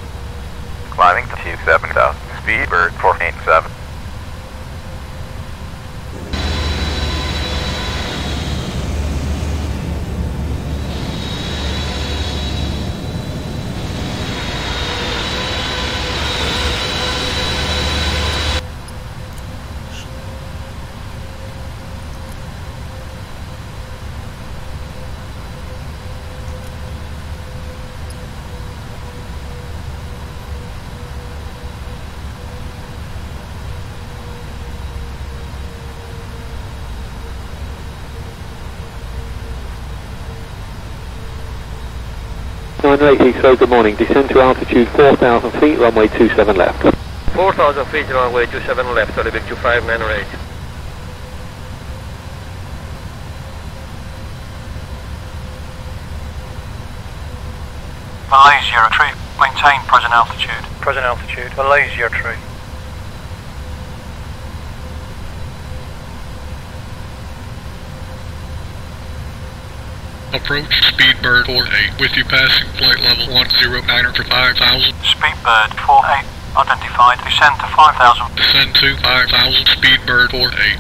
Climbing to 27,000. Speedbird 487. Heathrow, good morning. Descend to altitude 4,000 feet, runway 27 left. 4,000 feet, runway 27 left, Olympic 25, man rate. Malaysia tree, maintain present altitude. Present altitude, Malaysia tree. Approach Speedbird 48 with you passing flight level 109 for 5,000. Speedbird 48 identified. Descend to 5,000. Descend to 5,000. Speedbird 48.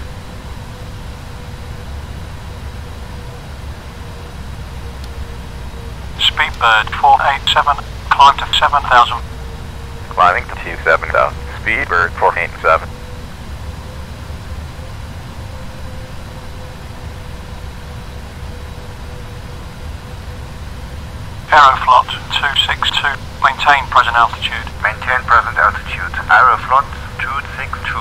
Speedbird 487, climb to 7,000. Climbing to 27,000. Speedbird 487. Aeroflot 262, maintain present altitude. Maintain present altitude. Aeroflot 262.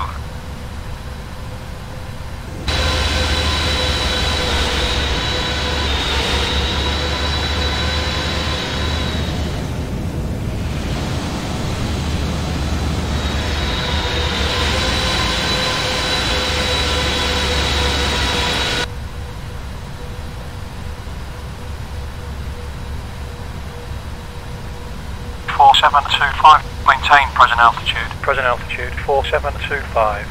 .4725, maintain present altitude. Present altitude 4725.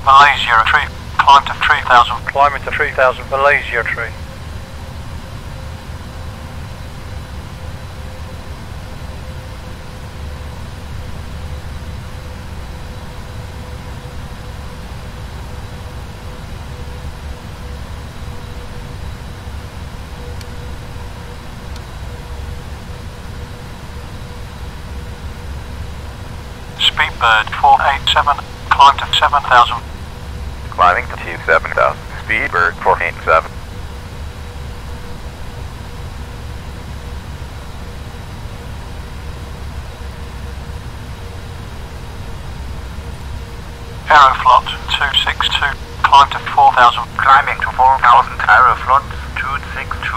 Malaysia tree, climb to 3,000. Climb into 3,000, Malaysia tree. Speedbird 487, climb to 7,000. Climbing to 27,000. Speedbird 487. Aeroflot 262, climb to 4,000. Climbing to 4,000. Aeroflot 262.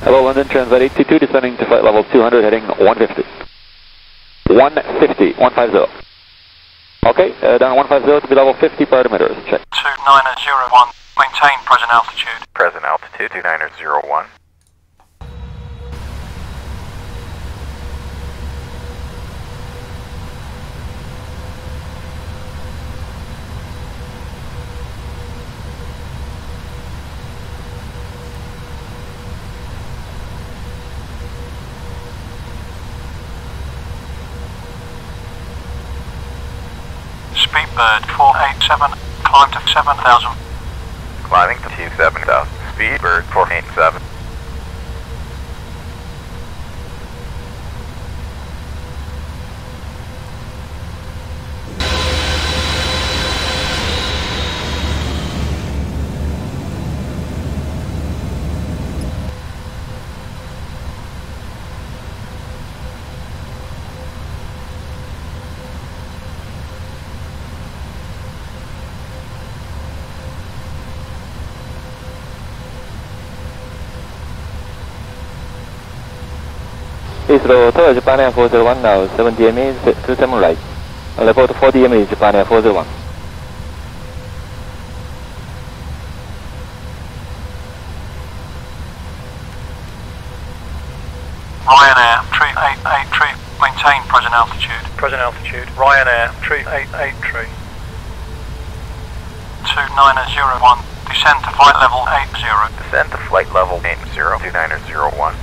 Hello London, Transat 822 descending to flight level 200 heading 150. 150, 150. Okay, down 150 to be level 50 prior to emitters. Check. 2901, maintain present altitude. Present altitude 2901. Speedbird 487, climb to 7,000. Climbing to 27,000. Speedbird 487. Heathrow Tower Japan Air 401 now, 7 DME, 27 right. Report 4 DME Japan Air 401. Ryanair, tree 88 tree, maintain present altitude. Present altitude, Ryanair, tree 88 tree. 2901, descend to flight level 80. Descend to flight level 80, 2901.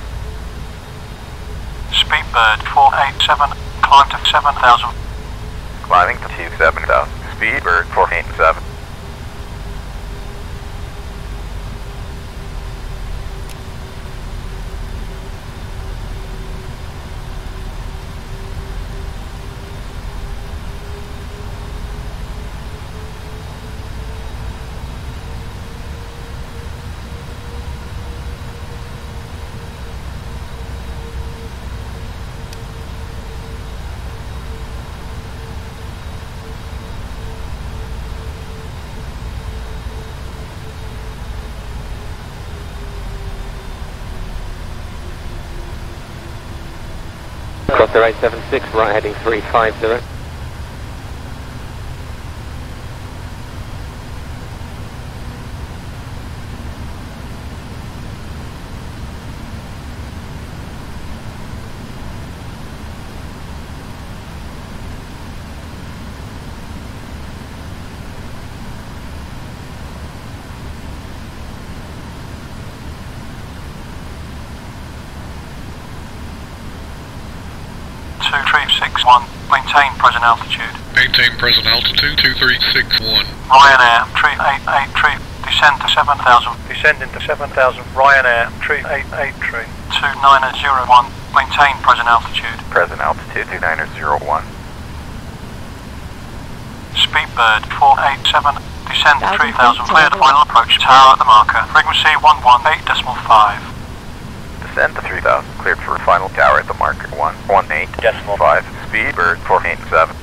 Speedbird 487, climb to 7,000. Climbing to 27,000. Speedbird 487. Crosshair 876, right heading 350. Maintain present altitude. Maintain present altitude 2361. Ryanair, tree 88 tree, descend to 7,000. Descend into 7,000, Ryanair, tree 88 tree. 2901, maintain present altitude. Present altitude 2901. Speedbird 487, descend to 3,000, cleared final approach tower at the marker. Frequency 118.5. Descend to 3,000, cleared for final tower at the marker 118.5. Speedbird 487.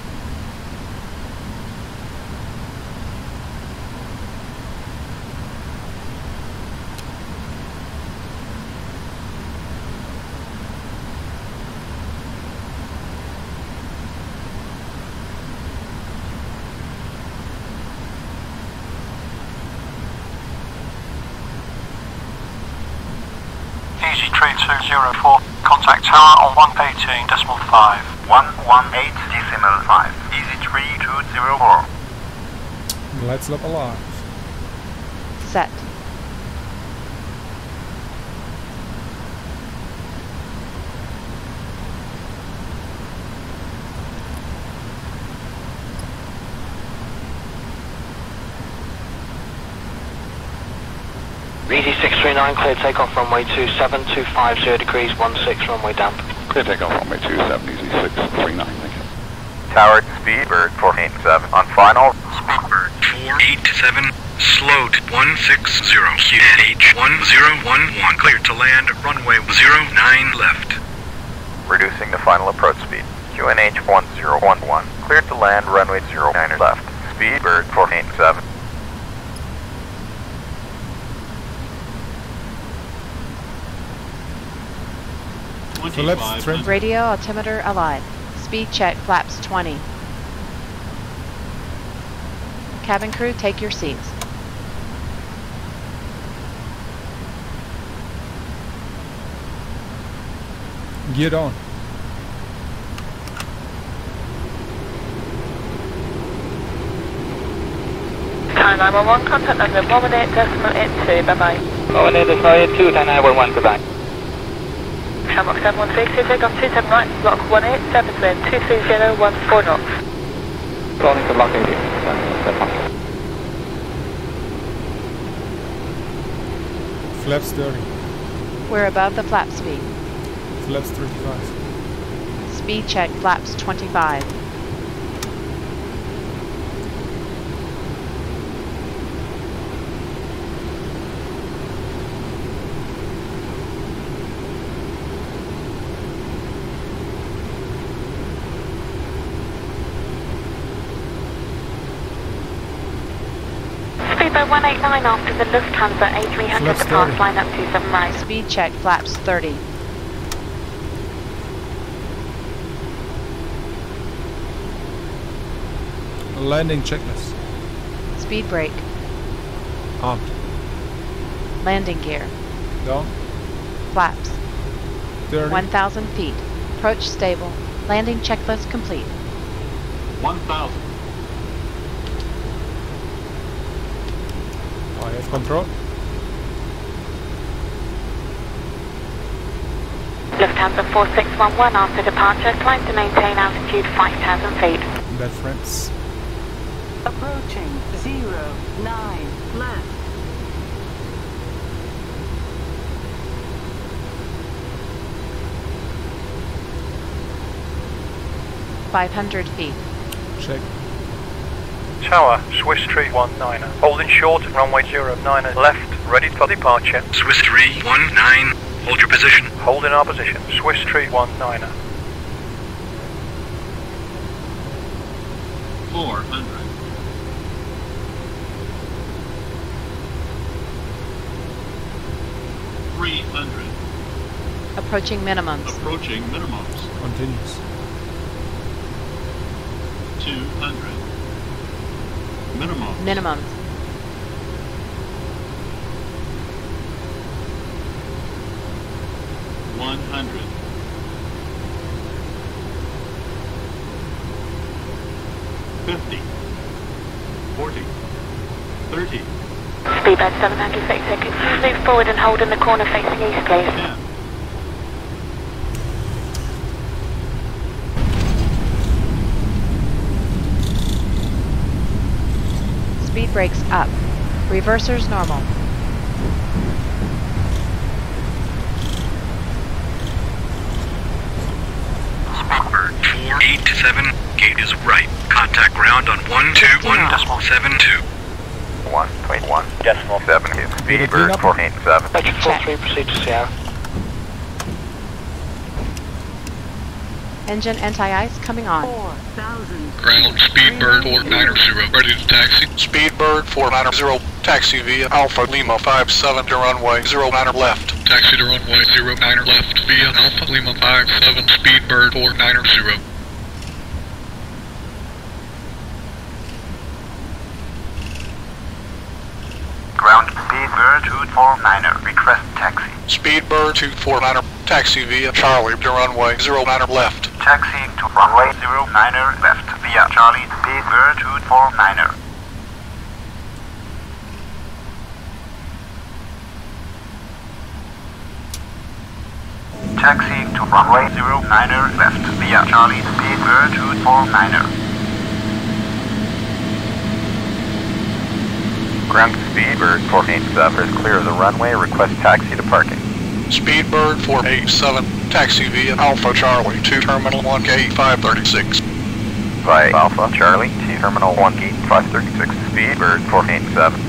Easy tree 204, contact tower on 118.5. 118.5. Easy tree 204. Let's look alive. Set. Easy 639, clear takeoff runway 27, 250 degrees, 16 runway damp. Clear takeoff runway 27, easy 639, thank you. Tower Speedbird 487 on final. Speedbird 487, slowed 160, QNH 1011, cleared to land, runway 09 left. Reducing the final approach speed. QNH 1011, cleared to land, runway 09 left. Speedbird 487. Flaps 20. Radio altimeter alive. Speed check flaps 20. Cabin crew, take your seats. Gear on. Time 911, contact number 118.82, bye-bye. 118.82, time 911, goodbye. Shamrock 713, take off 27 right, block 187, wind 23014 knots. Calling to block 80. Flaps 30. We're above the flap speed. Flaps 35. Speed check flaps 25. Speedboat 189 after the Lufthansa A300 Flaps departs 30. line up 27 right. Speed check flaps 30. Landing checklist. Speed brake. Armed. Landing gear. Down. Flaps. 30. 1,000 feet. Approach stable. Landing checklist complete. 1,000. I have control. Lufthansa 4611 after departure, climb to maintain altitude 5,000 feet. Bad friends. Approaching 09 left. .500 feet. Check. Tower, Swiss 319. Holding short, runway 09 left, ready for departure. Swiss 319, hold your position. Holding our position, Swiss 319. 400. 300. Approaching minimums. Approaching minimums. Continues. 200. Minimum. Minimums. 100. 50. 40. 30. Speedboat 736, could you move forward and hold in the corner facing east, please? 10. Speed brakes up. Reversers normal. Speedbird 487, gate is right. Contact ground on 121.72. 1.1 decimal 72. Speedbird 487. Magic 43, proceed to Sierra. Engine anti-ice coming on. 4,000. Ground, Speedbird 490, ready to taxi. Speedbird 490, taxi via Alpha Lima 57 to runway 09 left. Taxi to runway 09 left via Alpha Lima 57, Speedbird 490. Ground, Speedbird 249er, request taxi. Speedbird 249, taxi via Charlie to runway 09 left. Taxiing to runway 09er left via Charlie, Speedbird 249er. Taxiing to runway 09er left via Charlie, Speedbird 249er. Ground Speedbird 487 is clear of the runway. Request taxi to parking. Speedbird 487, taxi via Alpha Charlie to Terminal 1 Gate 536. By Alpha Charlie to Terminal 1 Gate 536, Speedbird 487.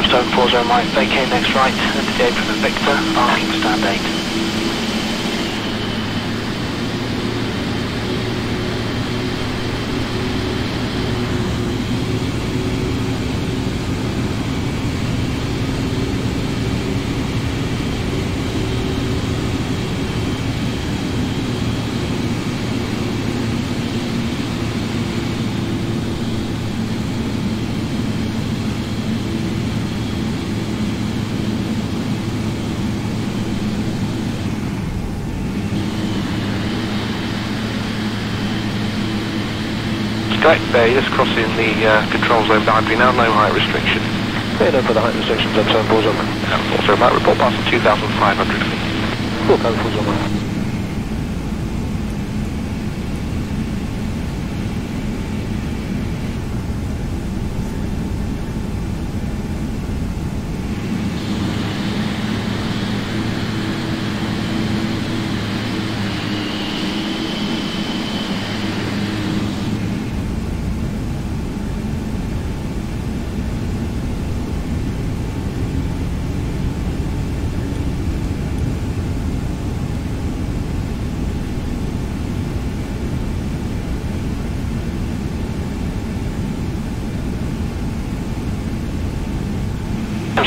Stone 40 Mike, vacate next right, into the apron of Victor, parking stand 8. Direct Bay, just crossing the control zone boundary now, no height restriction. Yeah, no further height restrictions, M740 Also, Mike, report passing 2,500 feet. Full code 40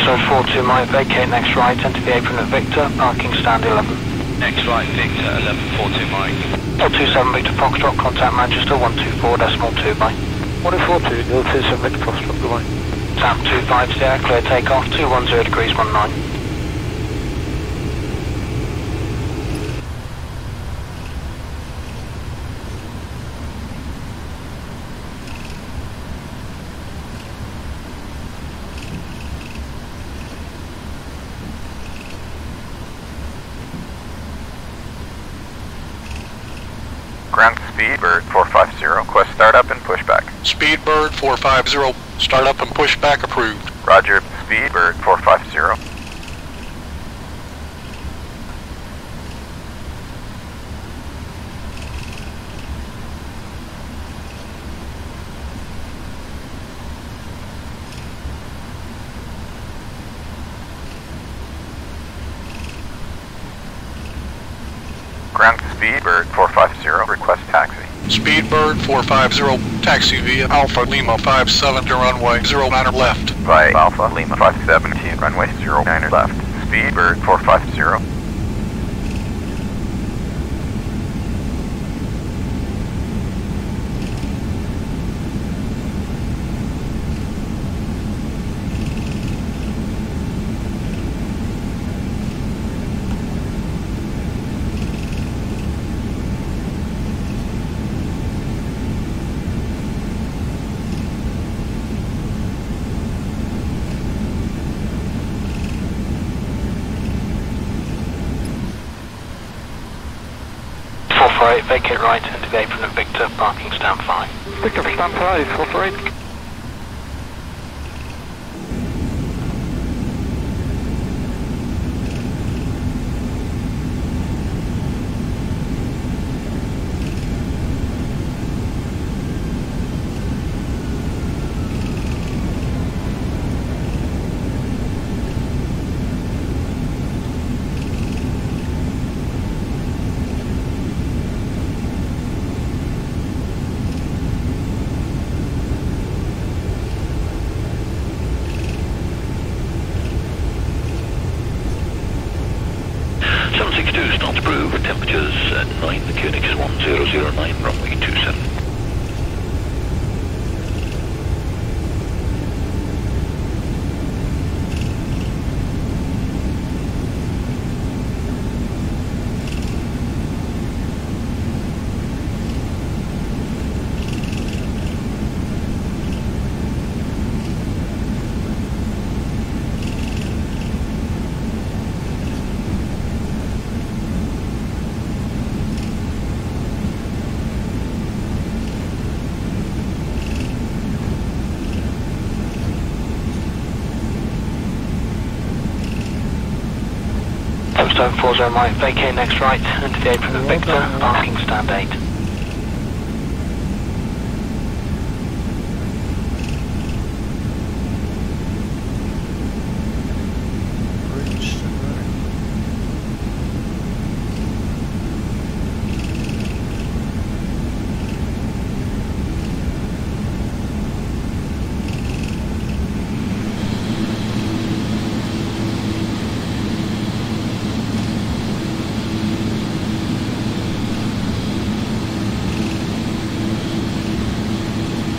So 42 Mike, vacate next right, enter the apron at Victor, parking stand 11. Next right, Victor, 1142 Mike. 427 Victor Foxtrot, contact Manchester 124.2 by. 1042, 027 Victor Foxtrot, goodbye. Tap 250, clear takeoff, 210 degrees 19. Ground Speedbird 450, request startup and pushback. Speedbird 450, startup and pushback approved. Roger, Speedbird 450. Ground Speedbird 450, request taxi. Speedbird 450, taxi via Alpha Lima 57 to runway 09 left. Via Alpha Lima 57 to runway 09 left. Speedbird 450. Vacate right into the apron of Victor, parking stand 5. Victor, stand 5, 448. Start approved, temperatures 9, the Koenig is 1009, runway 27. Stone 40 Mike, vacate next right, into the apron of Victor, parking stand 8.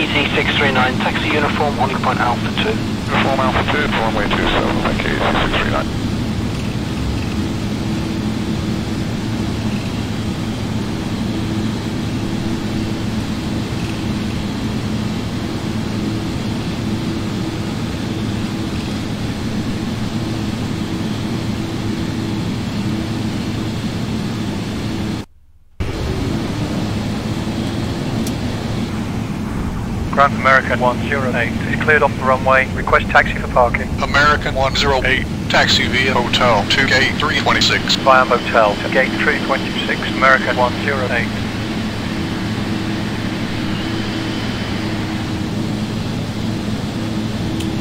EZ639, taxi uniform, holding point Alpha 2. Uniform Alpha 2, runway 27, thank you, EZ639. Ground American 108 is cleared off the runway. Request taxi for parking. American 108, taxi via Hotel to Gate 326. Via Motel to Gate 326, American 108.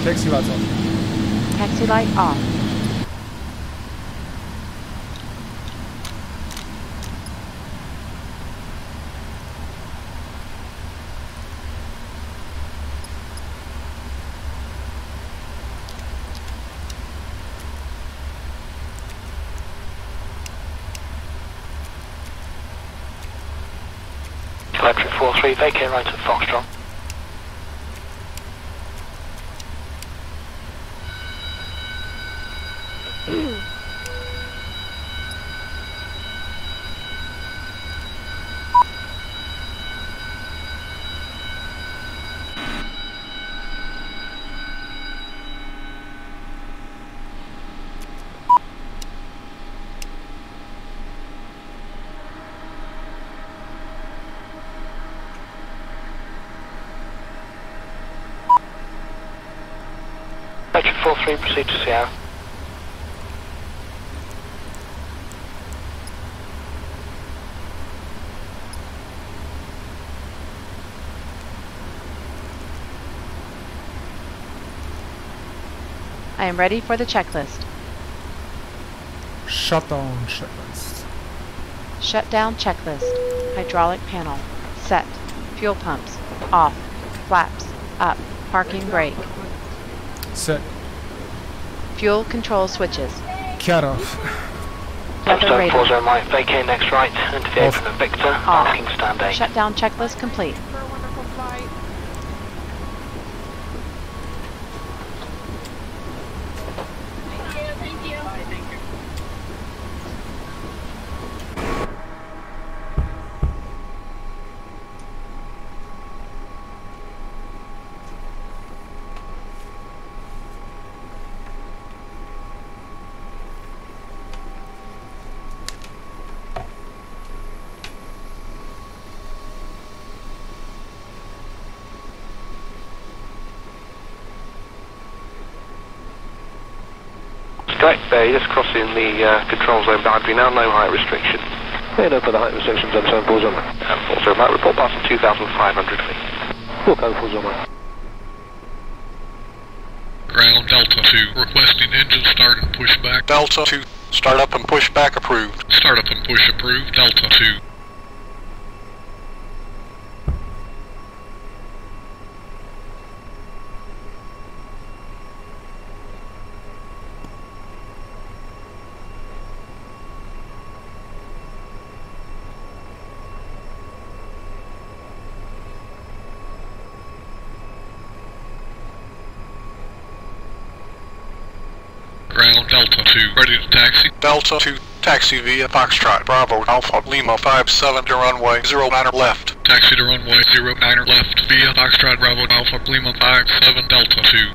Taxi lights on. Taxi light off. Electric 43, vacate right at Foxtrot. Electric 43, proceed to Sierra. I am ready for the checklist. Shutdown checklist. Shutdown checklist. Hydraulic panel. Set. Fuel pumps. Off. Flaps. Up. Parking brake. Set. Fuel control switches. Cut off. Weather radar. 40 right, vacate next right, into the apron of Victor, parking stand 8. Shutdown checklist complete. Correct, you're just crossing the control zone boundary now, no height restriction. Yeah, no further height restrictions on 740 on. And 40 right, report past 2,500 feet. We'll go 40 on. Ground Delta 2, requesting engine start and push back. Delta 2, start up and push back approved. Start up and push approved, Delta 2. Ground Delta 2, ready to taxi. Delta 2, taxi via Foxtrot, Bravo, Alpha, Lima 57 to runway 09er left. Taxi to runway 09er left via Foxtrot, Bravo, Alpha, Lima 57 Delta 2.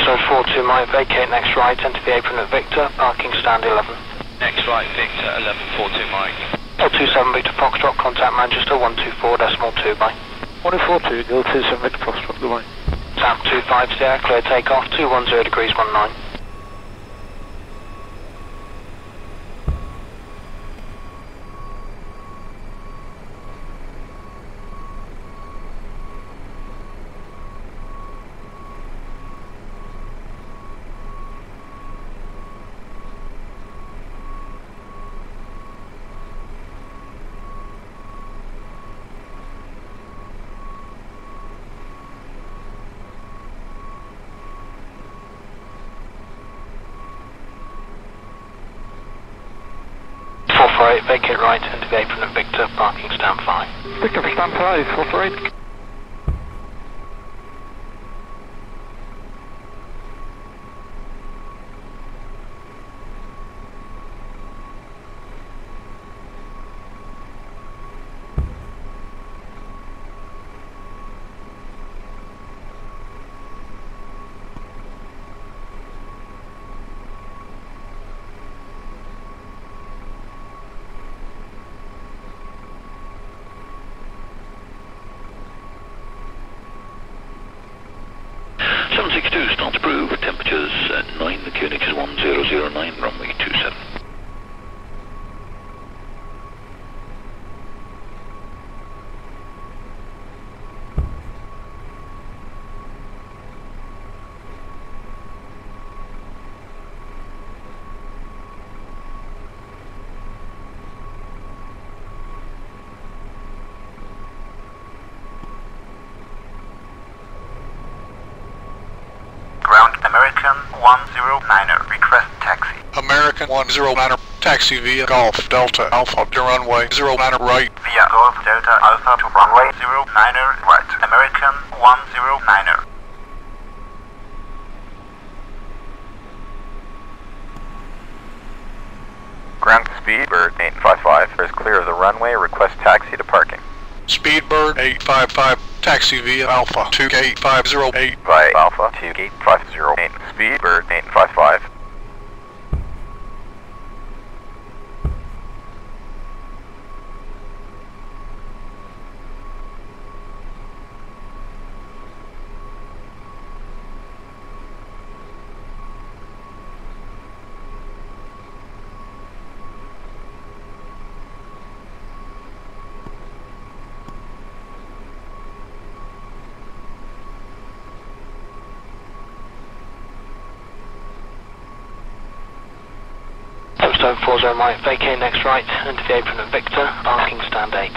So 42 might vacate next right, enter the apron at Victor, parking stand 11. Next right, Victor, 1142 Mike. 027 Victor Foxtrot, contact Manchester 124.2 by. 1042, Gil 27 Victor Foxtrot, goodbye. South 25 Sierra, clear takeoff, 210 degrees 19. 448, vacate right into the apron of Victor, parking stand 5. Victor, stand 5, 448. Start approved. Temperatures at 9, the Koenig is 1009, runway 27. American 109er, request taxi. American 109er, taxi via Golf Delta Alpha to runway 09er right. Via Golf Delta Alpha to runway 09er right. American 109er. Ground Speedbird 855 is clear of the runway, request taxi to parking. Speedbird 855, taxi via Alpha to gate 508. Via Alpha to gate 508. Speedbird 855. Stone 40 right, vacate next right, into the apron of Victor, parking stand 8.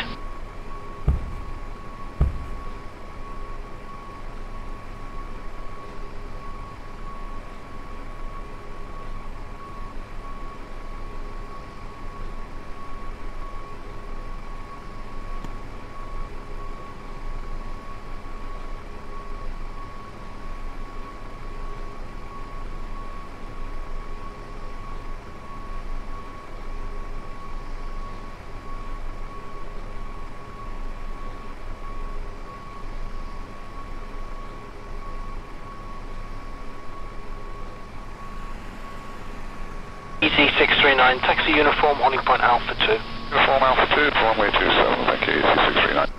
EC639, taxi uniform, holding point Alpha 2. Uniform Alpha 2, runway 27, thank you, EC639.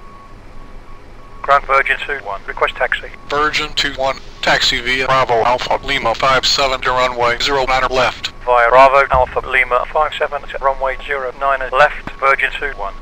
Ground Virgin 2-1, request taxi. Virgin 2-1, taxi via Bravo Alpha Lima 57 to runway 09er left. Via Bravo Alpha Lima 57 to runway 09er left, Virgin 2-1.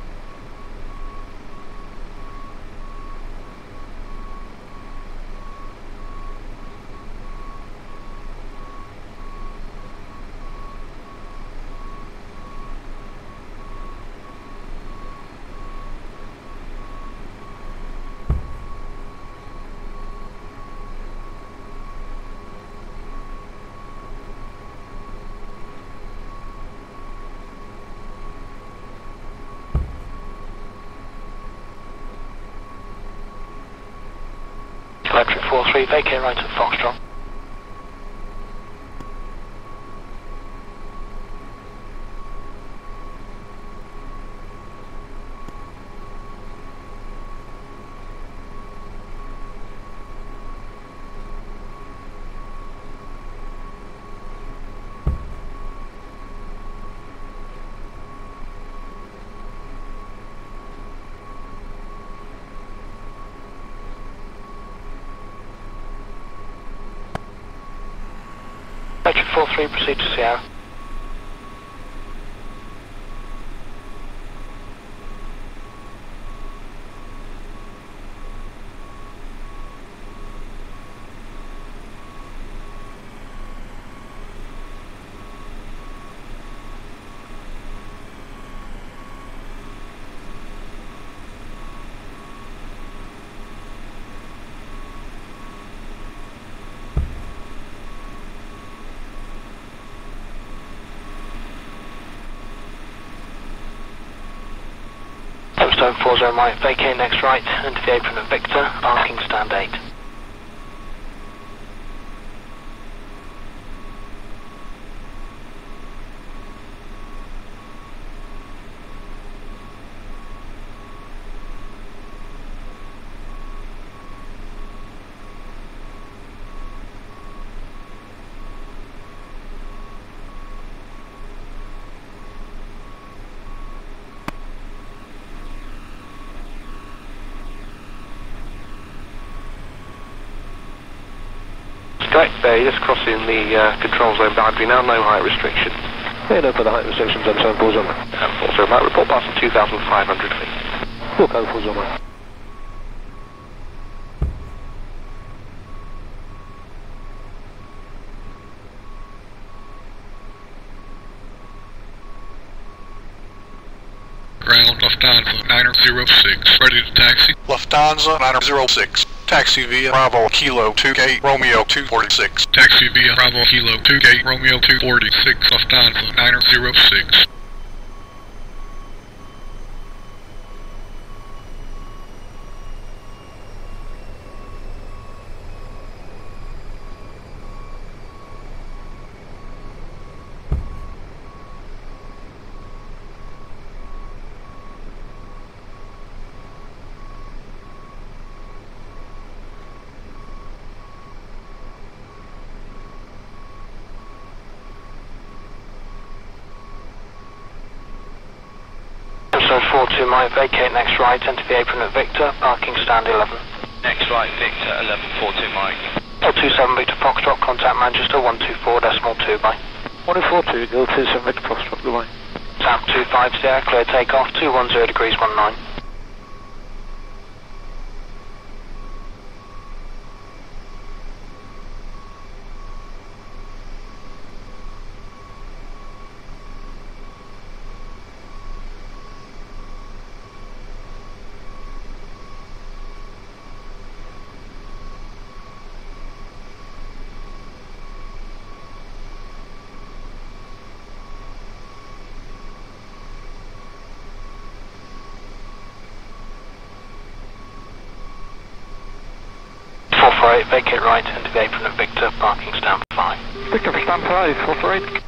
Electric 43, vacate right at Foxtrot. Electric 43, proceed to Sierra. Touchdown 40 right, vacate next right, into the apron of Victor, parking stand 8. Correct, Bay, just crossing the control zone boundary now, no height restriction. Yeah, no further height restrictions on 740 on. And 40 right, report past 2,500 feet. Full code 40 on. Ground Lufthansa 906, ready to taxi. Lufthansa 906. Taxi via Bravo Kilo 28 Romeo 246. Taxi via Bravo Kilo 28 Romeo 246, Lufthansa 906. Touchdown 42 right, vacate next right, enter the apron at Victor, parking stand 11. Next right, Victor, 1142 Mike. 027 Victor Foxtrot, contact Manchester 124.2 by. 1042, 027 Victor Foxtrot, goodbye. South 250, clear takeoff, 210 degrees 19. Vacate right into the apron of Victor, parking stand 5. Victor for stand 5, 448.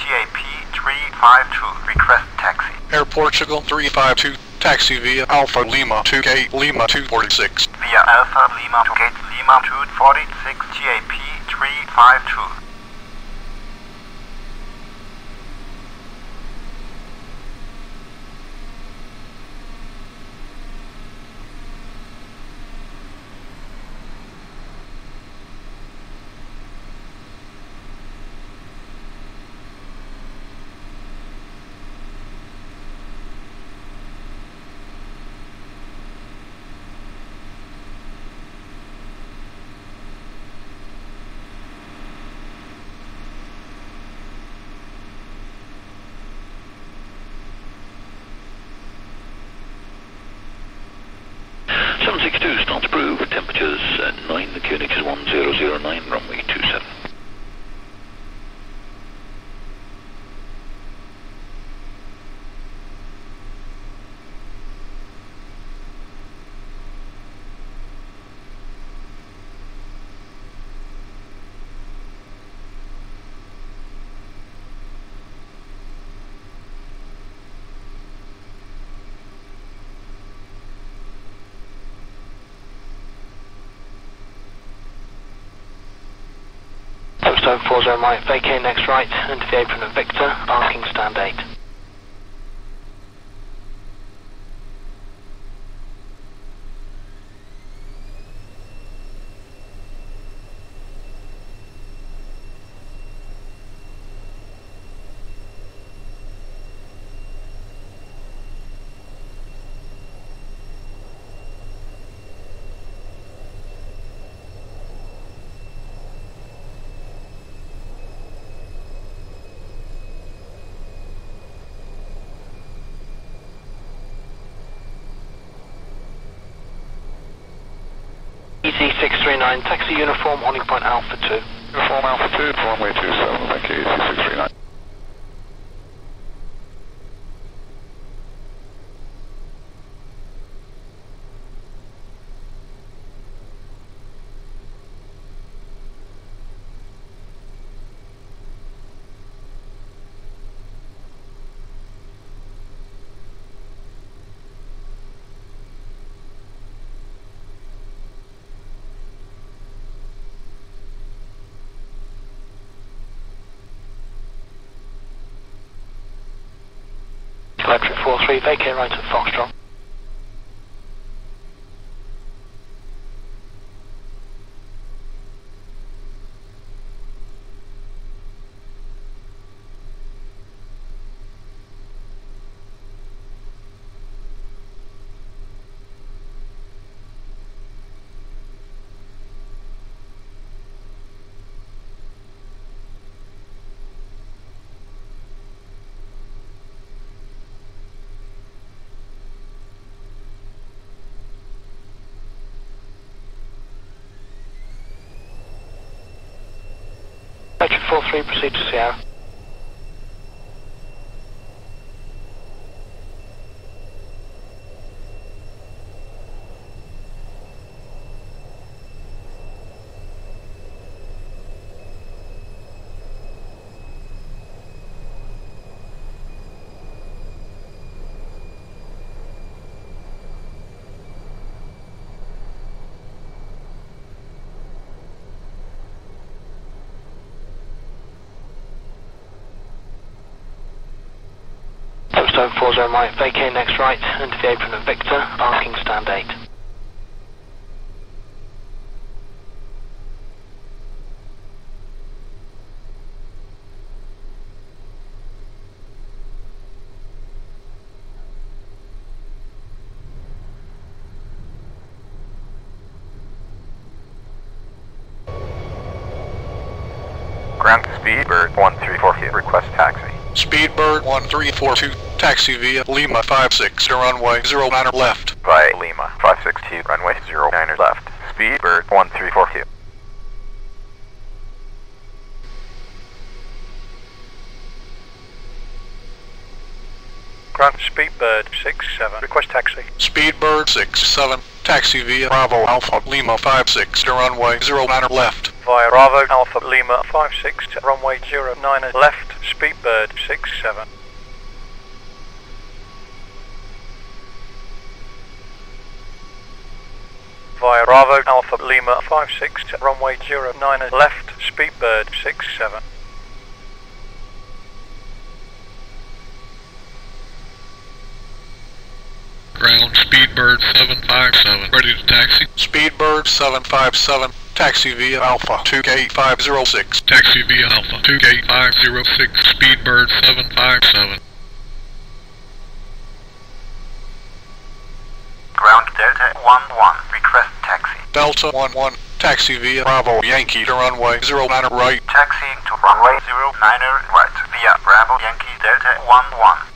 GAP 352, request taxi. Air Portugal 352, taxi via Alpha Lima 28 Lima 246. Via Alpha Lima 28 Lima 246, GAP 352. Start approved, temperatures 9, the Koenig is 1009, runway 27. Touchdown 40 right, vacate next right, into the apron of Victor, parking stand 8. EC639, taxi uniform, holding point Alpha 2. Uniform Alpha 2, runway 27, thank you, EC639. Electric 43, vacate right at Foxtrot. Electric 43, proceed to Sierra. Stone 40 right, vacate next right, into the apron of Victor, parking stand 8. Ground Speedbird 1342, request taxi. Speedbird 1342, taxi via Lima 56 to runway 09 left. Via Lima 562, runway 09 left. Speedbird 1342. Ground Speedbird 67, request taxi. Speedbird 67, taxi via Bravo Alpha Lima 56 to runway 09 left. Via Bravo Alpha Lima 56 to runway 09 left, Speedbird 67. Via Bravo Alpha Lima 56 to runway 09 left, Speedbird 67. Ground Speedbird 757, ready to taxi. Speedbird 757, taxi via Alpha 2 gate 506. Taxi via Alpha 2 gate 506, Speedbird 757. Ground Delta 11, request taxi. Delta 11, taxi via Bravo Yankee to runway 09 right. Taxiing to runway 09 right via Bravo Yankee Delta 11.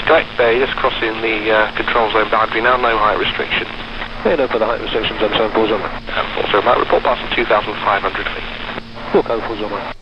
Direct Bay, just crossing the control zone boundary now, no height restriction. Yeah, no further height restrictions on 74 zone. 40 right, report passing 2,500 feet. Full code 4 zone.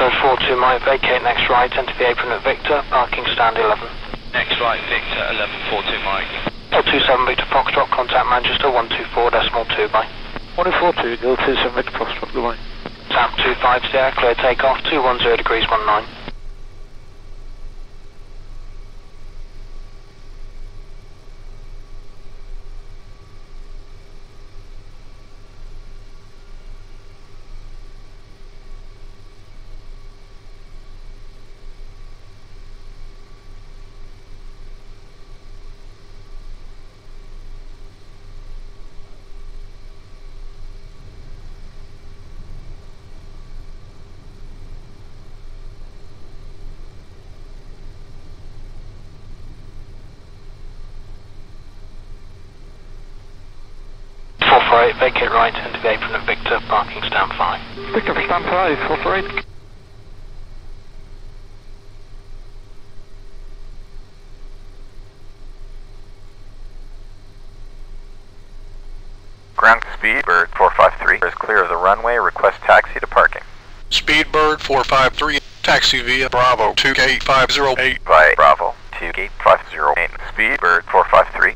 Touchline 42 Mike, vacate next right, enter the apron at Victor, parking stand 11. Next right, Victor, 1142 Mike. 027 Victor Foxtrot, contact Manchester 124.2 by. 142, 027 Victor Foxtrot, goodbye. Tap 25 there, clear takeoff, 210 degrees 19. Vacate right, enter the apron at Victor, parking stand 5. Victor for stand 5, 448. Ground Speedbird 453 is clear of the runway. Request taxi to parking. Speedbird 453, taxi via Bravo 2 gate 508. By Bravo 2 gate 508. Speedbird 453.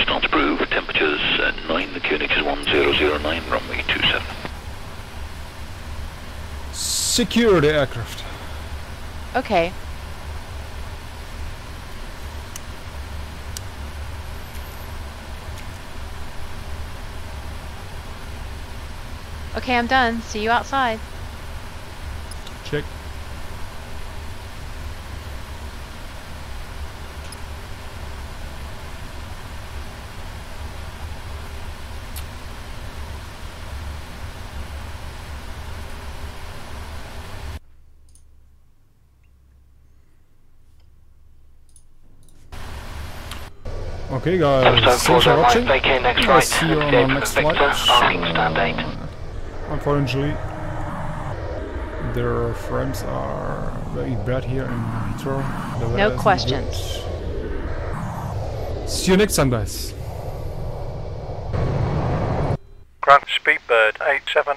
Start approved, temperatures 9, the Koenig is 1009, runway 27. Secure the aircraft. Okay. Okay, I'm done. See you outside. Check. Okay guys, thanks for watching. I'll see you on the next flight. Unfortunately, their frames are very bad here in Heathrow. No questions. See you next time, guys. Ground Speedbird 87